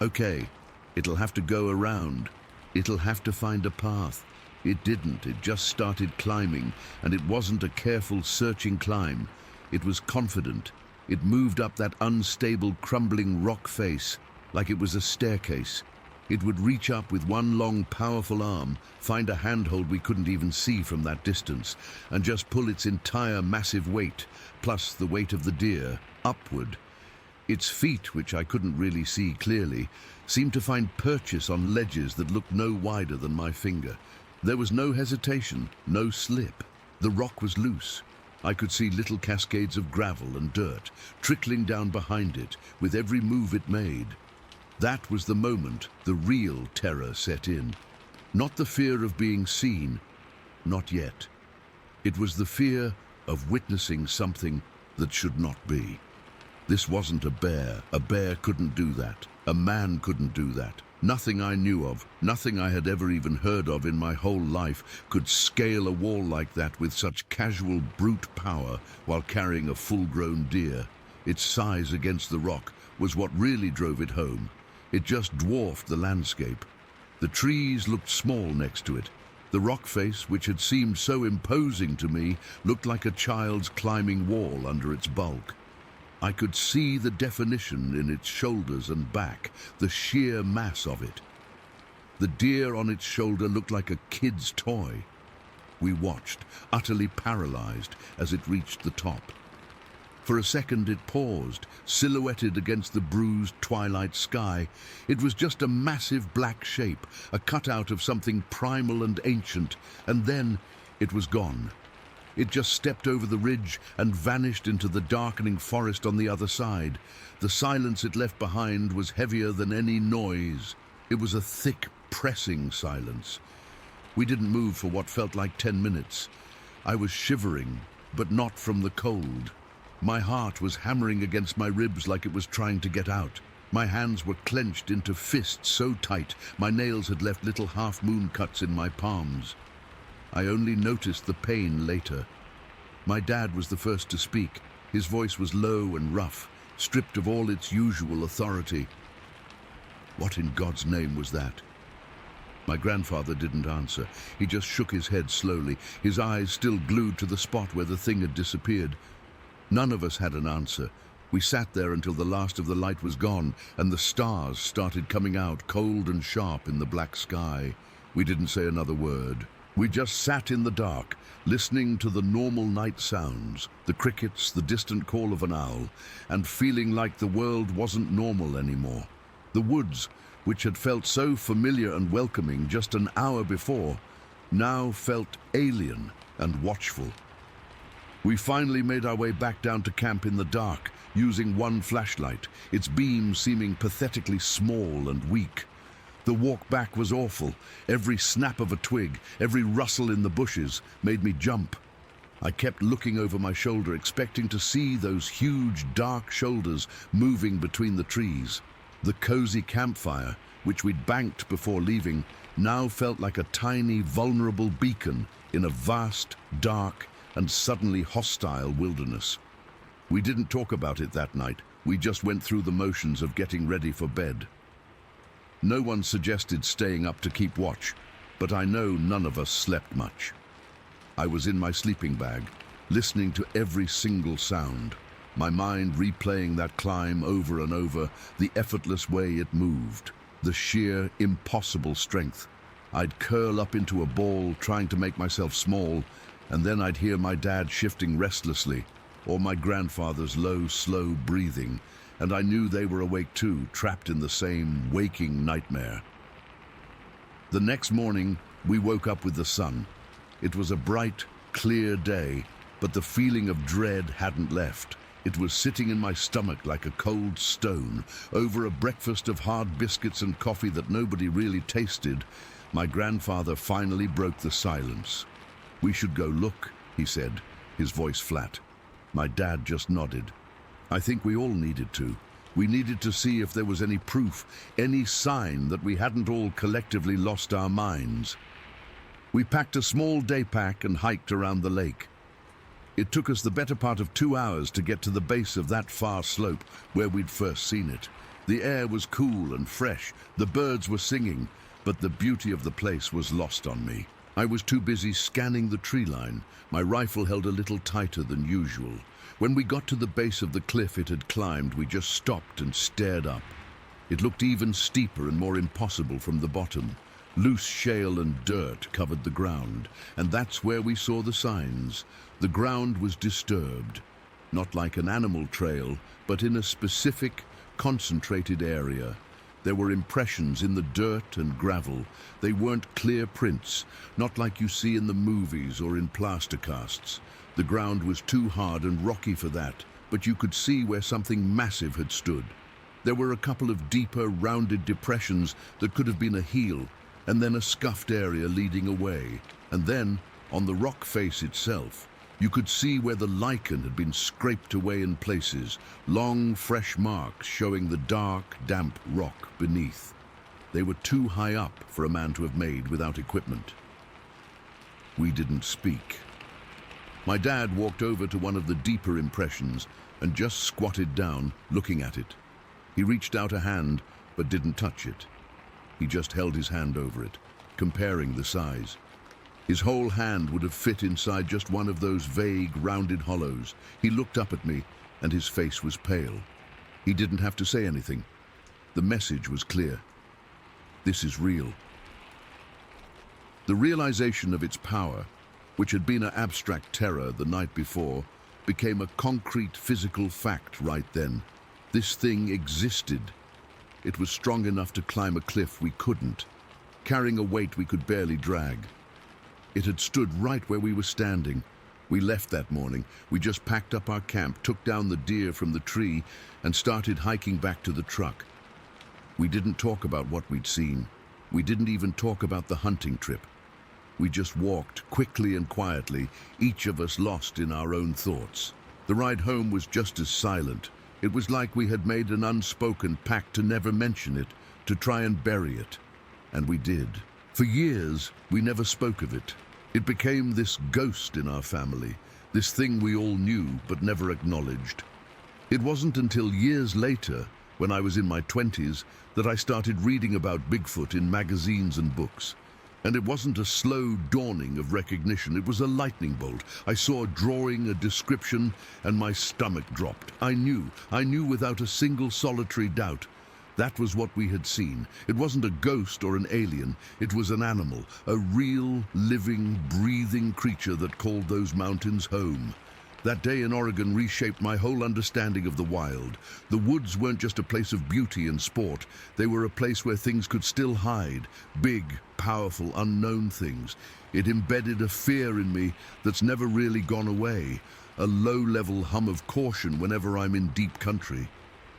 okay, it'll have to go around. It'll have to find a path. It didn't. It just started climbing, and it wasn't a careful, searching climb. It was confident. It moved up that unstable, crumbling rock face like it was a staircase. It would reach up with one long, powerful arm, find a handhold we couldn't even see from that distance, and just pull its entire massive weight, plus the weight of the deer, upward. Its feet, which I couldn't really see clearly, seemed to find purchase on ledges that looked no wider than my finger. There was no hesitation, no slip. The rock was loose. I could see little cascades of gravel and dirt trickling down behind it with every move it made. That was the moment the real terror set in. Not the fear of being seen, not yet. It was the fear of witnessing something that should not be. This wasn't a bear. A bear couldn't do that. A man couldn't do that. Nothing I knew of, nothing I had ever even heard of in my whole life could scale a wall like that with such casual brute power while carrying a full-grown deer. Its size against the rock was what really drove it home. It just dwarfed the landscape. The trees looked small next to it. The rock face, which had seemed so imposing to me, looked like a child's climbing wall under its bulk. I could see the definition in its shoulders and back, the sheer mass of it. The deer on its shoulder looked like a kid's toy. We watched, utterly paralyzed, as it reached the top. For a second it paused, silhouetted against the bruised twilight sky. It was just a massive black shape, a cutout of something primal and ancient, and then it was gone. It just stepped over the ridge and vanished into the darkening forest on the other side. The silence it left behind was heavier than any noise. It was a thick, pressing silence. We didn't move for what felt like 10 minutes. I was shivering, but not from the cold. My heart was hammering against my ribs like it was trying to get out. My hands were clenched into fists so tight, my nails had left little half-moon cuts in my palms. I only noticed the pain later. My dad was the first to speak. His voice was low and rough. stripped of all its usual authority. What in God's name was that? My grandfather didn't answer. He just shook his head slowly, his eyes still glued to the spot where the thing had disappeared. None of us had an answer. We sat there until the last of the light was gone and the stars started coming out cold and sharp in the black sky. We didn't say another word. We just sat in the dark, listening to the normal night sounds, the crickets, the distant call of an owl, and feeling like the world wasn't normal anymore. The woods, which had felt so familiar and welcoming just an hour before, now felt alien and watchful. We finally made our way back down to camp in the dark, using one flashlight, its beam seeming pathetically small and weak. The walk back was awful. Every snap of a twig, every rustle in the bushes made me jump. I kept looking over my shoulder, expecting to see those huge, dark shoulders moving between the trees. The cozy campfire, which we'd banked before leaving, now felt like a tiny, vulnerable beacon in a vast, dark, and suddenly hostile wilderness. We didn't talk about it that night. We just went through the motions of getting ready for bed. No one suggested staying up to keep watch, but I know none of us slept much. I was in my sleeping bag, listening to every single sound, my mind replaying that climb over and over, the effortless way it moved, the sheer, impossible strength. I'd curl up into a ball, trying to make myself small, and then I'd hear my dad shifting restlessly, or my grandfather's low, slow breathing, and I knew they were awake too, trapped in the same waking nightmare. The next morning, we woke up with the sun. It was a bright, clear day, but the feeling of dread hadn't left. It was sitting in my stomach like a cold stone. Over a breakfast of hard biscuits and coffee that nobody really tasted, my grandfather finally broke the silence. "We should go look," he said, his voice flat. My dad just nodded. I think we all needed to. We needed to see if there was any proof, any sign that we hadn't all collectively lost our minds. We packed a small day pack and hiked around the lake. It took us the better part of 2 hours to get to the base of that far slope where we'd first seen it. The air was cool and fresh, the birds were singing, but the beauty of the place was lost on me. I was too busy scanning the tree line. My rifle held a little tighter than usual. When we got to the base of the cliff it had climbed, we just stopped and stared up. It looked even steeper and more impossible from the bottom. Loose shale and dirt covered the ground, and that's where we saw the signs. The ground was disturbed, not like an animal trail, but in a specific, concentrated area. There were impressions in the dirt and gravel. They weren't clear prints, not like you see in the movies or in plaster casts. The ground was too hard and rocky for that, but you could see where something massive had stood. There were a couple of deeper, rounded depressions that could have been a heel, and then a scuffed area leading away. And then, on the rock face itself, you could see where the lichen had been scraped away in places, long, fresh marks showing the dark, damp rock beneath. They were too high up for a man to have made without equipment. We didn't speak. My dad walked over to one of the deeper impressions and just squatted down, looking at it. He reached out a hand, but didn't touch it. He just held his hand over it, comparing the size. His whole hand would have fit inside just one of those vague, rounded hollows. He looked up at me, and his face was pale. He didn't have to say anything. The message was clear. This is real. The realization of its power, which had been an abstract terror the night before, became a concrete physical fact right then. This thing existed. It was strong enough to climb a cliff we couldn't, carrying a weight we could barely drag. It had stood right where we were standing. We left that morning. We just packed up our camp, took down the deer from the tree, and started hiking back to the truck. We didn't talk about what we'd seen. We didn't even talk about the hunting trip. We just walked quickly and quietly, each of us lost in our own thoughts. The ride home was just as silent. It was like we had made an unspoken pact to never mention it, to try and bury it. And we did. For years, we never spoke of it. It became this ghost in our family, this thing we all knew but never acknowledged. It wasn't until years later, when I was in my 20s, that I started reading about Bigfoot in magazines and books. And it wasn't a slow dawning of recognition, it was a lightning bolt. I saw a drawing, a description, and my stomach dropped. I knew without a single solitary doubt. That was what we had seen. It wasn't a ghost or an alien, it was an animal, a real, living, breathing creature that called those mountains home. That day in Oregon reshaped my whole understanding of the wild. The woods weren't just a place of beauty and sport. They were a place where things could still hide. Big, powerful, unknown things. It embedded a fear in me that's never really gone away. A low-level hum of caution whenever I'm in deep country.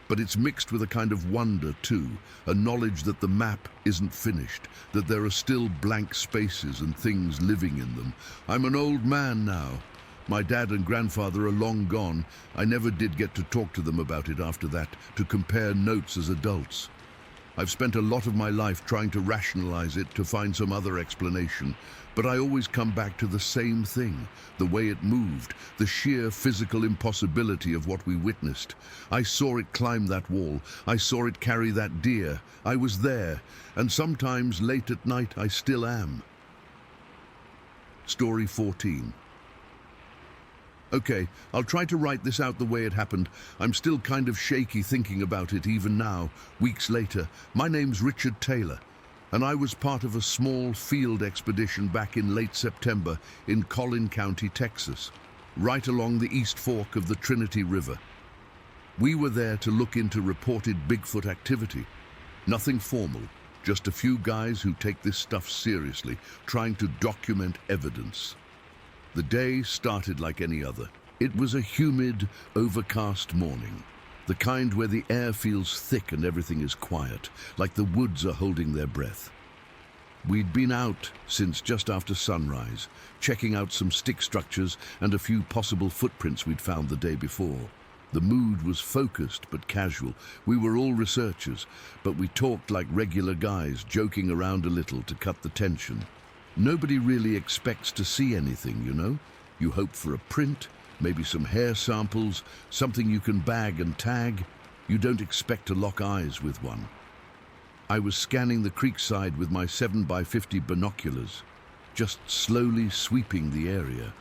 But it's mixed with a kind of wonder, too. A knowledge that the map isn't finished. That there are still blank spaces and things living in them. I'm an old man now. My dad and grandfather are long gone. I never did get to talk to them about it after that, to compare notes as adults. I've spent a lot of my life trying to rationalize it, to find some other explanation, but I always come back to the same thing, the way it moved, the sheer physical impossibility of what we witnessed. I saw it climb that wall. I saw it carry that deer. I was there, and sometimes late at night I still am. Story 14. Okay, I'll try to write this out the way it happened. I'm still kind of shaky thinking about it even now, weeks later. My name's Richard Taylor, and I was part of a small field expedition back in late September in Collin County, Texas, right along the East Fork of the Trinity River. We were there to look into reported Bigfoot activity. Nothing formal, just a few guys who take this stuff seriously, trying to document evidence. The day started like any other. It was a humid, overcast morning. The kind where the air feels thick and everything is quiet, like the woods are holding their breath. We'd been out since just after sunrise, checking out some stick structures and a few possible footprints we'd found the day before. The mood was focused but casual. We were all researchers, but we talked like regular guys, joking around a little to cut the tension. Nobody really expects to see anything, you know? You hope for a print, maybe some hair samples, something you can bag and tag. You don't expect to lock eyes with one. I was scanning the creekside with my 7x50 binoculars, just slowly sweeping the area.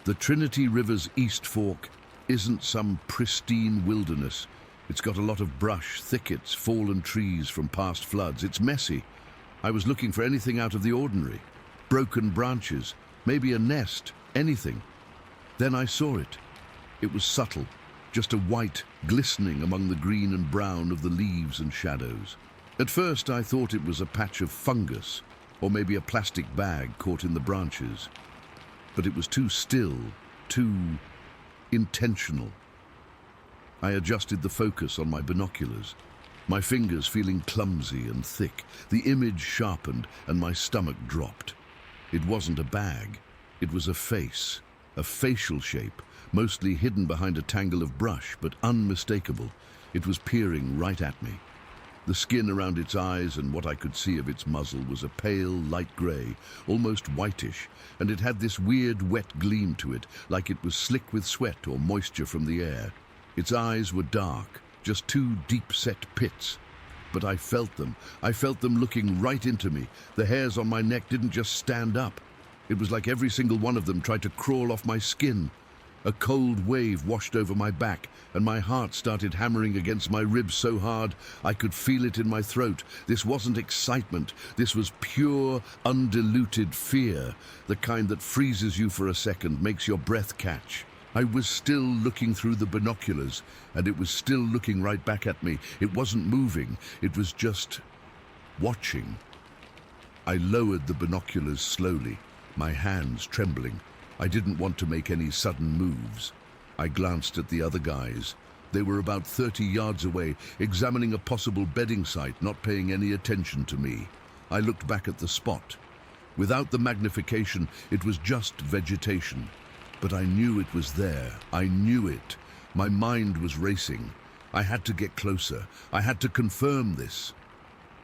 The Trinity River's East Fork isn't some pristine wilderness. It's got a lot of brush, thickets, fallen trees from past floods. It's messy. I was looking for anything out of the ordinary. Broken branches, maybe a nest, anything. Then I saw it. It was subtle, just a white glistening among the green and brown of the leaves and shadows. At first I thought it was a patch of fungus, or maybe a plastic bag caught in the branches. But it was too still, too intentional. I adjusted the focus on my binoculars, my fingers feeling clumsy and thick. The image sharpened and my stomach dropped. It wasn't a bag. It was a face, a facial shape, mostly hidden behind a tangle of brush, but unmistakable. It was peering right at me. The skin around its eyes and what I could see of its muzzle was a pale, light grey, almost whitish, and it had this weird, wet gleam to it, like it was slick with sweat or moisture from the air. Its eyes were dark, just two deep-set pits. But I felt them looking right into me. The hairs on my neck didn't just stand up. It was like every single one of them tried to crawl off my skin. A cold wave washed over my back, and my heart started hammering against my ribs so hard I could feel it in my throat. This wasn't excitement. This was pure, undiluted fear, the kind that freezes you for a second, makes your breath catch. I was still looking through the binoculars, and it was still looking right back at me. It wasn't moving. It was just watching. I lowered the binoculars slowly, my hands trembling. I didn't want to make any sudden moves. I glanced at the other guys. They were about 30 yards away, examining a possible bedding site, not paying any attention to me. I looked back at the spot. Without the magnification, it was just vegetation. But I knew it was there. I knew it. My mind was racing. I had to get closer. I had to confirm this.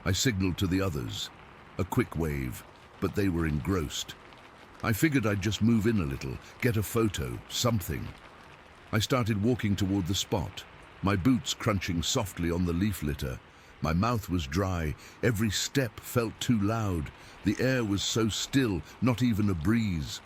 I signaled to the others. A quick wave, but they were engrossed. I figured I'd just move in a little, get a photo, something. I started walking toward the spot, my boots crunching softly on the leaf litter. My mouth was dry, every step felt too loud. The air was so still, not even a breeze.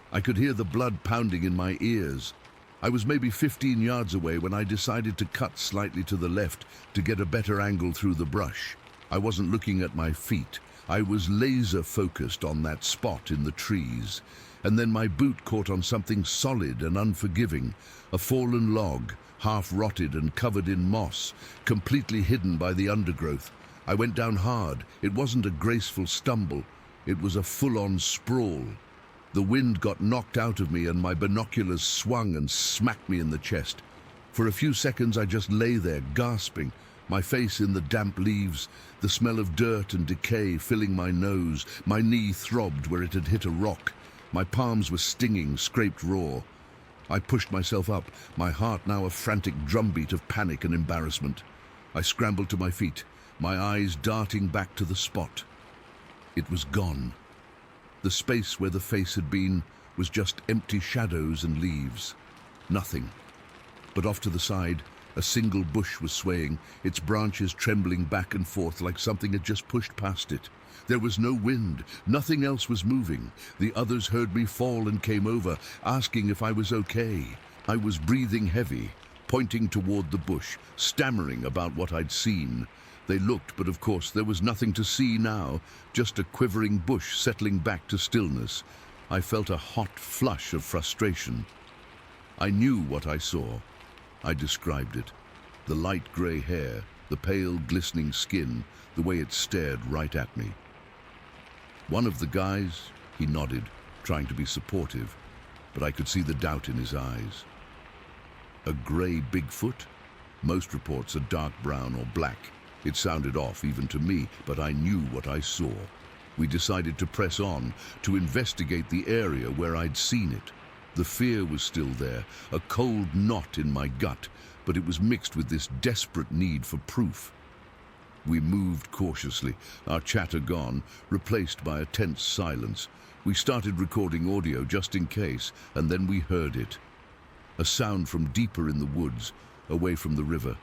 I could hear the blood pounding in my ears. I was maybe 15 yards away when I decided to cut slightly to the left to get a better angle through the brush. I wasn't looking at my feet. I was laser focused on that spot in the trees. And then my boot caught on something solid and unforgiving, a fallen log, half rotted and covered in moss, completely hidden by the undergrowth. I went down hard. It wasn't a graceful stumble. It was a full-on sprawl. The wind got knocked out of me and my binoculars swung and smacked me in the chest. For a few seconds I just lay there, gasping, my face in the damp leaves, the smell of dirt and decay filling my nose. My knee throbbed where it had hit a rock. My palms were stinging, scraped raw. I pushed myself up, my heart now a frantic drumbeat of panic and embarrassment. I scrambled to my feet, my eyes darting back to the spot. It was gone. The space where the face had been was just empty shadows and leaves. Nothing. But off to the side, a single bush was swaying, its branches trembling back and forth like something had just pushed past it. There was no wind, nothing else was moving. The others heard me fall and came over, asking if I was okay. I was breathing heavy, pointing toward the bush, stammering about what I'd seen. They looked, but of course there was nothing to see now, just a quivering bush settling back to stillness. I felt a hot flush of frustration. I knew what I saw. I described it. The light grey hair, the pale glistening skin, the way it stared right at me. One of the guys, he nodded, trying to be supportive, but I could see the doubt in his eyes. A grey Bigfoot? Most reports are dark brown or black. It sounded off even to me, but I knew what I saw. We decided to press on, to investigate the area where I'd seen it. The fear was still there, a cold knot in my gut, but it was mixed with this desperate need for proof. We moved cautiously, our chatter gone, replaced by a tense silence. We started recording audio just in case, and then we heard it. A sound from deeper in the woods, away from the river.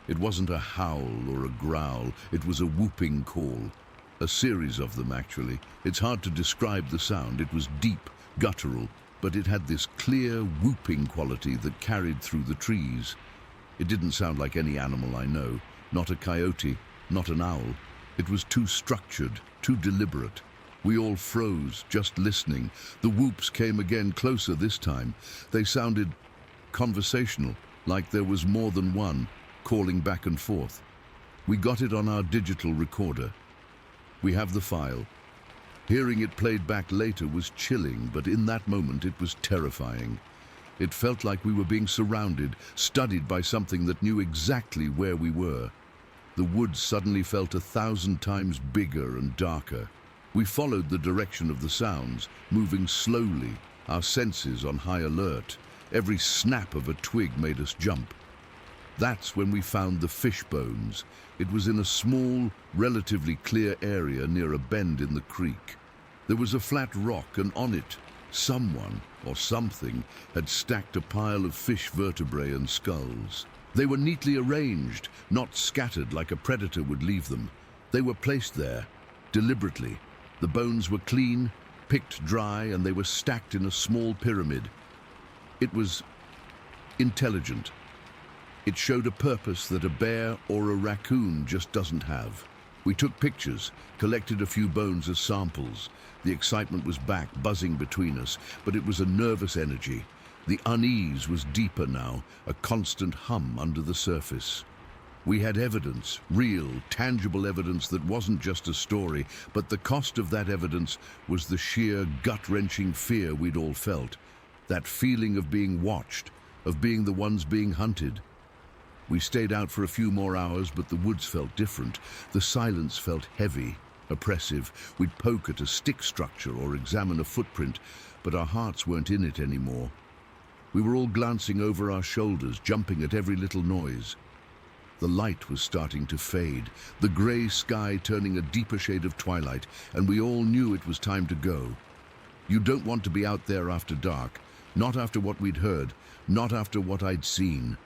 It wasn't a howl or a growl, it was a whooping call. A series of them, actually. It's hard to describe the sound. It was deep, guttural, but it had this clear, whooping quality that carried through the trees. It didn't sound like any animal I know. Not a coyote, not an owl. It was too structured, too deliberate. We all froze, just listening. The whoops came again, closer this time. They sounded conversational, like there was more than one, calling back and forth. We got it on our digital recorder. We have the file. Hearing it played back later was chilling, but in that moment it was terrifying. It felt like we were being surrounded, studied by something that knew exactly where we were. The woods suddenly felt 1,000 times bigger and darker. We followed the direction of the sounds, moving slowly, our senses on high alert. Every snap of a twig made us jump. That's when we found the fish bones. It was in a small, relatively clear area near a bend in the creek. There was a flat rock, and on it, someone, or something, had stacked a pile of fish vertebrae and skulls. They were neatly arranged, not scattered like a predator would leave them. They were placed there, deliberately. The bones were clean, picked dry, and they were stacked in a small pyramid. It was intelligent. It showed a purpose that a bear or a raccoon just doesn't have. We took pictures, collected a few bones as samples. The excitement was back, buzzing between us, but it was a nervous energy. The unease was deeper now, a constant hum under the surface. We had evidence, real, tangible evidence that wasn't just a story, but the cost of that evidence was the sheer gut-wrenching fear we'd all felt. That feeling of being watched, of being the ones being hunted. We stayed out for a few more hours, but the woods felt different. The silence felt heavy, oppressive. We'd poke at a stick structure or examine a footprint, but our hearts weren't in it anymore. We were all glancing over our shoulders, jumping at every little noise. The light was starting to fade, the grey sky turning a deeper shade of twilight, and we all knew it was time to go. You don't want to be out there after dark, Not after what we'd heard, not after what I'd seen.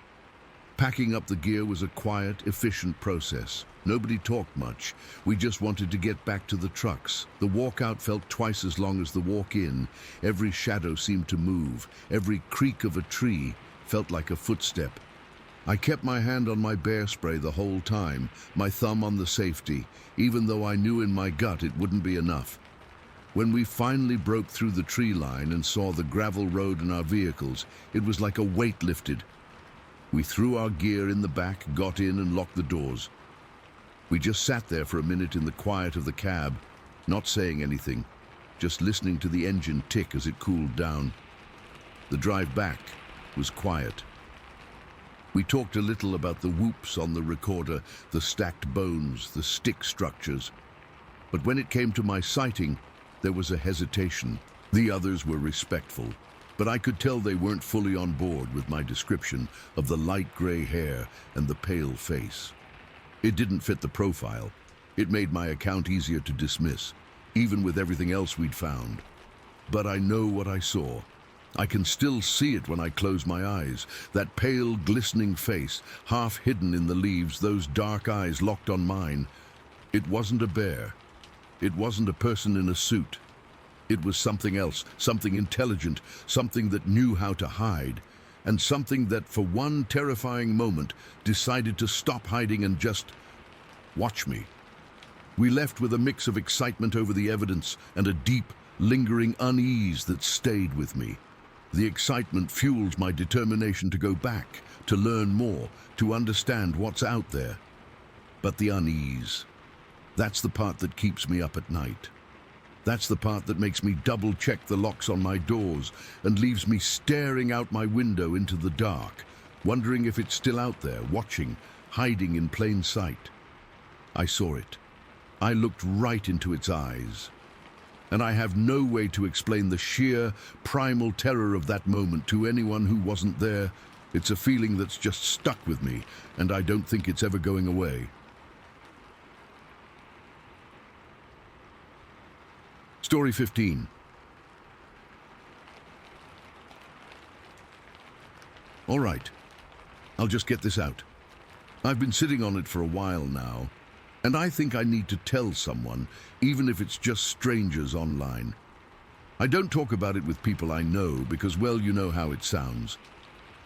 Packing up the gear was a quiet, efficient process. Nobody talked much. We just wanted to get back to the trucks. The walk out felt twice as long as the walk in. Every shadow seemed to move. Every creak of a tree felt like a footstep. I kept my hand on my bear spray the whole time, my thumb on the safety, even though I knew in my gut it wouldn't be enough. When we finally broke through the tree line and saw the gravel road and our vehicles, it was like a weight lifted. We threw our gear in the back, got in and locked the doors. We just sat there for a minute in the quiet of the cab, not saying anything, just listening to the engine tick as it cooled down. The drive back was quiet. We talked a little about the whoops on the recorder, the stacked bones, the stick structures. But when it came to my sighting, there was a hesitation. The others were respectful, but I could tell they weren't fully on board with my description of the light gray hair and the pale face. It didn't fit the profile. It made my account easier to dismiss, even with everything else we'd found. But I know what I saw. I can still see it when I close my eyes. That pale, glistening face, half hidden in the leaves, those dark eyes locked on mine. It wasn't a bear. It wasn't a person in a suit. It was something else, something intelligent, something that knew how to hide, and something that, for one terrifying moment, decided to stop hiding and just watch me. We left with a mix of excitement over the evidence and a deep, lingering unease that stayed with me. The excitement fuels my determination to go back, to learn more, to understand what's out there. But the unease, that's the part that keeps me up at night. That's the part that makes me double-check the locks on my doors and leaves me staring out my window into the dark, wondering if it's still out there, watching, hiding in plain sight. I saw it. I looked right into its eyes. And I have no way to explain the sheer, primal terror of that moment to anyone who wasn't there. It's a feeling that's just stuck with me, and I don't think it's ever going away. Story 15. All right, I'll just get this out. I've been sitting on it for a while now, and I think I need to tell someone, even if it's just strangers online. I don't talk about it with people I know because, well, you know how it sounds.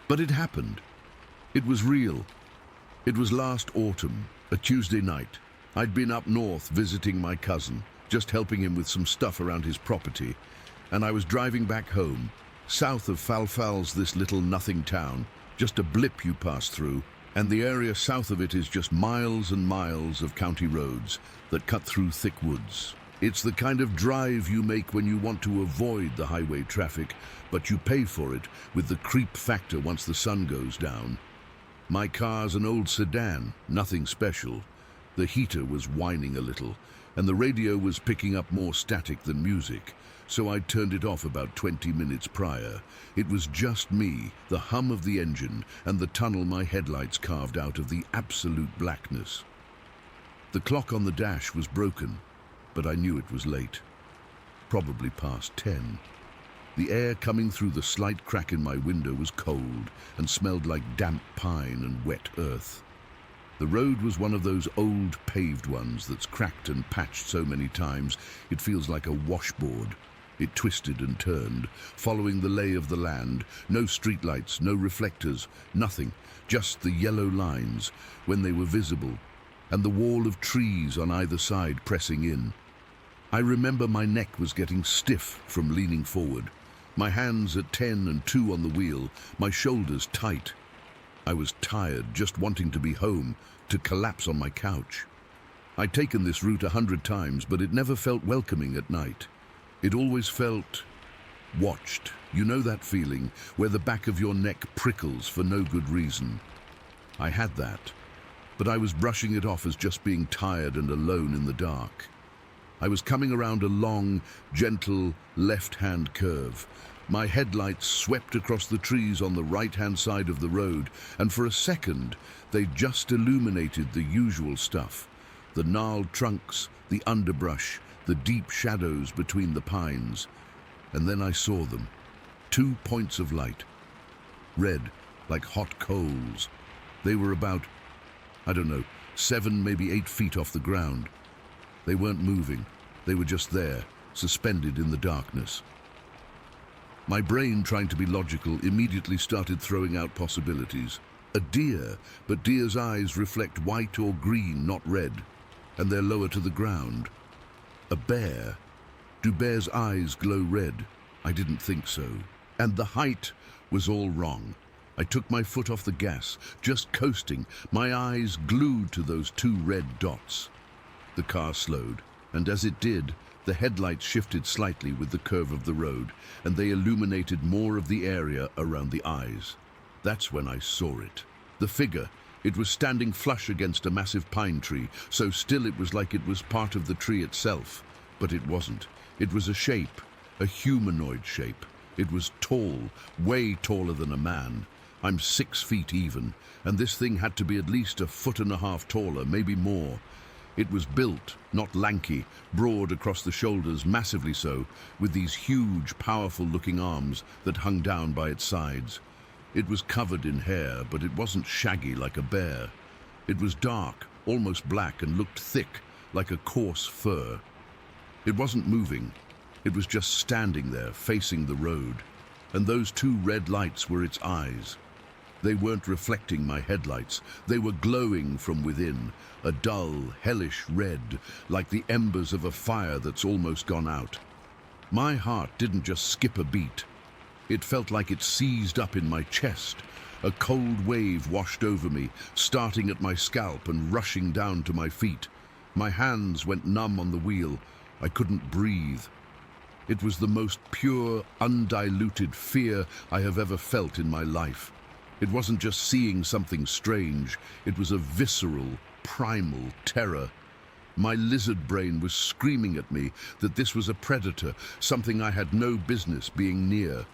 But it happened. It was real. It was last autumn, a Tuesday night. I'd been up north visiting my cousin, just helping him with some stuff around his property, and I was driving back home, south of Falfal's, this little nothing town, just a blip you pass through, and the area south of it is just miles and miles of county roads that cut through thick woods. It's the kind of drive you make when you want to avoid the highway traffic, but you pay for it with the creep factor once the sun goes down. My car's an old sedan, nothing special. The heater was whining a little, and the radio was picking up more static than music, so I'd turned it off about 20 minutes prior. It was just me, the hum of the engine, and the tunnel my headlights carved out of the absolute blackness. The clock on the dash was broken, but I knew it was late. Probably past 10. The air coming through the slight crack in my window was cold and smelled like damp pine and wet earth. The road was one of those old paved ones that's cracked and patched so many times it feels like a washboard. It twisted and turned, following the lay of the land. No streetlights, no reflectors, nothing, just the yellow lines when they were visible, and the wall of trees on either side pressing in. I remember my neck was getting stiff from leaning forward, my hands at 10 and 2 on the wheel, my shoulders tight. I was tired, just wanting to be home, to collapse on my couch. I'd taken this route 100 times, but it never felt welcoming at night. It always felt watched. You know that feeling where the back of your neck prickles for no good reason. I had that, but I was brushing it off as just being tired and alone in the dark. I was coming around a long, gentle left-hand curve. My headlights swept across the trees on the right-hand side of the road, and for a second, they just illuminated the usual stuff. The gnarled trunks, the underbrush, the deep shadows between the pines. And then I saw them. Two points of light, red like hot coals. They were about, I don't know, 7, maybe 8 feet off the ground. They weren't moving. They were just there, suspended in the darkness. My brain, trying to be logical, immediately started throwing out possibilities. A deer, but deer's eyes reflect white or green, not red, and they're lower to the ground. A bear. Do bears' eyes glow red? I didn't think so. And the height was all wrong. I took my foot off the gas, just coasting, my eyes glued to those 2 red dots. The car slowed, and as it did, the headlights shifted slightly with the curve of the road, and they illuminated more of the area around the eyes. That's when I saw it. The figure. It was standing flush against a massive pine tree, so still it was like it was part of the tree itself. But it wasn't. It was a shape, a humanoid shape. It was tall, way taller than a man. I'm 6 feet even, and this thing had to be at least 1.5 feet taller, maybe more. It was built, not lanky, broad across the shoulders, massively so, with these huge, powerful-looking arms that hung down by its sides. It was covered in hair, but it wasn't shaggy like a bear. It was dark, almost black, and looked thick, like a coarse fur. It wasn't moving. It was just standing there, facing the road. And those 2 red lights were its eyes. They weren't reflecting my headlights. They were glowing from within, a dull, hellish red, like the embers of a fire that's almost gone out. My heart didn't just skip a beat. It felt like it seized up in my chest. A cold wave washed over me, starting at my scalp and rushing down to my feet. My hands went numb on the wheel. I couldn't breathe. It was the most pure, undiluted fear I have ever felt in my life. It wasn't just seeing something strange. It was a visceral, primal terror. My lizard brain was screaming at me that this was a predator, something I had no business being near.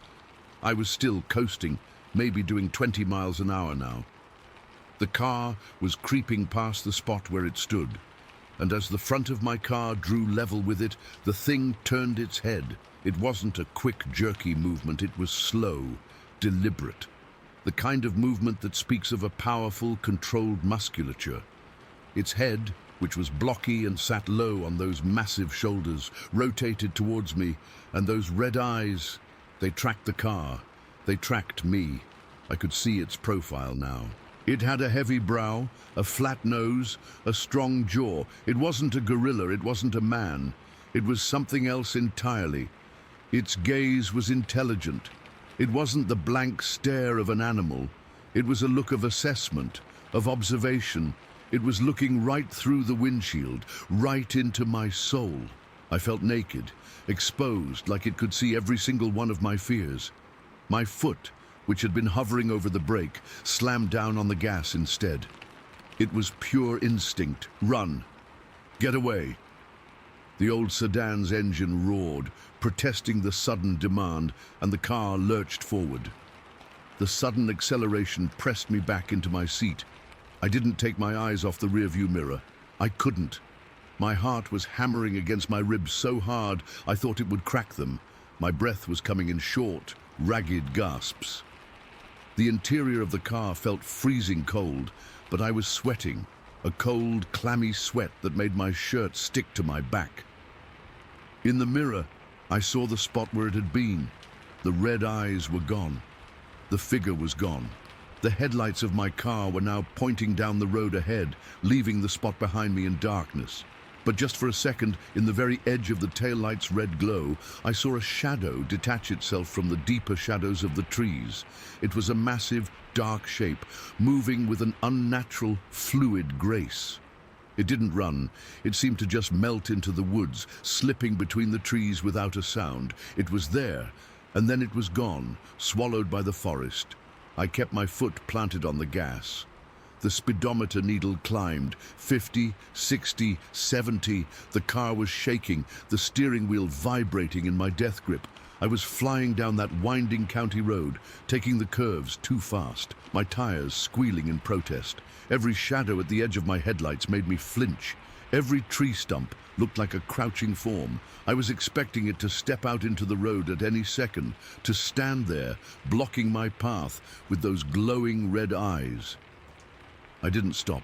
I was still coasting, maybe doing 20 miles an hour now. The car was creeping past the spot where it stood, and as the front of my car drew level with it, the thing turned its head. It wasn't a quick, jerky movement. It was slow, deliberate. The kind of movement that speaks of a powerful, controlled musculature. Its head, which was blocky and sat low on those massive shoulders, rotated towards me, and those red eyes, they tracked the car. They tracked me. I could see its profile now. It had a heavy brow, a flat nose, a strong jaw. It wasn't a gorilla, it wasn't a man. It was something else entirely. Its gaze was intelligent. It wasn't the blank stare of an animal. It was a look of assessment, of observation. It was looking right through the windshield, right into my soul. I felt naked, exposed, like it could see every single one of my fears. My foot, which had been hovering over the brake, slammed down on the gas instead. It was pure instinct. Run. Get away. The old sedan's engine roared, protesting the sudden demand, and the car lurched forward. The sudden acceleration pressed me back into my seat. I didn't take my eyes off the rearview mirror. I couldn't. My heart was hammering against my ribs so hard I thought it would crack them. My breath was coming in short, ragged gasps. The interior of the car felt freezing cold, but I was sweating, a cold, clammy sweat that made my shirt stick to my back. In the mirror, I saw the spot where it had been. The red eyes were gone. The figure was gone. The headlights of my car were now pointing down the road ahead, leaving the spot behind me in darkness. But just for a second, in the very edge of the taillight's red glow, I saw a shadow detach itself from the deeper shadows of the trees. It was a massive, dark shape, moving with an unnatural, fluid grace. It didn't run. It seemed to just melt into the woods, slipping between the trees without a sound. It was there, and then it was gone, swallowed by the forest. I kept my foot planted on the gas. The speedometer needle climbed, 50, 60, 70. The car was shaking, the steering wheel vibrating in my death grip. I was flying down that winding county road, taking the curves too fast, my tires squealing in protest. Every shadow at the edge of my headlights made me flinch. Every tree stump looked like a crouching form. I was expecting it to step out into the road at any second, to stand there, blocking my path with those glowing red eyes. I didn't stop.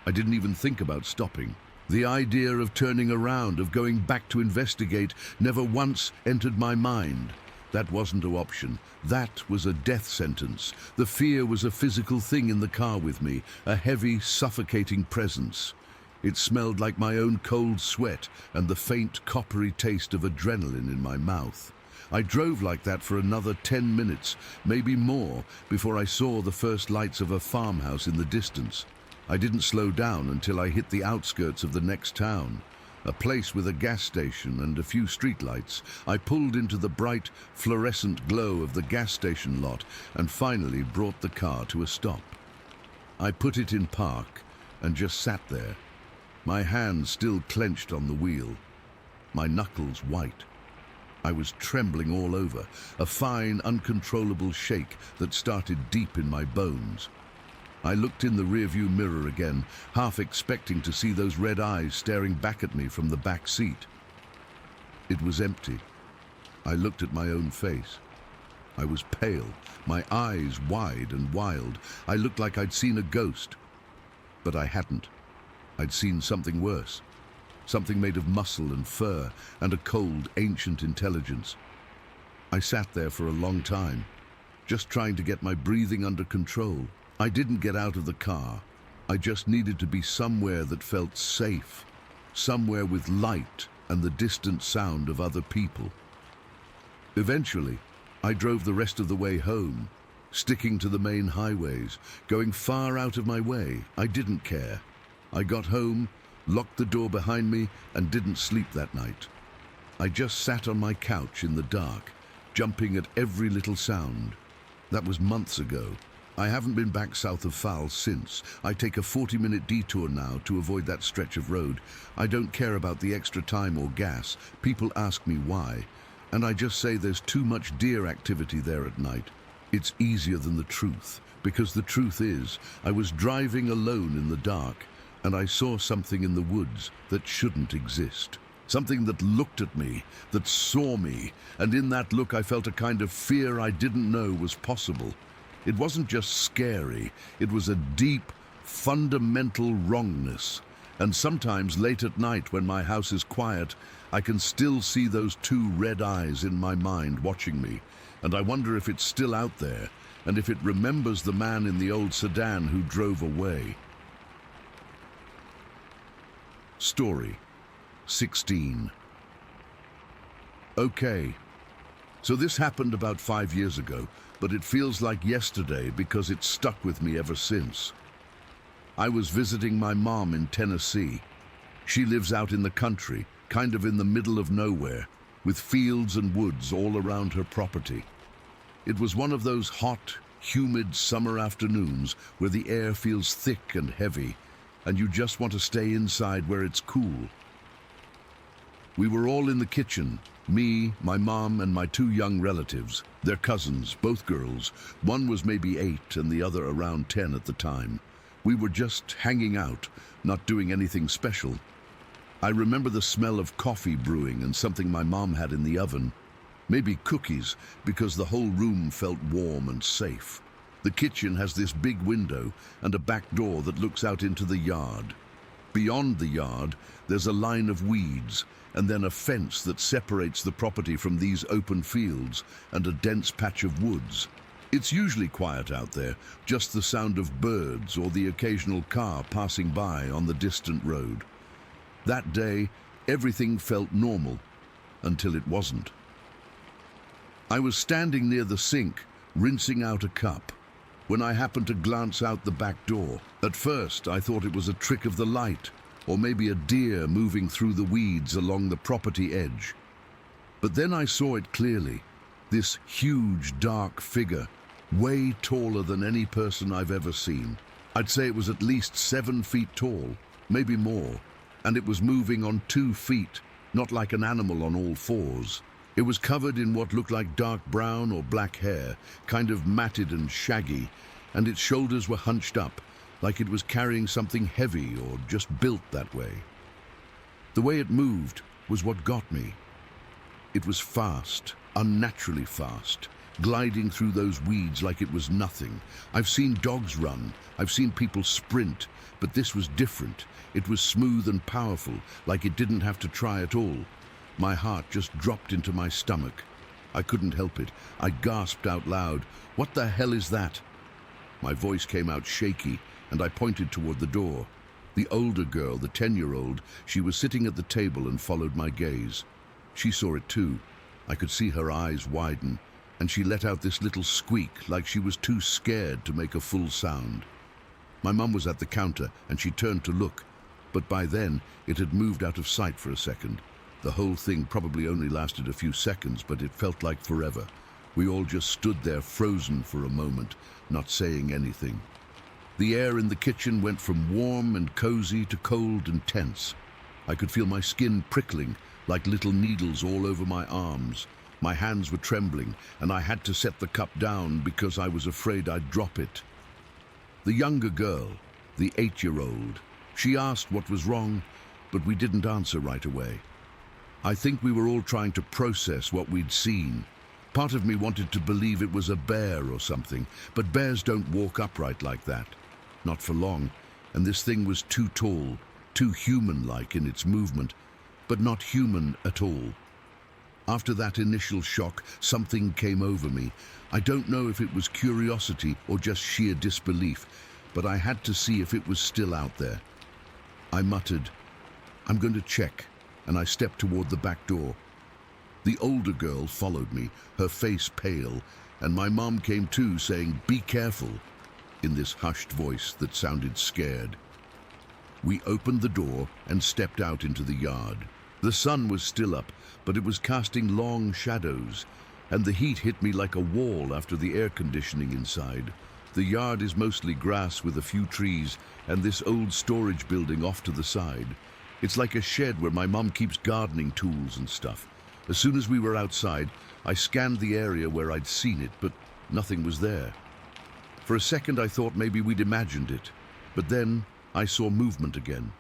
I didn't even think about stopping. The idea of turning around, of going back to investigate, never once entered my mind. That wasn't an option. That was a death sentence. The fear was a physical thing in the car with me, a heavy, suffocating presence. It smelled like my own cold sweat and the faint, coppery taste of adrenaline in my mouth. I drove like that for another 10 minutes, maybe more, before I saw the first lights of a farmhouse in the distance. I didn't slow down until I hit the outskirts of the next town, a place with a gas station and a few streetlights. I pulled into the bright, fluorescent glow of the gas station lot and finally brought the car to a stop. I put it in park and just sat there, my hands still clenched on the wheel, my knuckles white. I was trembling all over, a fine, uncontrollable shake that started deep in my bones. I looked in the rearview mirror again, half expecting to see those red eyes staring back at me from the back seat. It was empty. I looked at my own face. I was pale, my eyes wide and wild. I looked like I'd seen a ghost, but I hadn't. I'd seen something worse, something made of muscle and fur and a cold, ancient intelligence. I sat there for a long time, just trying to get my breathing under control. I didn't get out of the car. I just needed to be somewhere that felt safe, somewhere with light and the distant sound of other people. Eventually, I drove the rest of the way home, sticking to the main highways, going far out of my way. I didn't care. I got home, locked the door behind me, and didn't sleep that night. I just sat on my couch in the dark, jumping at every little sound. That was months ago. I haven't been back south of Foul since. I take a 40-minute detour now to avoid that stretch of road. I don't care about the extra time or gas. People ask me why, and I just say there's too much deer activity there at night. It's easier than the truth, because the truth is, I was driving alone in the dark, and I saw something in the woods that shouldn't exist. Something that looked at me, that saw me, and in that look I felt a kind of fear I didn't know was possible. It wasn't just scary, it was a deep, fundamental wrongness. And sometimes late at night when my house is quiet, I can still see those two red eyes in my mind watching me, and I wonder if it's still out there, and if it remembers the man in the old sedan who drove away. Story 16. Okay, so this happened about 5 years ago, but it feels like yesterday because it's stuck with me ever since. I was visiting my mom in Tennessee. She lives out in the country, kind of in the middle of nowhere, with fields and woods all around her property. It was one of those hot, humid summer afternoons where the air feels thick and heavy, and you just want to stay inside where it's cool. We were all in the kitchen, me, my mom, and my two young relatives. They're cousins, both girls. One was maybe 8 and the other around 10 at the time. We were just hanging out, not doing anything special. I remember the smell of coffee brewing and something my mom had in the oven. Maybe cookies, because the whole room felt warm and safe. The kitchen has this big window and a back door that looks out into the yard. Beyond the yard, there's a line of weeds, and then a fence that separates the property from these open fields and a dense patch of woods. It's usually quiet out there, just the sound of birds or the occasional car passing by on the distant road. That day, everything felt normal, until it wasn't. I was standing near the sink, rinsing out a cup, when I happened to glance out the back door. At first, I thought it was a trick of the light, or maybe a deer moving through the weeds along the property edge. But then I saw it clearly, this huge, dark figure, way taller than any person I've ever seen. I'd say it was at least 7 feet tall, maybe more, and it was moving on 2 feet, not like an animal on all fours. It was covered in what looked like dark brown or black hair, kind of matted and shaggy, and its shoulders were hunched up, like it was carrying something heavy or just built that way. The way it moved was what got me. It was fast, unnaturally fast, gliding through those weeds like it was nothing. I've seen dogs run, I've seen people sprint, but this was different. It was smooth and powerful, like it didn't have to try at all. My heart just dropped into my stomach. I couldn't help it. I gasped out loud, "What the hell is that?" My voice came out shaky, and I pointed toward the door. The older girl, the 10-year-old, she was sitting at the table and followed my gaze. She saw it too. I could see her eyes widen, and she let out this little squeak like she was too scared to make a full sound. My mum was at the counter, and she turned to look, but by then it had moved out of sight for a second. The whole thing probably only lasted a few seconds, but it felt like forever. We all just stood there frozen for a moment, not saying anything. The air in the kitchen went from warm and cozy to cold and tense. I could feel my skin prickling, like little needles all over my arms. My hands were trembling, and I had to set the cup down because I was afraid I'd drop it. The younger girl, the 8-year-old, she asked what was wrong, but we didn't answer right away. I think we were all trying to process what we'd seen. Part of me wanted to believe it was a bear or something, but bears don't walk upright like that. Not for long, and this thing was too tall, too human-like in its movement, but not human at all. After that initial shock, something came over me. I don't know if it was curiosity or just sheer disbelief, but I had to see if it was still out there. I muttered, "I'm going to check," and I stepped toward the back door. The older girl followed me, her face pale, and my mom came too, saying, "Be careful," in this hushed voice that sounded scared. We opened the door and stepped out into the yard. The sun was still up, but it was casting long shadows, and the heat hit me like a wall after the air conditioning inside. The yard is mostly grass with a few trees and this old storage building off to the side. It's like a shed where my mom keeps gardening tools and stuff. As soon as we were outside, I scanned the area where I'd seen it, but nothing was there. For a second I thought maybe we'd imagined it, but then I saw movement again.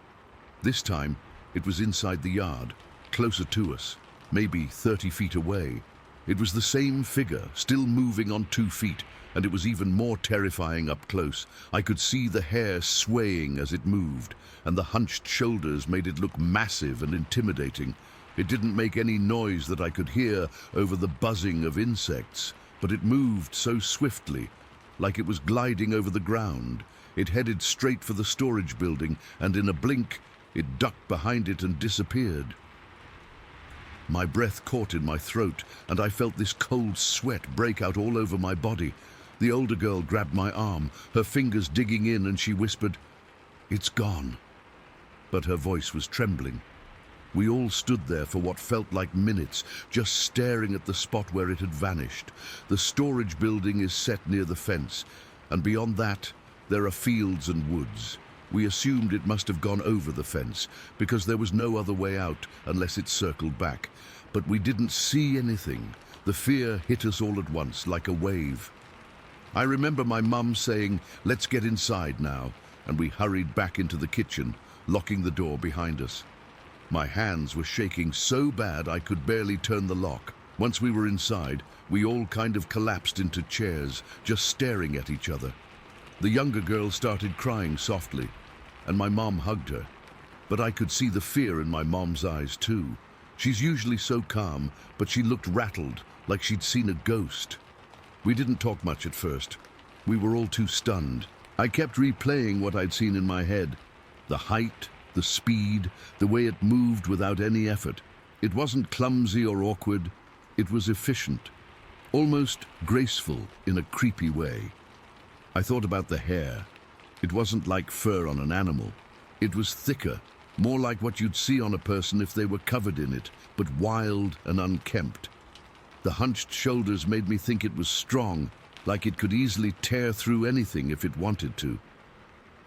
This time it was inside the yard, closer to us, maybe 30 feet away. It was the same figure, still moving on 2 feet, and it was even more terrifying up close. I could see the hair swaying as it moved, and the hunched shoulders made it look massive and intimidating. It didn't make any noise that I could hear over the buzzing of insects, but it moved so swiftly, like it was gliding over the ground. It headed straight for the storage building, and in a blink, it ducked behind it and disappeared. My breath caught in my throat, and I felt this cold sweat break out all over my body. The older girl grabbed my arm, her fingers digging in, and she whispered, "It's gone." But her voice was trembling. We all stood there for what felt like minutes, just staring at the spot where it had vanished. The storage building is set near the fence, and beyond that, there are fields and woods. We assumed it must have gone over the fence, because there was no other way out unless it circled back. But we didn't see anything. The fear hit us all at once, like a wave. I remember my mum saying, "Let's get inside now," and we hurried back into the kitchen, locking the door behind us. My hands were shaking so bad I could barely turn the lock. Once we were inside, we all kind of collapsed into chairs, just staring at each other. The younger girl started crying softly, and my mom hugged her. But I could see the fear in my mom's eyes too. She's usually so calm, but she looked rattled, like she'd seen a ghost. We didn't talk much at first. We were all too stunned. I kept replaying what I'd seen in my head. The height, the speed, the way it moved without any effort. It wasn't clumsy or awkward. It was efficient, almost graceful in a creepy way. I thought about the hair. It wasn't like fur on an animal. It was thicker, more like what you'd see on a person if they were covered in it, but wild and unkempt. The hunched shoulders made me think it was strong, like it could easily tear through anything if it wanted to.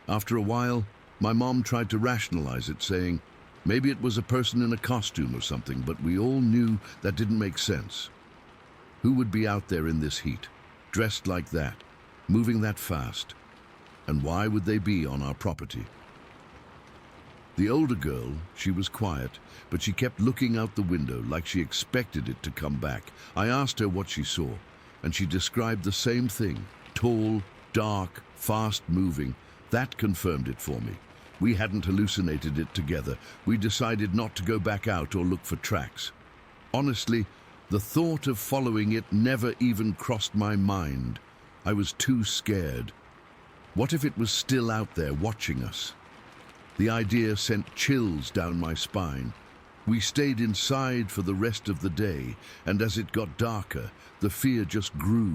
After a while, my mom tried to rationalize it, saying maybe it was a person in a costume or something, but we all knew that didn't make sense. Who would be out there in this heat, dressed like that, moving that fast? And why would they be on our property? The older girl, she was quiet, but she kept looking out the window like she expected it to come back. I asked her what she saw, and she described the same thing. Tall, dark, fast-moving. That confirmed it for me. We hadn't hallucinated it together. We decided not to go back out or look for tracks. Honestly, the thought of following it never even crossed my mind. I was too scared. What if it was still out there watching us? The idea sent chills down my spine. We stayed inside for the rest of the day, and as it got darker, the fear just grew.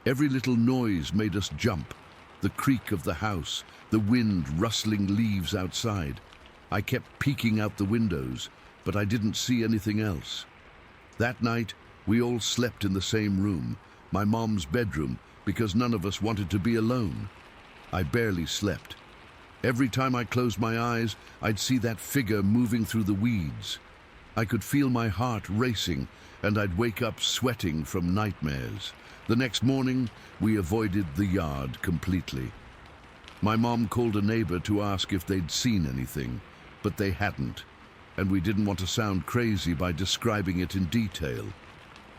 Every little noise made us jump. The creak of the house, the wind rustling leaves outside. I kept peeking out the windows, but I didn't see anything else. That night, we all slept in the same room, my mom's bedroom, because none of us wanted to be alone. I barely slept. Every time I closed my eyes, I'd see that figure moving through the weeds. I could feel my heart racing, and I'd wake up sweating from nightmares. The next morning, we avoided the yard completely. My mom called a neighbor to ask if they'd seen anything, but they hadn't, and we didn't want to sound crazy by describing it in detail.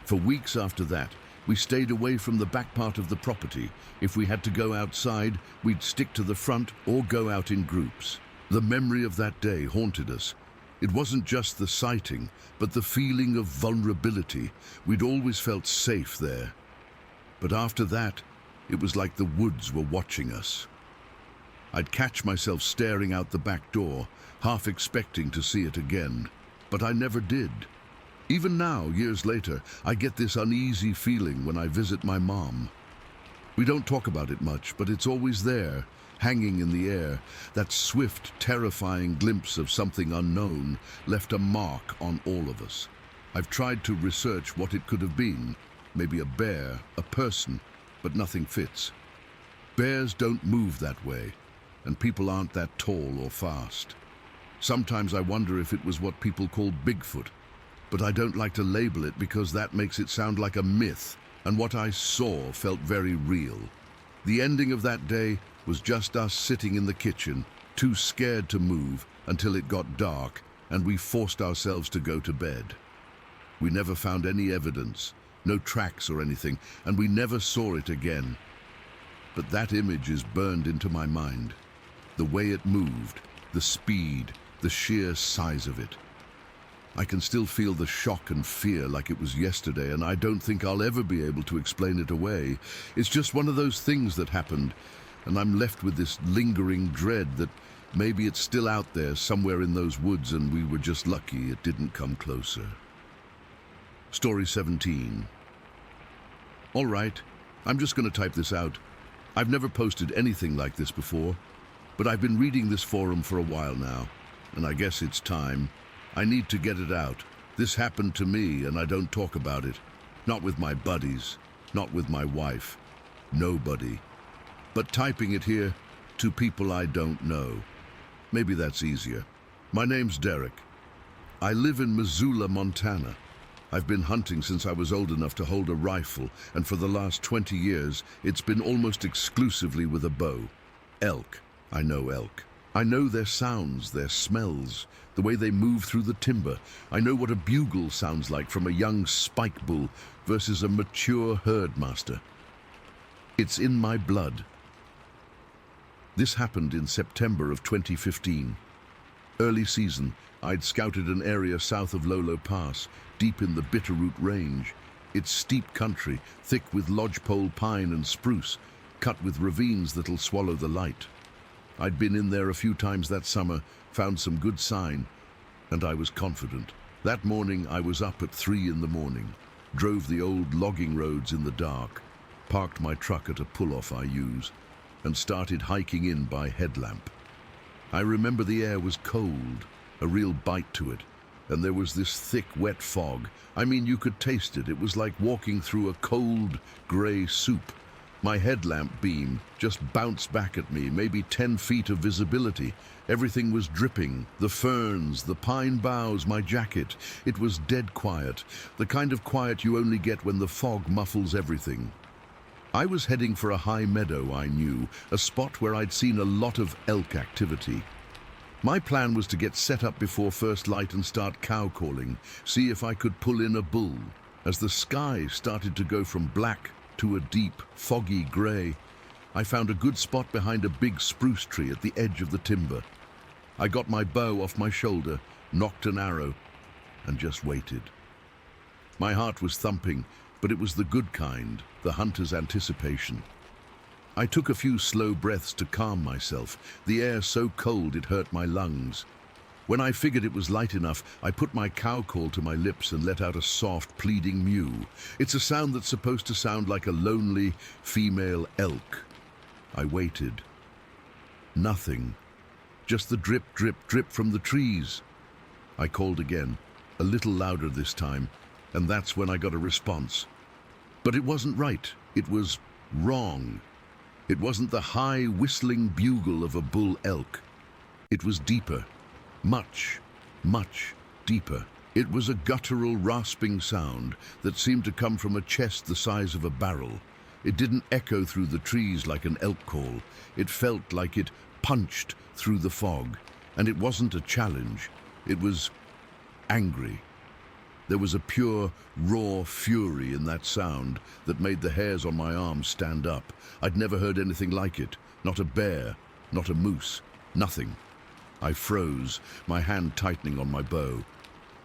For weeks after that, we stayed away from the back part of the property. If we had to go outside, we'd stick to the front or go out in groups. The memory of that day haunted us. It wasn't just the sighting, but the feeling of vulnerability. We'd always felt safe there. But after that, it was like the woods were watching us. I'd catch myself staring out the back door, half expecting to see it again, but I never did. Even now, years later, I get this uneasy feeling when I visit my mom. We don't talk about it much, but it's always there, hanging in the air. That swift, terrifying glimpse of something unknown left a mark on all of us. I've tried to research what it could have been. Maybe a bear, a person, but nothing fits. Bears don't move that way, and people aren't that tall or fast. Sometimes I wonder if it was what people call Bigfoot, but I don't like to label it because that makes it sound like a myth, and what I saw felt very real. The ending of that day was just us sitting in the kitchen, too scared to move until it got dark, and we forced ourselves to go to bed. We never found any evidence, no tracks or anything, and we never saw it again. But that image is burned into my mind. The way it moved, the speed, the sheer size of it. I can still feel the shock and fear like it was yesterday, and I don't think I'll ever be able to explain it away. It's just one of those things that happened, and I'm left with this lingering dread that maybe it's still out there somewhere in those woods and we were just lucky it didn't come closer. Story 17. All right, I'm just going to type this out. I've never posted anything like this before, but I've been reading this forum for a while now, and I guess it's time. I need to get it out. This happened to me, and I don't talk about it. Not with my buddies, not with my wife, nobody. But typing it here to people I don't know. Maybe that's easier. My name's Derek. I live in Missoula, Montana. I've been hunting since I was old enough to hold a rifle, and for the last 20 years, it's been almost exclusively with a bow. Elk. I know elk. I know their sounds, their smells, the way they move through the timber. I know what a bugle sounds like from a young spike bull versus a mature herd master. It's in my blood. This happened in September of 2015. Early season, I'd scouted an area south of Lolo Pass, deep in the Bitterroot Range. It's steep country, thick with lodgepole pine and spruce, cut with ravines that'll swallow the light. I'd been in there a few times that summer, found some good sign, and I was confident. That morning I was up at 3 in the morning, drove the old logging roads in the dark, parked my truck at a pull-off I use, and started hiking in by headlamp. I remember the air was cold, a real bite to it, and there was this thick, wet fog. I mean, you could taste it. It was like walking through a cold, grey soup. My headlamp beam just bounced back at me, maybe 10 feet of visibility. Everything was dripping, the ferns, the pine boughs, my jacket. It was dead quiet, the kind of quiet you only get when the fog muffles everything. I was heading for a high meadow I knew, a spot where I'd seen a lot of elk activity. My plan was to get set up before first light and start cow calling, see if I could pull in a bull. As the sky started to go from black to a deep, foggy grey, I found a good spot behind a big spruce tree at the edge of the timber. I got my bow off my shoulder, nocked an arrow, and just waited. My heart was thumping, but it was the good kind, the hunter's anticipation. I took a few slow breaths to calm myself, the air so cold it hurt my lungs. When I figured it was light enough, I put my cow call to my lips and let out a soft, pleading mew. It's a sound that's supposed to sound like a lonely female elk. I waited. Nothing. Just the drip, drip, drip from the trees. I called again, a little louder this time, and that's when I got a response. But it wasn't right. It was wrong. It wasn't the high, whistling bugle of a bull elk. It was deeper. Much, much deeper. It was a guttural, rasping sound that seemed to come from a chest the size of a barrel. It didn't echo through the trees like an elk call. It felt like it punched through the fog. And it wasn't a challenge. It was angry. There was a pure, raw fury in that sound that made the hairs on my arms stand up. I'd never heard anything like it. Not a bear, not a moose, nothing. I froze, my hand tightening on my bow.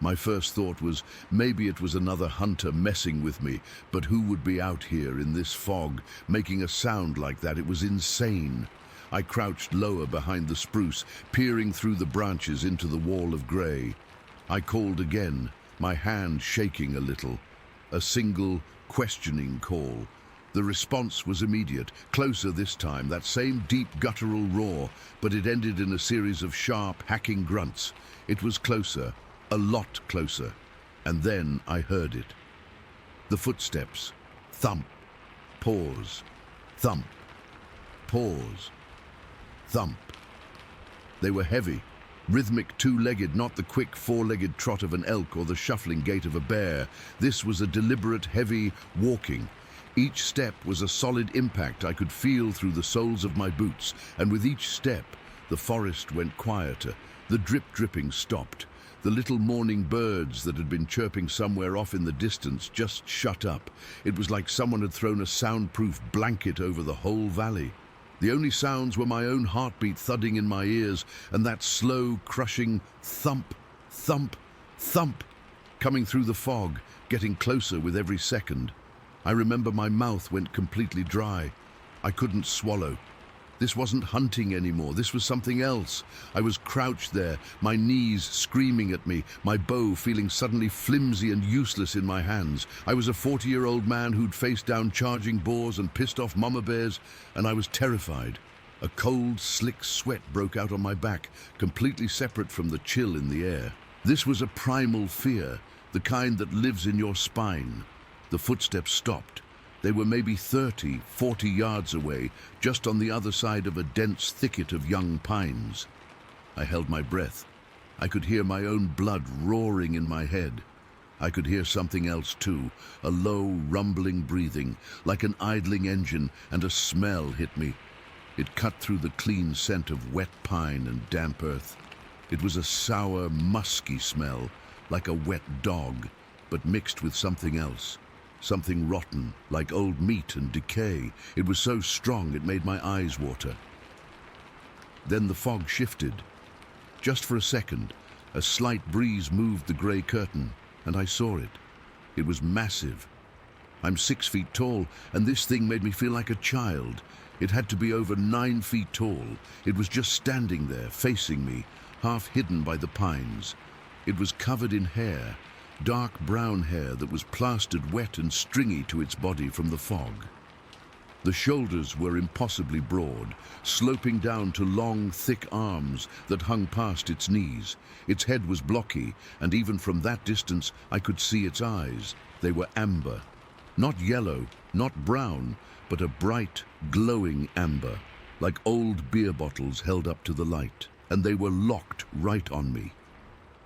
My first thought was, maybe it was another hunter messing with me, but who would be out here in this fog, making a sound like that? It was insane. I crouched lower behind the spruce, peering through the branches into the wall of grey. I called again, my hand shaking a little. A single, questioning call. The response was immediate, closer this time, that same deep guttural roar, but it ended in a series of sharp, hacking grunts. It was closer, a lot closer, and then I heard it. The footsteps. Thump, pause, thump, pause, thump. They were heavy, rhythmic two-legged, not the quick four-legged trot of an elk or the shuffling gait of a bear. This was a deliberate, heavy walking. Each step was a solid impact I could feel through the soles of my boots, and with each step, the forest went quieter. The drip-dripping stopped. The little morning birds that had been chirping somewhere off in the distance just shut up. It was like someone had thrown a soundproof blanket over the whole valley. The only sounds were my own heartbeat thudding in my ears, and that slow, crushing thump, thump, thump, coming through the fog, getting closer with every second. I remember my mouth went completely dry. I couldn't swallow. This wasn't hunting anymore. This was something else. I was crouched there, my knees screaming at me, my bow feeling suddenly flimsy and useless in my hands. I was a 40-year-old man who'd faced down charging boars and pissed off mama bears, and I was terrified. A cold, slick sweat broke out on my back, completely separate from the chill in the air. This was a primal fear, the kind that lives in your spine. The footsteps stopped. They were maybe 30, 40 yards away, just on the other side of a dense thicket of young pines. I held my breath. I could hear my own blood roaring in my head. I could hear something else too, a low, rumbling breathing, like an idling engine, and a smell hit me. It cut through the clean scent of wet pine and damp earth. It was a sour, musky smell, like a wet dog, but mixed with something else. Something rotten, like old meat and decay. It was so strong it made my eyes water. Then the fog shifted. Just for a second, a slight breeze moved the grey curtain, and I saw it. It was massive. I'm 6 feet tall, and this thing made me feel like a child. It had to be over 9 feet tall. It was just standing there, facing me, half hidden by the pines. It was covered in hair. Dark brown hair that was plastered wet and stringy to its body from the fog. The shoulders were impossibly broad, sloping down to long, thick arms that hung past its knees. Its head was blocky, and even from that distance I could see its eyes. They were amber. Not yellow, not brown, but a bright, glowing amber, like old beer bottles held up to the light, and they were locked right on me.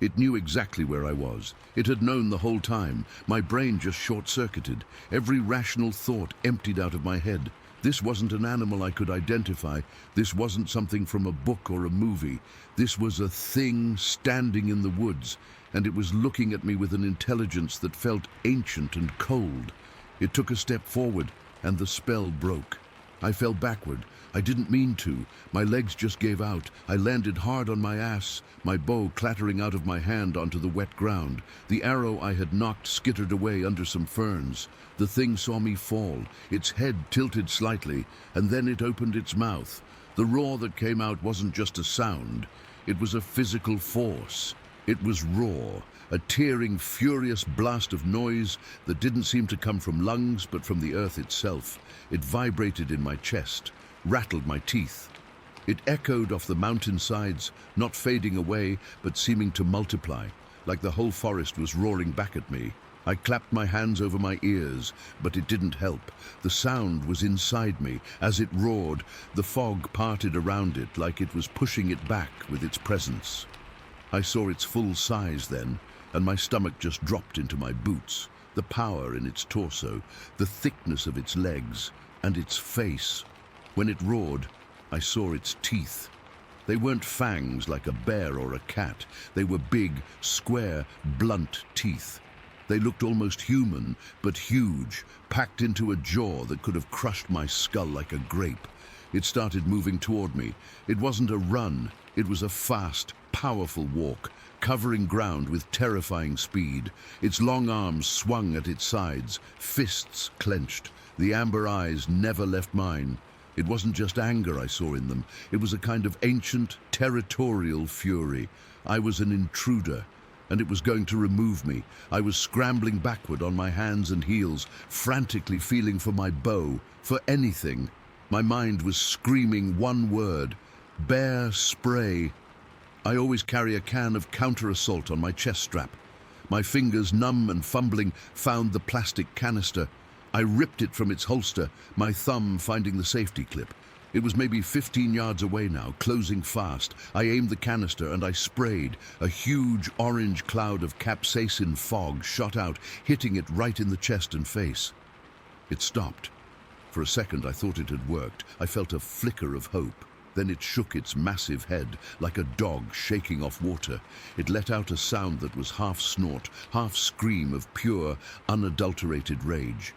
It knew exactly where I was. It had known the whole time. My brain just short-circuited. Every rational thought emptied out of my head. This wasn't an animal I could identify. This wasn't something from a book or a movie. This was a thing standing in the woods, and it was looking at me with an intelligence that felt ancient and cold. It took a step forward, and the spell broke. I fell backward. I didn't mean to. My legs just gave out. I landed hard on my ass, my bow clattering out of my hand onto the wet ground. The arrow I had knocked skittered away under some ferns. The thing saw me fall. Its head tilted slightly, and then it opened its mouth. The roar that came out wasn't just a sound. It was a physical force. It was raw, a tearing, furious blast of noise that didn't seem to come from lungs, but from the earth itself. It vibrated in my chest, rattled my teeth. It echoed off the mountainsides, not fading away, but seeming to multiply, like the whole forest was roaring back at me. I clapped my hands over my ears, but it didn't help. The sound was inside me. As it roared, the fog parted around it like it was pushing it back with its presence. I saw its full size then, and my stomach just dropped into my boots. The power in its torso, the thickness of its legs, and its face. When it roared, I saw its teeth. They weren't fangs like a bear or a cat. They were big, square, blunt teeth. They looked almost human, but huge, packed into a jaw that could have crushed my skull like a grape. It started moving toward me. It wasn't a run. It was a fast, powerful walk, covering ground with terrifying speed. Its long arms swung at its sides, fists clenched. The amber eyes never left mine. It wasn't just anger I saw in them. It was a kind of ancient, territorial fury. I was an intruder, and it was going to remove me. I was scrambling backward on my hands and heels, frantically feeling for my bow, for anything. My mind was screaming one word: bear spray. I always carry a can of counter-assault on my chest strap. My fingers, numb and fumbling, found the plastic canister. I ripped it from its holster, my thumb finding the safety clip. It was maybe 15 yards away now, closing fast. I aimed the canister and I sprayed. A huge orange cloud of capsaicin fog shot out, hitting it right in the chest and face. It stopped. For a second I thought it had worked. I felt a flicker of hope. Then it shook its massive head, like a dog shaking off water. It let out a sound that was half snort, half scream of pure, unadulterated rage.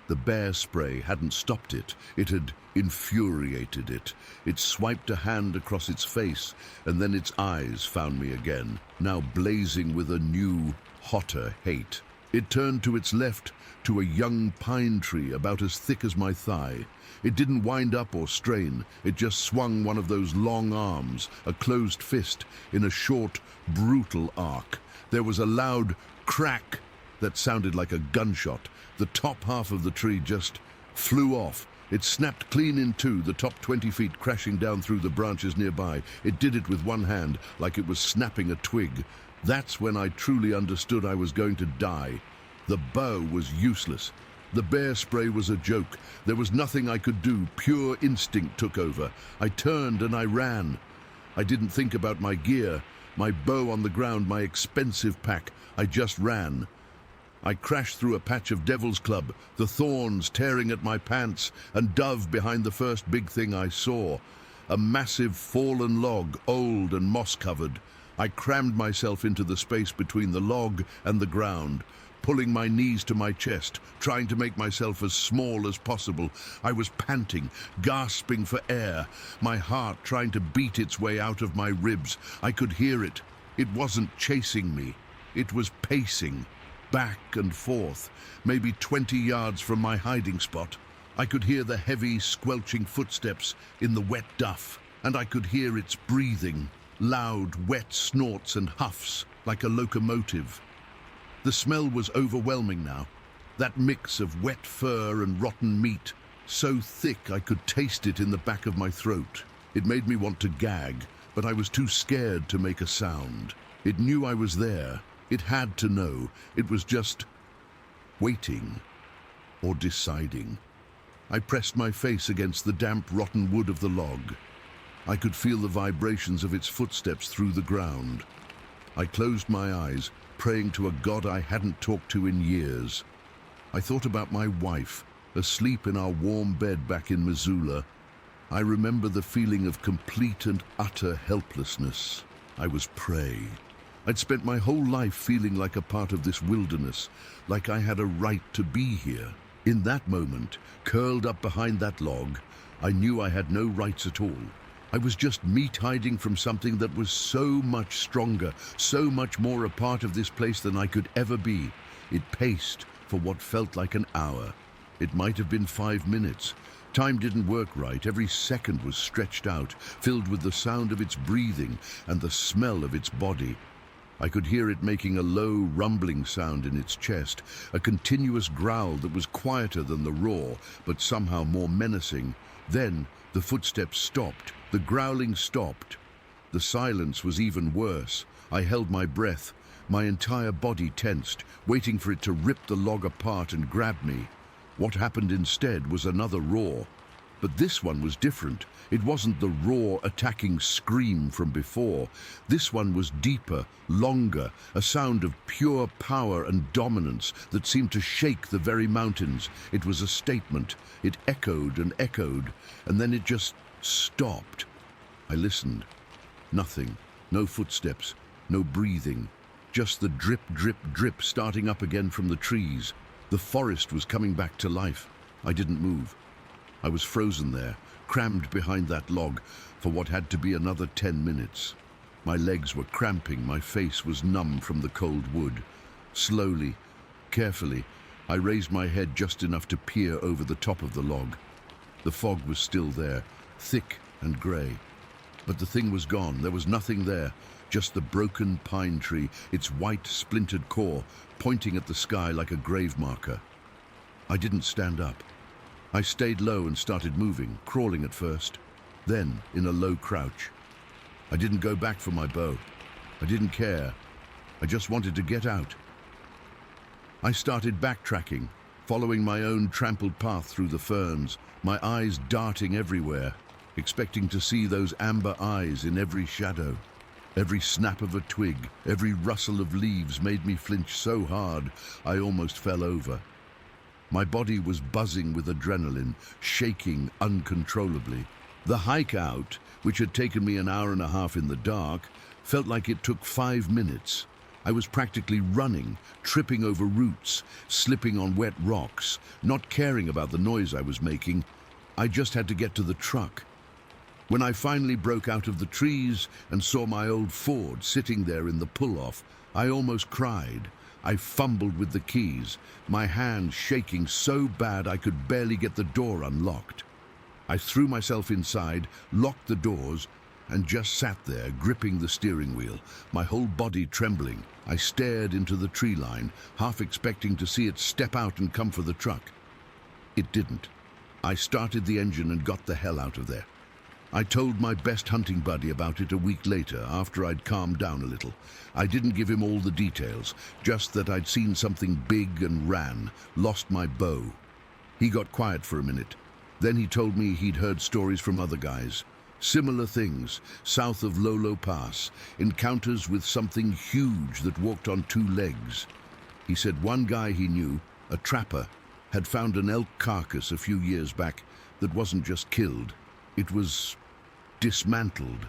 The bear spray hadn't stopped it. It had infuriated it. It swiped a hand across its face, and then its eyes found me again, now blazing with a new, hotter hate. It turned to its left, to a young pine tree about as thick as my thigh. It didn't wind up or strain. It just swung one of those long arms, a closed fist, in a short, brutal arc. There was a loud crack that sounded like a gunshot. The top half of the tree just flew off. It snapped clean in two, the top 20 feet crashing down through the branches nearby. It did it with one hand, like it was snapping a twig. That's when I truly understood I was going to die. The bow was useless. The bear spray was a joke. There was nothing I could do. Pure instinct took over. I turned and I ran. I didn't think about my gear, my bow on the ground, my expensive pack. I just ran. I crashed through a patch of devil's club, the thorns tearing at my pants, and dove behind the first big thing I saw. A massive fallen log, old and moss-covered. I crammed myself into the space between the log and the ground, pulling my knees to my chest, trying to make myself as small as possible. I was panting, gasping for air, my heart trying to beat its way out of my ribs. I could hear it. It wasn't chasing me. It was pacing, back and forth, maybe 20 yards from my hiding spot. I could hear the heavy, squelching footsteps in the wet duff, and I could hear its breathing, loud, wet snorts and huffs like a locomotive. The smell was overwhelming now, that mix of wet fur and rotten meat, so thick I could taste it in the back of my throat. It made me want to gag, but I was too scared to make a sound. It knew I was there. It had to know. It was just waiting or deciding. I pressed my face against the damp, rotten wood of the log. I could feel the vibrations of its footsteps through the ground. I closed my eyes, praying to a God I hadn't talked to in years. I thought about my wife, asleep in our warm bed back in Missoula, I remember the feeling of complete and utter helplessness. I was prey. I'd spent my whole life feeling like a part of this wilderness, like I had a right to be here. In that moment, curled up behind that log, I knew I had no rights at all. I was just meat hiding from something that was so much stronger, so much more a part of this place than I could ever be. It paced for what felt like an hour. It might have been 5 minutes. Time didn't work right. Every second was stretched out, filled with the sound of its breathing and the smell of its body. I could hear it making a low, rumbling sound in its chest, a continuous growl that was quieter than the roar, but somehow more menacing. Then the footsteps stopped. The growling stopped. The silence was even worse. I held my breath, my entire body tensed, waiting for it to rip the log apart and grab me. What happened instead was another roar. But this one was different. It wasn't the raw, attacking scream from before. This one was deeper, longer, a sound of pure power and dominance that seemed to shake the very mountains. It was a statement. It echoed, and then it just stopped. I listened. Nothing. No footsteps. No breathing. Just the drip, drip, drip starting up again from the trees. The forest was coming back to life. I didn't move. I was frozen there, crammed behind that log for what had to be another 10 minutes. My legs were cramping, my face was numb from the cold wood. Slowly, carefully, I raised my head just enough to peer over the top of the log. The fog was still there, thick and grey. But the thing was gone. There was nothing there, just the broken pine tree, its white, splintered core, pointing at the sky like a grave marker. I didn't stand up. I stayed low and started moving, crawling at first, then in a low crouch. I didn't go back for my bow. I didn't care. I just wanted to get out. I started backtracking, following my own trampled path through the ferns, my eyes darting everywhere, expecting to see those amber eyes in every shadow. Every snap of a twig, every rustle of leaves made me flinch so hard I almost fell over. My body was buzzing with adrenaline, shaking uncontrollably. The hike out, which had taken me an hour and a half in the dark, felt like it took 5 minutes. I was practically running, tripping over roots, slipping on wet rocks, not caring about the noise I was making. I just had to get to the truck. When I finally broke out of the trees and saw my old Ford sitting there in the pull-off, I almost cried. I fumbled with the keys, my hand shaking so bad I could barely get the door unlocked. I threw myself inside, locked the doors, and just sat there, gripping the steering wheel, my whole body trembling. I stared into the tree line, half expecting to see it step out and come for the truck. It didn't. I started the engine and got the hell out of there. I told my best hunting buddy about it a week later, after I'd calmed down a little. I didn't give him all the details, just that I'd seen something big and ran, lost my bow. He got quiet for a minute. Then he told me he'd heard stories from other guys. Similar things, south of Lolo Pass, encounters with something huge that walked on 2 legs. He said one guy he knew, a trapper, had found an elk carcass a few years back that wasn't just killed. It was dismantled.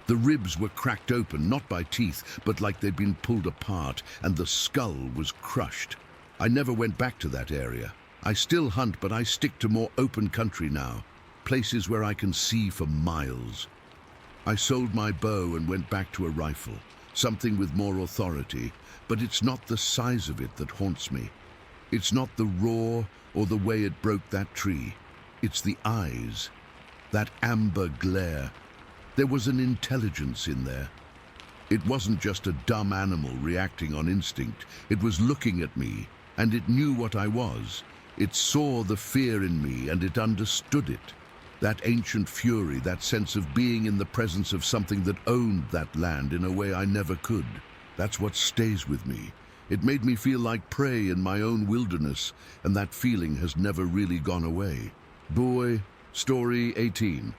The ribs were cracked open, not by teeth, but like they'd been pulled apart, and the skull was crushed. I never went back to that area. I still hunt, but I stick to more open country now, places where I can see for miles. I sold my bow and went back to a rifle, something with more authority, but it's not the size of it that haunts me. It's not the roar or the way it broke that tree. It's the eyes. That amber glare. There was an intelligence in there. It wasn't just a dumb animal reacting on instinct. It was looking at me, and it knew what I was. It saw the fear in me, and it understood it. That ancient fury, that sense of being in the presence of something that owned that land in a way I never could. That's what stays with me. It made me feel like prey in my own wilderness, and that feeling has never really gone away. Boy, Story 18.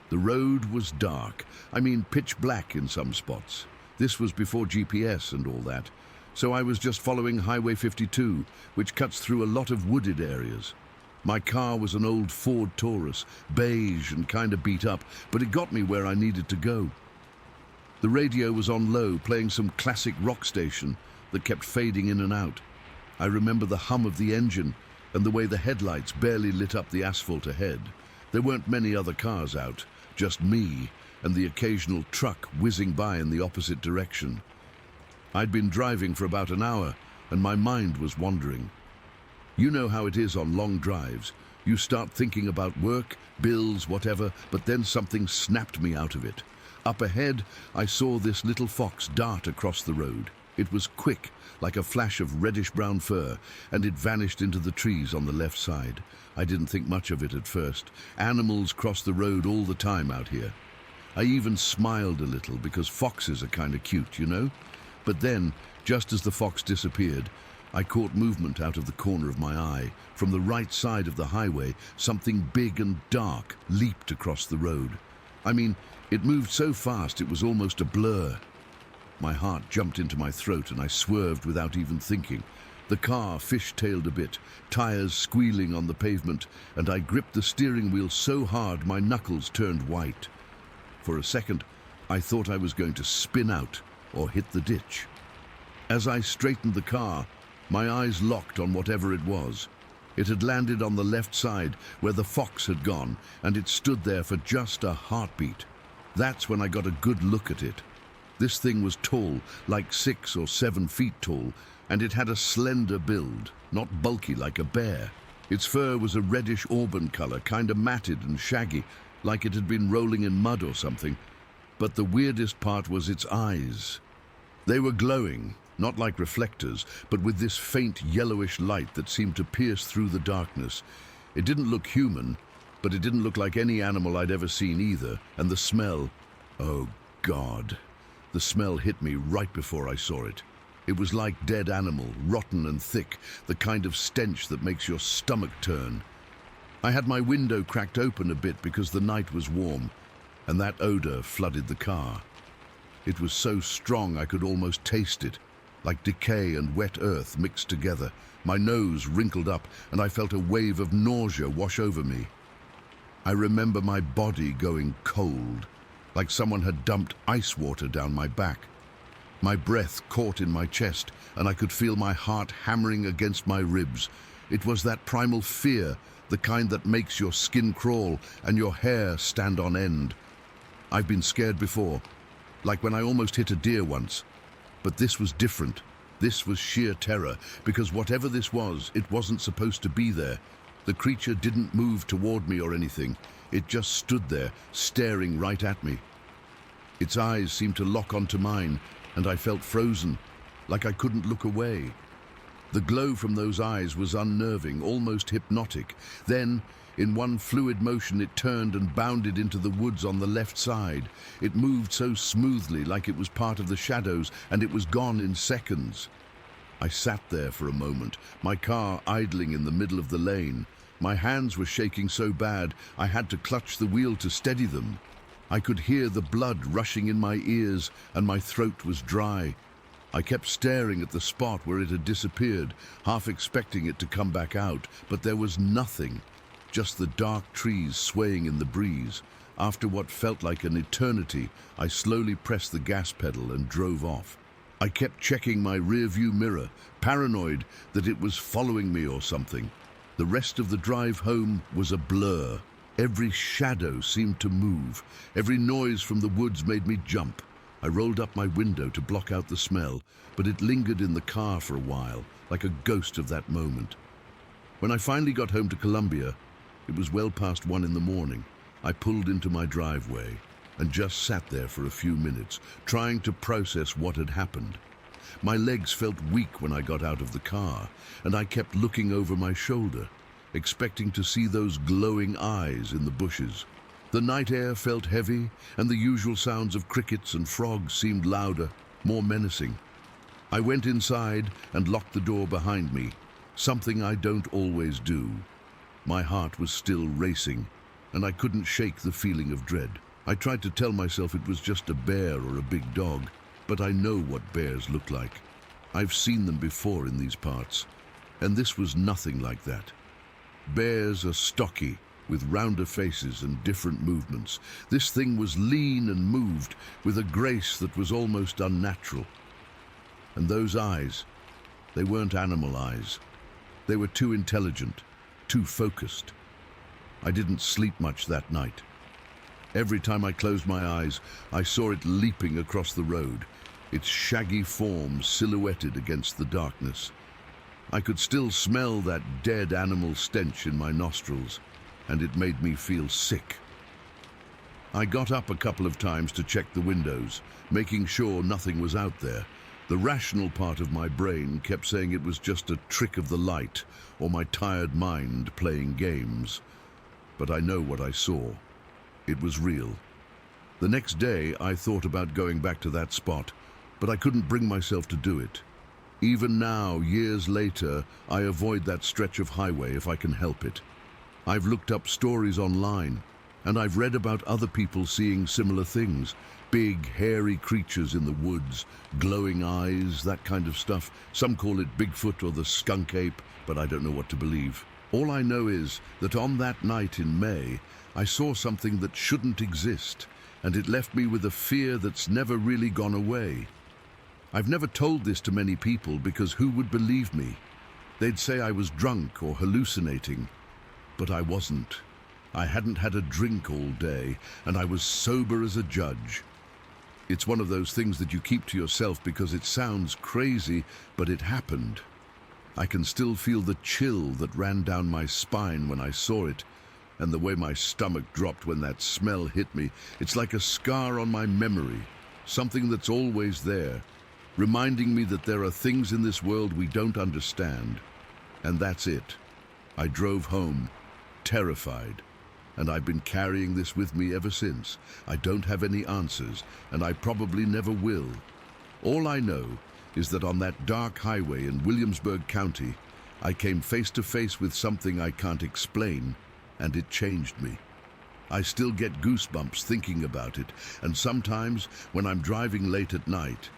The road was dark. I mean, pitch black in some spots. This was before GPS and all that. so I was just following Highway 52, which cuts through a lot of wooded areas. My car was an old Ford Taurus, beige and kind of beat up, but it got me where I needed to go. The radio was on low, playing some classic rock station that kept fading in and out. I remember the hum of the engine and the way the headlights barely lit up the asphalt ahead. There weren't many other cars out, just me and the occasional truck whizzing by in the opposite direction. I'd been driving for about an hour and my mind was wandering. You know how it is on long drives. You start thinking about work, bills, whatever, but then something snapped me out of it. Up ahead, I saw this little fox dart across the road. It was quick, like a flash of reddish-brown fur, and it vanished into the trees on the left side. I didn't think much of it at first. Animals cross the road all the time out here. I even smiled a little because foxes are kind of cute, you know? But then, just as the fox disappeared, I caught movement out of the corner of my eye. From the right side of the highway, something big and dark leaped across the road. I mean, it moved so fast it was almost a blur. My heart jumped into my throat and I swerved without even thinking. The car fish-tailed a bit, tires squealing on the pavement, and I gripped the steering wheel so hard my knuckles turned white. For a second, I thought I was going to spin out or hit the ditch. As I straightened the car, my eyes locked on whatever it was. It had landed on the left side where the fox had gone, and it stood there for just a heartbeat. That's when I got a good look at it. This thing was tall, like 6 or 7 feet tall, and it had a slender build, not bulky like a bear. Its fur was a reddish auburn color, kind of matted and shaggy, like it had been rolling in mud or something. But the weirdest part was its eyes. They were glowing, not like reflectors, but with this faint yellowish light that seemed to pierce through the darkness. It didn't look human, but it didn't look like any animal I'd ever seen either. And the smell, oh God. The smell hit me right before I saw it. It was like dead animal, rotten and thick, the kind of stench that makes your stomach turn. I had my window cracked open a bit because the night was warm, and that odor flooded the car. It was so strong I could almost taste it, like decay and wet earth mixed together. My nose wrinkled up, and I felt a wave of nausea wash over me. I remember my body going cold, like someone had dumped ice water down my back. My breath caught in my chest, and I could feel my heart hammering against my ribs. It was that primal fear, the kind that makes your skin crawl and your hair stand on end. I've been scared before, like when I almost hit a deer once. But this was different. This was sheer terror, because whatever this was, it wasn't supposed to be there. The creature didn't move toward me or anything. It just stood there, staring right at me. Its eyes seemed to lock onto mine, and I felt frozen, like I couldn't look away. The glow from those eyes was unnerving, almost hypnotic. Then, in one fluid motion, it turned and bounded into the woods on the left side. It moved so smoothly, like it was part of the shadows, and it was gone in seconds. I sat there for a moment, my car idling in the middle of the lane. My hands were shaking so bad, I had to clutch the wheel to steady them. I could hear the blood rushing in my ears, and my throat was dry. I kept staring at the spot where it had disappeared, half expecting it to come back out, but there was nothing. Just the dark trees swaying in the breeze. After what felt like an eternity, I slowly pressed the gas pedal and drove off. I kept checking my rearview mirror, paranoid that it was following me or something. The rest of the drive home was a blur. Every shadow seemed to move. Every noise from the woods made me jump. I rolled up my window to block out the smell, but it lingered in the car for a while, like a ghost of that moment. When I finally got home to Columbia, it was well past 1 in the morning. I pulled into my driveway and just sat there for a few minutes, trying to process what had happened. My legs felt weak when I got out of the car, and I kept looking over my shoulder, expecting to see those glowing eyes in the bushes. The night air felt heavy, and the usual sounds of crickets and frogs seemed louder, more menacing. I went inside and locked the door behind me, something I don't always do. My heart was still racing, and I couldn't shake the feeling of dread. I tried to tell myself it was just a bear or a big dog, but I know what bears look like. I've seen them before in these parts, and this was nothing like that. Bears are stocky, with rounder faces and different movements. This thing was lean and moved with a grace that was almost unnatural. And those eyes, they weren't animal eyes. They were too intelligent, too focused. I didn't sleep much that night. Every time I closed my eyes, I saw it leaping across the road, its shaggy form silhouetted against the darkness. I could still smell that dead animal stench in my nostrils, and it made me feel sick. I got up a couple of times to check the windows, making sure nothing was out there. The rational part of my brain kept saying it was just a trick of the light or my tired mind playing games. But I know what I saw. It was real. The next day, I thought about going back to that spot, but I couldn't bring myself to do it. Even now, years later, I avoid that stretch of highway if I can help it. I've looked up stories online, and I've read about other people seeing similar things. Big, hairy creatures in the woods, glowing eyes, that kind of stuff. Some call it Bigfoot or the skunk ape, but I don't know what to believe. All I know is that on that night in May, I saw something that shouldn't exist, and it left me with a fear that's never really gone away. I've never told this to many people because who would believe me? They'd say I was drunk or hallucinating, but I wasn't. I hadn't had a drink all day, and I was sober as a judge. It's one of those things that you keep to yourself because it sounds crazy, but it happened. I can still feel the chill that ran down my spine when I saw it, and the way my stomach dropped when that smell hit me. It's like a scar on my memory, something that's always there, reminding me that there are things in this world we don't understand. And that's it. I drove home, terrified, and I've been carrying this with me ever since. I don't have any answers, and I probably never will. All I know is that on that dark highway in Williamsburg County, I came face to face with something I can't explain, and it changed me. I still get goosebumps thinking about it, and sometimes when I'm driving late at night,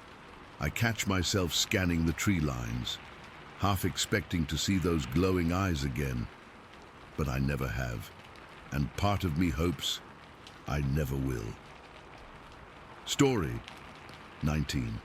I catch myself scanning the tree lines, half expecting to see those glowing eyes again, but I never have, and part of me hopes I never will. Story 19.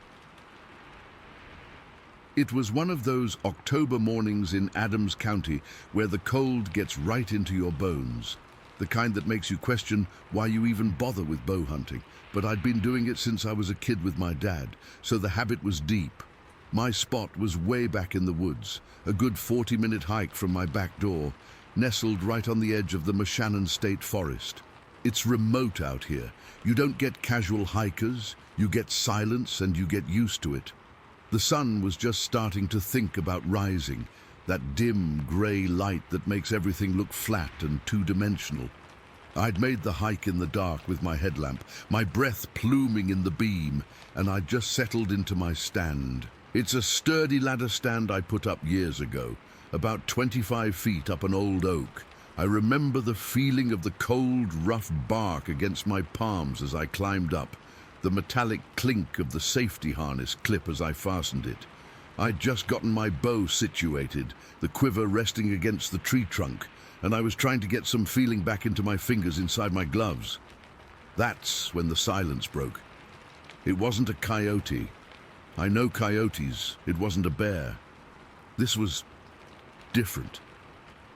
It was one of those October mornings in Adams County where the cold gets right into your bones, the kind that makes you question why you even bother with bow hunting. But I'd been doing it since I was a kid with my dad, so the habit was deep. My spot was way back in the woods, a good 40-minute hike from my back door, nestled right on the edge of the Moshannon State Forest. It's remote out here. You don't get casual hikers, you get silence, and you get used to it. The sun was just starting to think about rising, that dim, grey light that makes everything look flat and two-dimensional. I'd made the hike in the dark with my headlamp, my breath pluming in the beam, and I'd just settled into my stand. It's a sturdy ladder stand I put up years ago, about 25 feet up an old oak. I remember the feeling of the cold, rough bark against my palms as I climbed up, the metallic clink of the safety harness clip as I fastened it. I'd just gotten my bow situated, the quiver resting against the tree trunk, and I was trying to get some feeling back into my fingers inside my gloves. That's when the silence broke. It wasn't a coyote. I know coyotes. It wasn't a bear. This was different.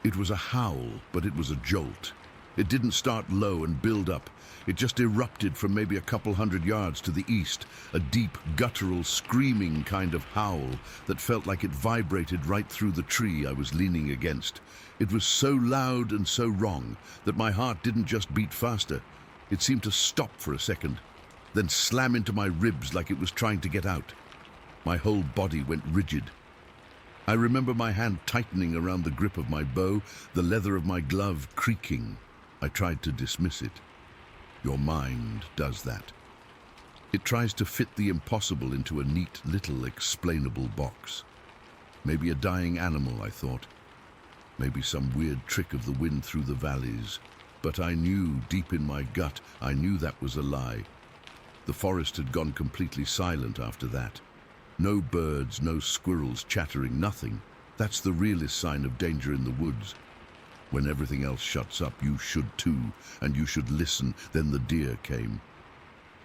It was a howl, but it was a jolt. It didn't start low and build up. It just erupted from maybe a couple hundred yards to the east, a deep, guttural, screaming kind of howl that felt like it vibrated right through the tree I was leaning against. It was so loud and so wrong that my heart didn't just beat faster. It seemed to stop for a second, then slam into my ribs like it was trying to get out. My whole body went rigid. I remember my hand tightening around the grip of my bow, the leather of my glove creaking. I tried to dismiss it. Your mind does that. It tries to fit the impossible into a neat little explainable box. Maybe a dying animal, I thought. Maybe some weird trick of the wind through the valleys. But I knew, deep in my gut, I knew that was a lie. The forest had gone completely silent after that. No birds, no squirrels chattering, nothing. That's the realest sign of danger in the woods. When everything else shuts up, you should too, and you should listen. Then the deer came.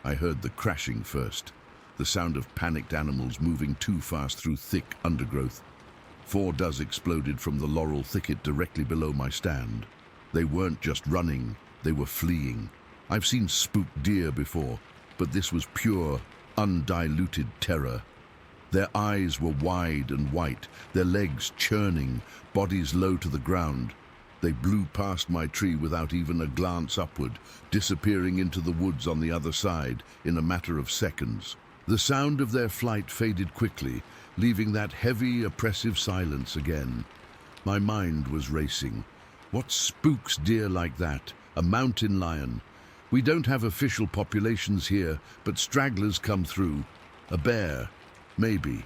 I heard the crashing first, the sound of panicked animals moving too fast through thick undergrowth. 4 does exploded from the laurel thicket directly below my stand. They weren't just running, they were fleeing. I've seen spooked deer before, but this was pure, undiluted terror. Their eyes were wide and white, their legs churning, bodies low to the ground. They blew past my tree without even a glance upward, disappearing into the woods on the other side in a matter of seconds. The sound of their flight faded quickly, leaving that heavy, oppressive silence again. My mind was racing. What spooks deer like that? A mountain lion. We don't have official populations here, but stragglers come through. A bear, maybe,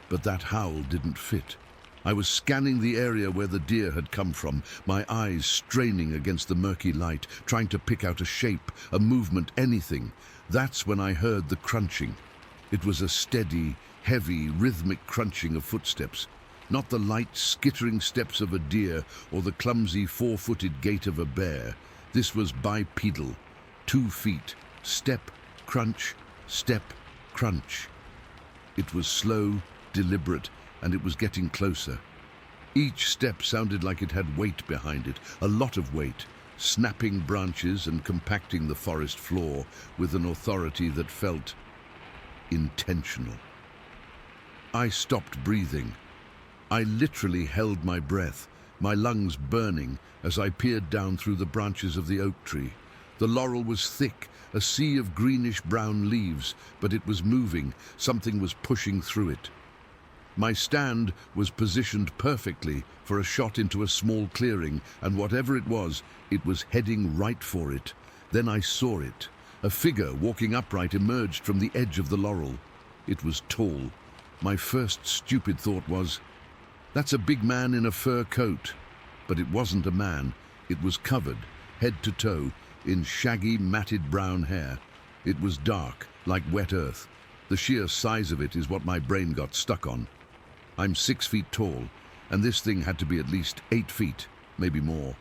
but that howl didn't fit. I was scanning the area where the deer had come from, my eyes straining against the murky light, trying to pick out a shape, a movement, anything. That's when I heard the crunching. It was a steady, heavy, rhythmic crunching of footsteps, not the light, skittering steps of a deer or the clumsy, 4-footed gait of a bear. This was bipedal, 2 feet, step, crunch, step, crunch. It was slow, deliberate, and it was getting closer. Each step sounded like it had weight behind it, a lot of weight, snapping branches and compacting the forest floor with an authority that felt intentional. I stopped breathing. I literally held my breath, my lungs burning as I peered down through the branches of the oak tree. The laurel was thick, a sea of greenish-brown leaves, but it was moving. Something was pushing through it. My stand was positioned perfectly for a shot into a small clearing, and whatever it was heading right for it. Then I saw it. A figure walking upright emerged from the edge of the laurel. It was tall. My first stupid thought was, that's a big man in a fur coat. But it wasn't a man. It was covered, head to toe, in shaggy, matted brown hair. It was dark, like wet earth. The sheer size of it is what my brain got stuck on. I'm 6 feet tall, and this thing had to be at least 8 feet, maybe more.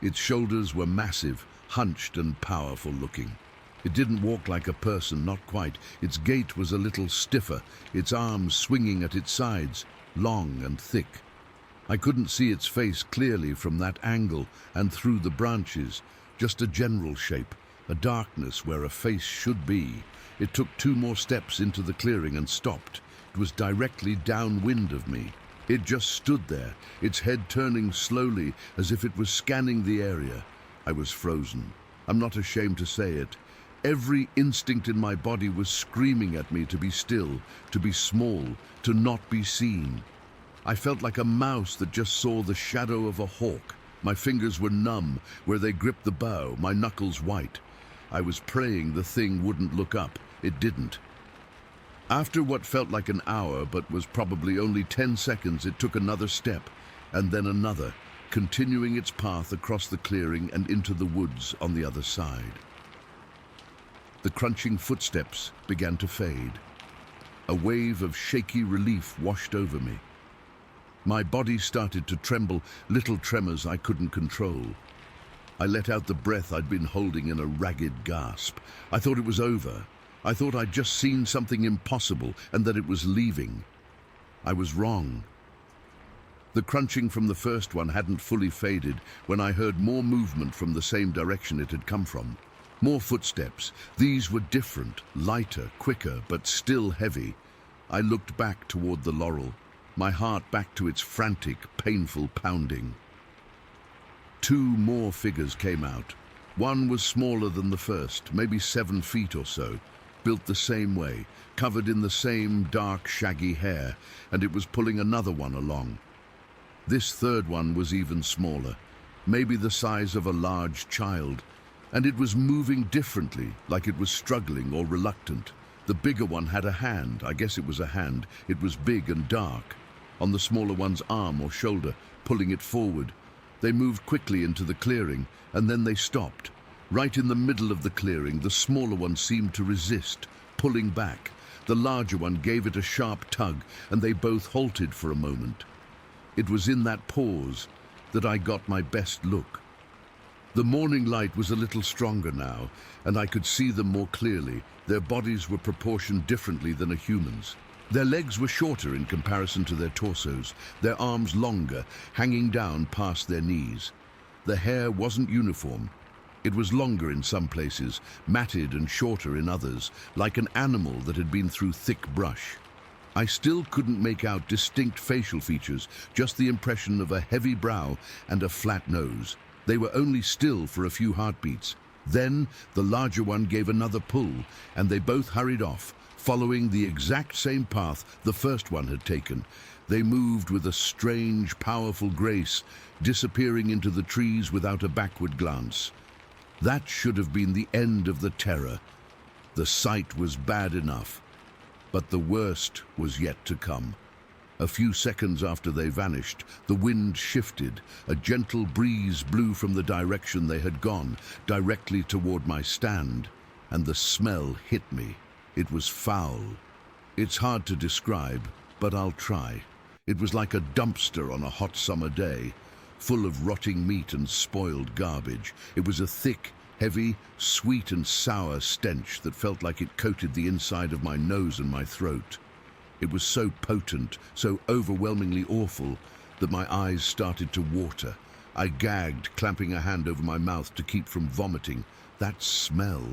Its shoulders were massive, hunched and powerful looking. It didn't walk like a person, not quite. Its gait was a little stiffer, its arms swinging at its sides, long and thick. I couldn't see its face clearly from that angle and through the branches, just a general shape, a darkness where a face should be. It took 2 more steps into the clearing and stopped. It was directly downwind of me. It just stood there, its head turning slowly as if it was scanning the area. I was frozen. I'm not ashamed to say it. Every instinct in my body was screaming at me to be still, to be small, to not be seen. I felt like a mouse that just saw the shadow of a hawk. My fingers were numb where they gripped the bow, my knuckles white. I was praying the thing wouldn't look up. It didn't. After what felt like an hour, but was probably only 10 seconds, it took another step, and then another, continuing its path across the clearing and into the woods on the other side. The crunching footsteps began to fade. A wave of shaky relief washed over me. My body started to tremble, little tremors I couldn't control. I let out the breath I'd been holding in a ragged gasp. I thought it was over. I thought I'd just seen something impossible and that it was leaving. I was wrong. The crunching from the first one hadn't fully faded when I heard more movement from the same direction it had come from. More footsteps. These were different, lighter, quicker, but still heavy. I looked back toward the laurel, my heart back to its frantic, painful pounding. 2 more figures came out. One was smaller than the first, maybe 7 feet or so, built the same way, covered in the same dark, shaggy hair, and it was pulling another one along. This third one was even smaller, maybe the size of a large child, and it was moving differently, like it was struggling or reluctant. The bigger one had a hand. I guess it was a hand. It was big and dark, on the smaller one's arm or shoulder, pulling it forward. They moved quickly into the clearing, and then they stopped. Right in the middle of the clearing, the smaller one seemed to resist, pulling back. The larger one gave it a sharp tug, and they both halted for a moment. It was in that pause that I got my best look. The morning light was a little stronger now, and I could see them more clearly. Their bodies were proportioned differently than a human's. Their legs were shorter in comparison to their torsos, their arms longer, hanging down past their knees. The hair wasn't uniform. It was longer in some places, matted and shorter in others, like an animal that had been through thick brush. I still couldn't make out distinct facial features, just the impression of a heavy brow and a flat nose. They were only still for a few heartbeats. Then the larger one gave another pull, and they both hurried off, following the exact same path the first one had taken. They moved with a strange, powerful grace, disappearing into the trees without a backward glance. That should have been the end of the terror. The sight was bad enough, but the worst was yet to come. A few seconds after they vanished, the wind shifted. A gentle breeze blew from the direction they had gone, directly toward my stand, and the smell hit me. It was foul. It's hard to describe, but I'll try. It was like a dumpster on a hot summer day, full of rotting meat and spoiled garbage. It was a thick, heavy, sweet and sour stench that felt like it coated the inside of my nose and my throat. It was so potent, so overwhelmingly awful, that my eyes started to water. I gagged, clamping a hand over my mouth to keep from vomiting. That smell.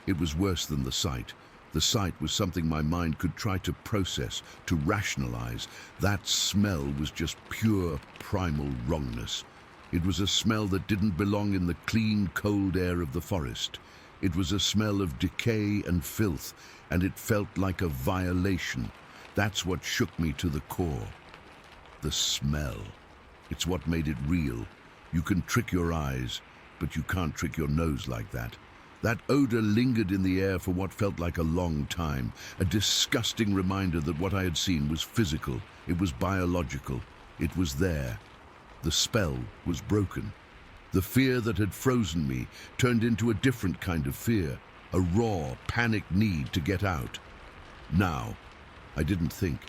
It was worse than the sight. The sight was something my mind could try to process, to rationalize. That smell was just pure, primal wrongness. It was a smell that didn't belong in the clean, cold air of the forest. It was a smell of decay and filth, and it felt like a violation. That's what shook me to the core. The smell. It's what made it real. You can trick your eyes, but you can't trick your nose like that. That odor lingered in the air for what felt like a long time, a disgusting reminder that what I had seen was physical, it was biological, it was there. The spell was broken. The fear that had frozen me turned into a different kind of fear, a raw, panicked need to get out. Now, I didn't think.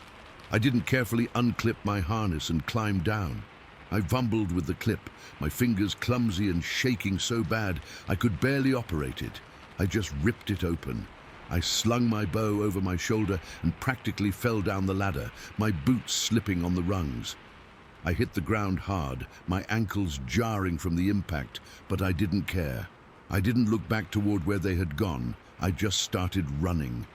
I didn't carefully unclip my harness and climb down. I fumbled with the clip, my fingers clumsy and shaking so bad I could barely operate it. I just ripped it open. I slung my bow over my shoulder and practically fell down the ladder, my boots slipping on the rungs. I hit the ground hard, my ankles jarring from the impact, but I didn't care. I didn't look back toward where they had gone. I just started running.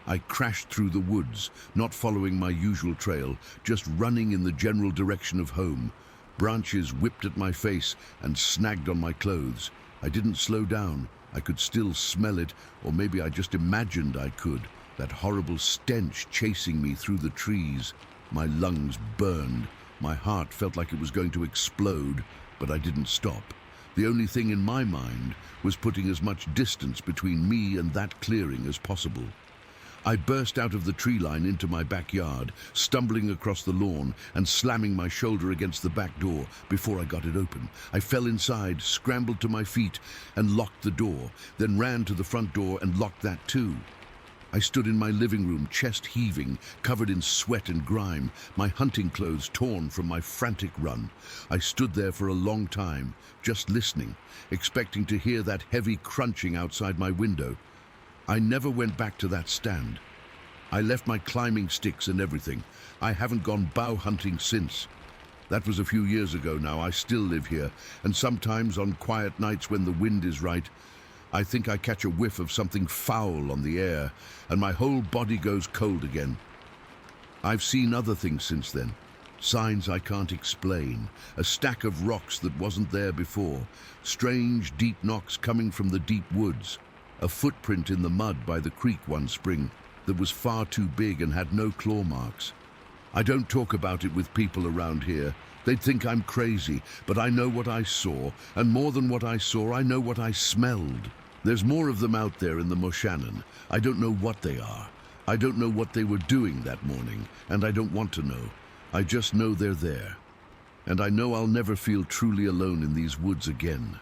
I crashed through the woods, not following my usual trail, just running in the general direction of home. Branches whipped at my face and snagged on my clothes. I didn't slow down. I could still smell it, or maybe I just imagined I could. That horrible stench chasing me through the trees. My lungs burned. My heart felt like it was going to explode, but I didn't stop. The only thing in my mind was putting as much distance between me and that clearing as possible. I burst out of the tree line into my backyard, stumbling across the lawn and slamming my shoulder against the back door before I got it open. I fell inside, scrambled to my feet and locked the door, then ran to the front door and locked that too. I stood in my living room, chest heaving, covered in sweat and grime, my hunting clothes torn from my frantic run. I stood there for a long time, just listening, expecting to hear that heavy crunching outside my window. I never went back to that stand. I left my climbing sticks and everything. I haven't gone bow hunting since. That was a few years ago now. I still live here, and sometimes on quiet nights when the wind is right, I think I catch a whiff of something foul on the air, and my whole body goes cold again. I've seen other things since then. Signs I can't explain. A stack of rocks that wasn't there before. Strange, deep knocks coming from the deep woods. A footprint in the mud by the creek one spring that was far too big and had no claw marks. I don't talk about it with people around here. They'd think I'm crazy, but I know what I saw, and more than what I saw, I know what I smelled. There's more of them out there in the Moshannon. I don't know what they are. I don't know what they were doing that morning, and I don't want to know. I just know they're there. And I know I'll never feel truly alone in these woods again.